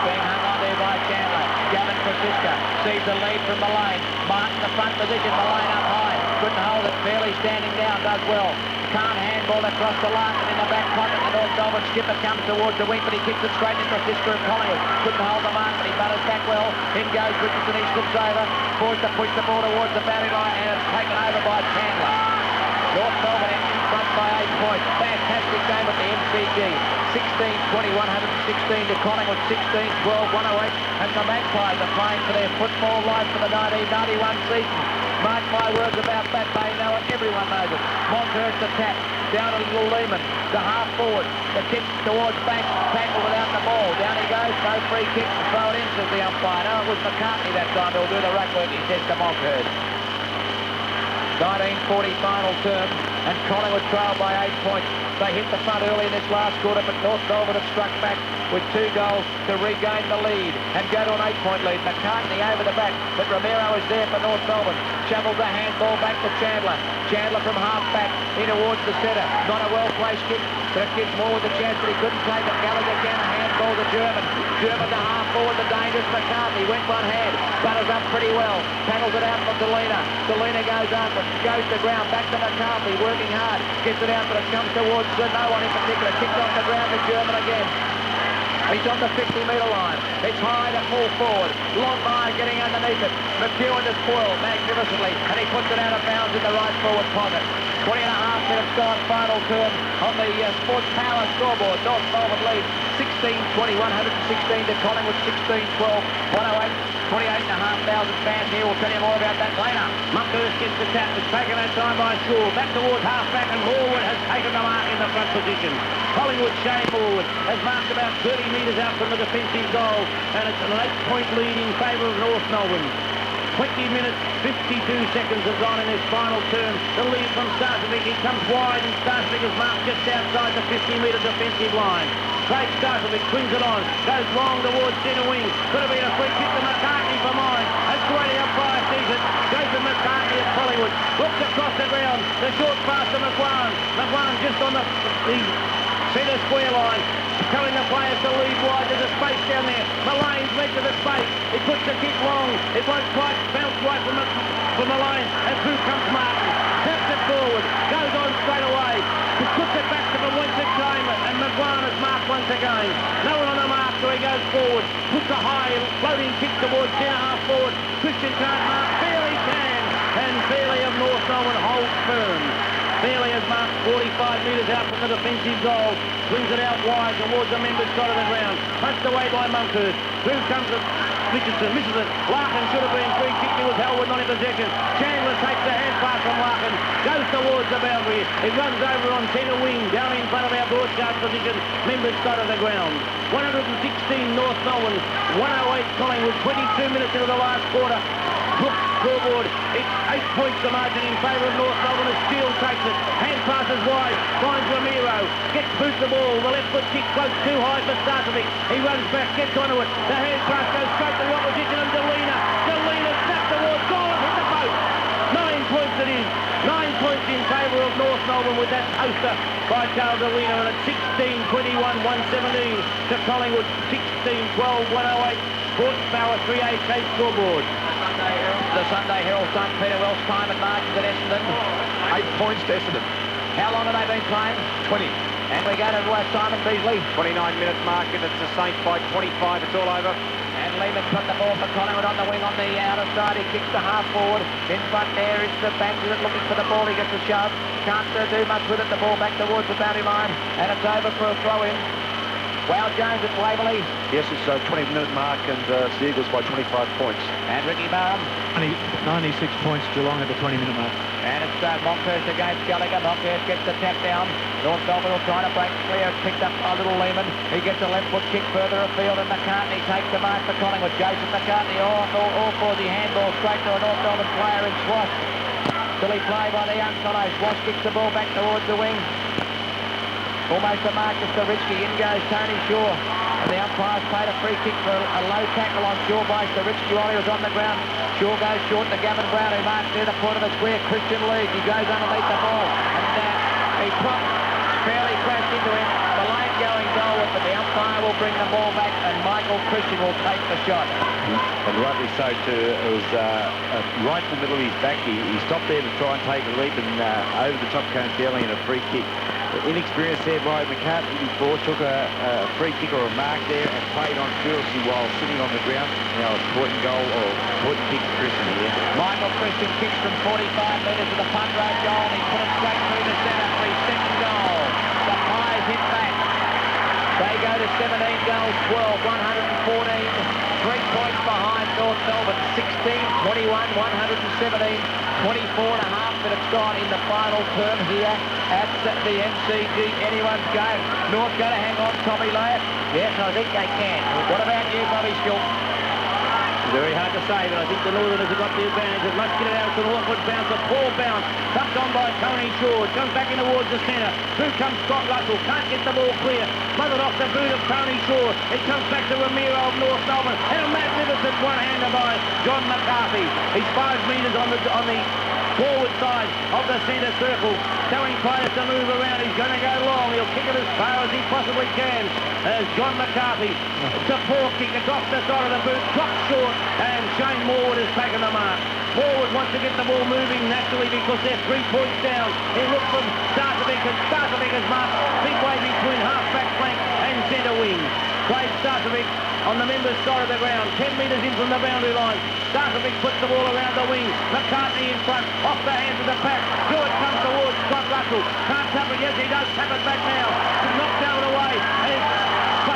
Being hung on there by Chandler. Gavin Krasiska sees the lead from Mullane. Martin the front position. Mullane up high. Couldn't hold it. Fairly standing down. Does well. Can't handball across the Larkin in the back pocket. The North Melbourne skipper comes towards the wing, but he kicks it straight into Krasiska of Collingwood. Couldn't hold the mark, but he butters back well. In goes Richardson. He slips over. Forced to push the ball towards the boundary line, and it's taken over by Chandler. North Melbourne in front by 8 points. Fantastic game at the MCG. 16-20, 116 to Collingwood, 16-12, 108. And the Magpies are playing for their football life for the 1991 season. Mark my words about that. They know it. Everyone knows it. Monkhurst attack. Down to Little Lehman. The half forward. The kick towards Banks. Tackle without the ball. Down he goes. No free kick. Throw it in, says the umpire. No, it was McCartney that time. He'll do the ruck work, he says to Monkhurst. 1940 final term, and Collingwood trailed by 8 points. They hit the front early in this last quarter, but North Melbourne have struck back with 2 goals to regain the lead and go to an 8-point lead. McCartney over the back, but Romero is there for North Melbourne. Shovels the handball back to Chandler. Chandler from half back in towards the centre. Not a well-placed kick, but it gives Moore the chance, but he couldn't take it. Gallagher again, a handball to German. German to half forward, the dangerous McCartney. Went one hand, butters up pretty well. Tackles it out for Delina. Delina goes up and goes to ground. Back to McCartney, working hard. Gets it out, but it comes towards no one in particular. Kicked off the ground to German again. He's on the 50-metre line. It's high to full forward. Longmire getting underneath it. McEwen to spoil magnificently, and he puts it out of bounds in the right forward pocket. 20 and a half minutes gone, final turn on the Sports Power scoreboard. North Melbourne lead 16-20, 116 to Collingwood, 16-12, 108. 28,500 fans here. We'll tell you more about that later. Monkhurst gets the tap. It's taken that time by Shaw. Back towards half-back, and Morwood has taken the mark in the front position. Collingwood, Shane Morwood, has marked about 30 metres out from the defensive goal, and it's an 8-point lead in favour of North Melbourne. 20 minutes, 52 seconds have gone in this final term. The lead from Starcevic. He comes wide, and Starcevic is marked just outside the 50-metre defensive line. Craig Starcevic swings it on, goes long towards centre wing. Could have been a free kick to McCartney for mine. And Sweeney umpire sees it. Goes to McCartney at Collingwood. Looks across the ground. The short pass to McGuan. McGuan just on the centre square line. Telling the players to lead wide. There's a space down there. Mullane's led to the space. He puts the kick long. It won't quite bounce right from Mullane. And through comes Martin. Taps it forward. Goes on straight away. He puts it back to the Winston. the defensive goal. Swings it out wide towards the members' side of the ground. Punched away by Monkhurst. Through comes it. Richardson misses it. Larkin should have been free kicked. It was Howard not in possession. Chandler takes the hand pass from Larkin. Goes towards the boundary. It runs over on centre wing. Down in front of our broadcast position. Members' side of the ground. 116 North Melbourne. 108 Collingwood. 22 minutes into the last quarter. Look, scoreboard. It's 8 points the margin in favour of North Melbourne as Steele takes it. Hand passes wide. Finds Ramiro. Gets boot the ball. The left foot kick floats too high for Starkovic. He runs back. Gets onto it. The hand pass goes straight to the opposition and Delina. Delina snapped towards goal and hit the post. 9 points it is. 9 points in favour of North Melbourne with that poster by Charles Delina, and it's 16-21, 117 to Collingwood, 16-12, 108. Horsepower 3AK scoreboard. The Sunday Herald son, Peter Welsh, time and margins at Essendon. 8 points to Essendon. How long have they been playing? 20. And we go to Simon Beasley. 29 minutes mark, and it's the Saints by 25. It's all over. And Lehman's got the ball for Collingwood on the wing on the outer side. He kicks the half forward. In front there is the bank with it, looking for the ball. He gets a shove. Can't do much with it. The ball back towards the boundary line. And it's over for a throw-in. Wow, Jones at Waverley. Yes, it's a 20-minute mark, and it's the Eagles by 25 points. And Ricky Barham. 96 points Geelong at the 20-minute mark. And it's Monkhurst against Gallagher. Monkhurst gets the tap down. North Melbourne will try to break clear. It's picked up by little Lehman. He gets a left foot kick further afield, and McCartney takes the mark for Collingwood. Jason McCartney all for the handball straight to a North Melbourne player in Swash. Silly play by the young fellow. Swash kicks the ball back towards the wing. Almost a mark to Staritsky. In goes Tony Shaw. And the umpire's paid a free kick for a low tackle on Shaw by Staritsky while he was on the ground. Shaw goes short to Gavin Brown, who marks near the point of the square. Christian League. He goes underneath the ball. And he fairly crashed into him. The lane going goal, but the umpire will bring the ball back, and Michael Christian will take the shot. And rightly so too. It was right in the middle of his back. He stopped there to try and take a leap, and over the top came Fairley in a free kick. Inexperience there by McCartney before, took a free kick or a mark there and played on fearlessly while sitting on the ground. Now it's point and goal or point and kick for Christian here. Michael Christian kicks from 45 metres to the punt road goal, and he put it straight through the centre for his second goal. The Pies hit back. They go to 17 goals, 12, 114. 3 points behind North Melbourne, 16-21, 117, 24.5 minutes gone in the final term here at the MCG. Anyone's game. North going to hang on, Tommy Laird? Yes, I think they can. What about you, Bobby Schultz? Very hard to say, but I think the Northerners have got the advantage. It must get it out to an awkward bounce, a poor bounce. Tucked on by Tony Shaw. It comes back in towards the centre. Through comes Scott Russell. Can't get the ball clear. Smothered off the boot of Tony Shaw. It comes back to Ramiro of North Melbourne. And a magnificent one-hander by John McCarthy. He's 5 metres on the forward side of the centre circle, telling players to move around. He's going to go long. He'll kick it as far as he possibly can. As John McCarthy, it's a poor kick across the side of the boot, dropped short, and Shane Morwood has taken the mark. Morwood wants to get the ball moving naturally because they're 3 points down. He looks from Starkovic, and Starkovic has marked big way between half-back flank and centre wing. Played Starkovic on the members' side of the ground, 10 metres in from the boundary line. Starkovic puts the ball around the wing. McCartney in front, off the hands of the pack. Stewart comes towards Scott Russell. Can't tap it, yes he does, tap it back now. He's knocked down and away, and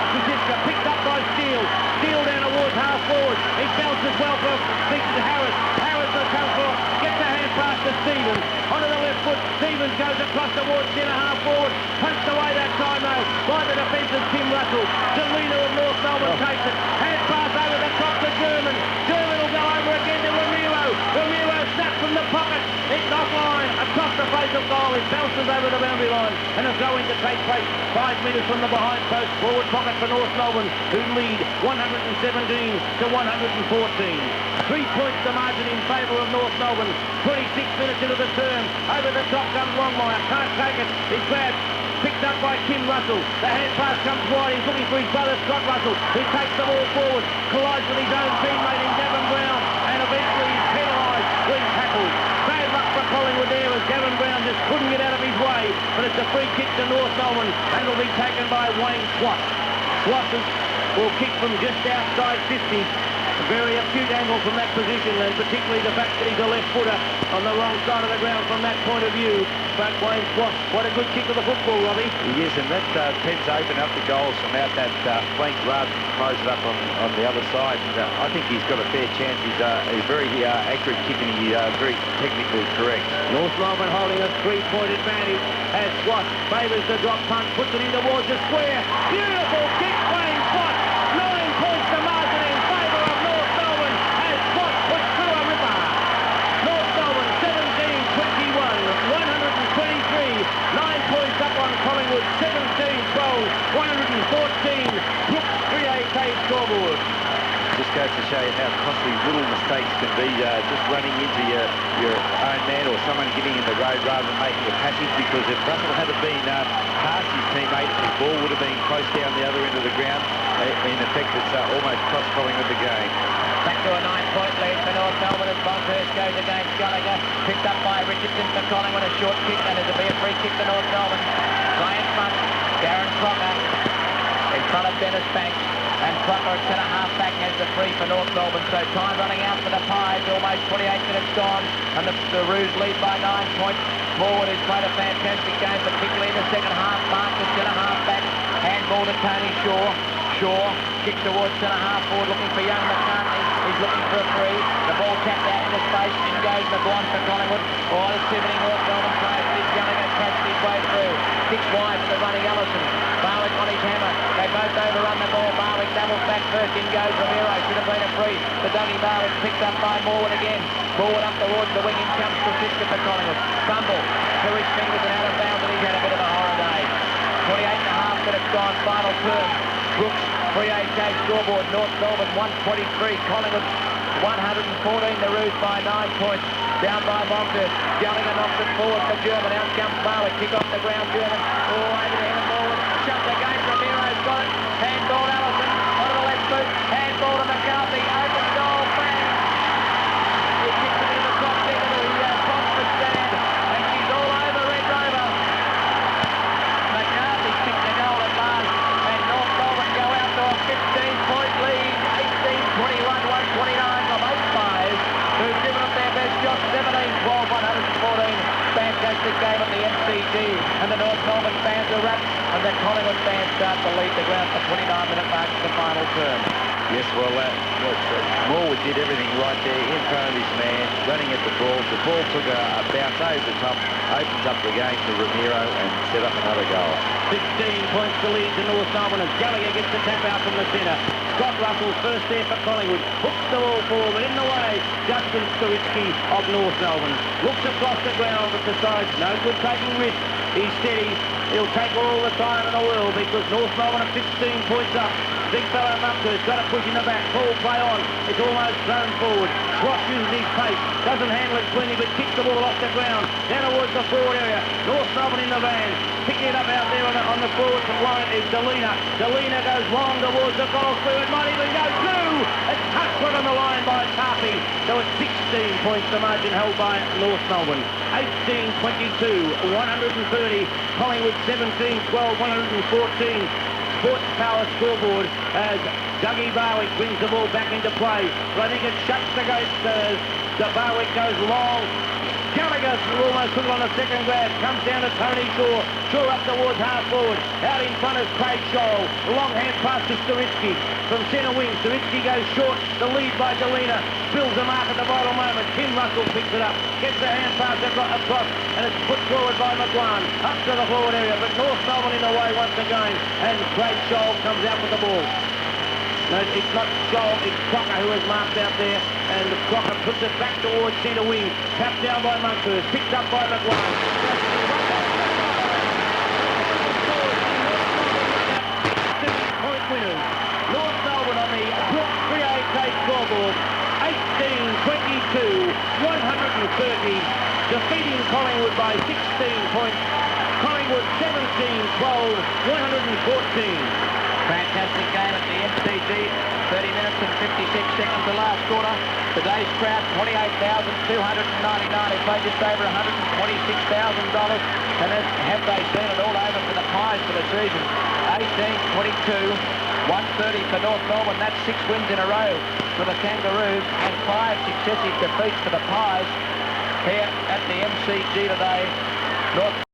Kuziska picked up by Steele. Steele down towards half forward. He bounces well for Victor Harris. Harris will come for, gets a hand pass to Stevens. Onto the left foot, Stevens goes across towards centre half forward. Punched away that time though by the defensive Tim Russell. Delina of North Melbourne takes it. Hand pass over the top to German. German will go over again to Ramiro. Ramiro snaps from the pocket. It's offline across the face of goal. It bounces over the boundary line, and a throw-in to take place 5 metres from the behind post. Forward pocket for North Melbourne, who lead 117 to 114. 3 points the margin in favour of North Melbourne. 26 minutes into the term. Over the top comes Longmire. Can't take it. He's grabbed. Picked up by Kim Russell. The hand pass comes wide. He's looking for his brother Scott Russell, who takes the ball forward, collides with his own teammate in Gavin Brown, and eventually he's penalised when tackled. Bad luck for Collingwood there as Gavin Brown just couldn't get out of his way, but it's a free kick to North Melbourne, and it'll be taken by Wayne Swat. Swat will kick from just outside 50. A very acute angle from that position, and particularly the fact that he's a left footer on the wrong side of the ground from that point of view. But Wayne Squash, what a good kick of the football, Robbie. Yes, and that tends to open up the goals from out that flank rather than close it up on the other side. And I think he's got a fair chance. He's a very accurate kick and he's very technically correct. North Melbourne holding a 3-point advantage as Squash favours the drop punt, puts it in towards the square. Beautiful kick, Wayne Squash. 9 points to margin in favour of North Melbourne as Squash puts through a ripper. North Melbourne 17-21, 123. 9 points up on Collingwood, 17-12, 114. Brooks 3AK scoreboard. Just goes to show you how costly little mistakes can be, just running into your own man or someone getting in the road rather than making a passage, because if Russell had been past his teammate, his ball would have been close down the other end of the ground. In effect, it's almost cost Collingwood the game. Back to a 9-point lead for North Melbourne as Bonkhurst goes against Gallagher. Picked up by Richardson for Collingwood, a short kick, and it'll be a free kick to North Melbourne. Play in front, Darren Crocker in front of Dennis Banks. And Crocker at centre half-back has the free for North Melbourne. So time running out for the Pies, almost 28 minutes gone. And the Roos lead by 9 points. Forward has played a fantastic game, particularly in the second half. Mark the centre half-back. Handball to Tony Shaw. Shaw kicks towards centre half forward, looking for young McCartney. He's looking for a free. The ball tapped out into space. In goes McGuan for Collingwood. Oh, there's too many North Melbourne players. He's Gallagher catches his way through. Kicks wide to the running Ellison. Barwick on his hammer. They both overrun the ball. Barwick doubles back first. In goes Ramiro. Should have been a free. The Dougie Barwick picked up by Morwood again. Morwood up towards the wing. In comes Francisco for Collingwood. Fumble to his fingers and out of bounds, and he's had a bit of a horror day. 28.5 minutes gone. Final term. Brooks 3-8 scoreboard. North Melbourne 123. Collingwood 114. The Roos by 9 points. Down by Bonkhurst. Gallagher knocks it forward for German. Out comes Barwick. Kick off the ground. German. All over the head and forward. Shut the game. Ramiro's got it. Handball Allison. On the left boot. Handball to McCarthy. Open goal. Bang. He kicks it into the top deck of the Boston stand. And she's all over Red Rover. McCarthy kicked the goal at last. And North Melbourne go out to a 15-point lead. 18-21, 129 from 8 Pies, who've given up their best shot. 17-12, 114. Fantastic game at the MCG. And the North Melbourne fans are wrapped. And the Collingwood fans start to lead the ground for 29-minute marks the final term. Yes, well, Morwood did everything right there in front of his man, running at the ball. The ball took a bounce over the top, opens up the game to Ramiro and set up another goal. 16 points to lead to North Melbourne as Gallagher gets the tap out from the centre. Scott Russell first there for Collingwood. Hooks the ball forward, but in the way, Justin Stawitsky of North Melbourne. Looks across the ground but decides no good taking risks. He's steady. He'll take all the time in the world because North Melbourne are 15 points up. Big fella Mupker's got to push in the back. Ball play on. It's almost thrown forward. Squash uses his pace. Doesn't handle it cleanly, but kicks the ball off the ground. Down towards the forward area. North Melbourne in the van. Picking it up out there on the forward line is Delina. Delina goes long towards the goal through. It might even go through. It's touched right on the line by Tarpey. So it's 16 points the margin held by North Melbourne. 18-22, 130. Collingwood 17-12, 114. Sports Power scoreboard as Dougie Barwick brings the ball back into play. But I think it shuts against the Barwick goes long. Gallagher almost took it on a second grab. Comes down to Tony Shaw. Shaw up towards half forward. Out in front is Craig Scholl. Long hand pass to Stawitsky. From centre wing, Stawitsky goes short. The lead by Delina. Builds a mark at the vital moment. Tim Russell picks it up. Gets the hand pass across. And it's put forward by McGuan. Up to the forward area. But North Melbourne in the way once again. And Craig Scholl comes out with the ball. No, it's not Scholl, it's Crocker who is marked out there, and Crocker puts it back towards centre wing. Tapped down by Monkhurst, picked up by McGuire. Point winners. North Melbourne on the Brook 3-8 scoreboard. 18-22, 130. Defeating Collingwood by 16 points. Collingwood 17-12, 114. Fantastic game at the MCG. 30 minutes and 56 seconds the last quarter. Today's crowd, 28,299. They played just over $126,000. And have they seen it all over for the Pies for the season. 18-22, 130 for North Melbourne. That's 6 wins in a row for the Kangaroos and 5 successive defeats for the Pies here at the MCG today. North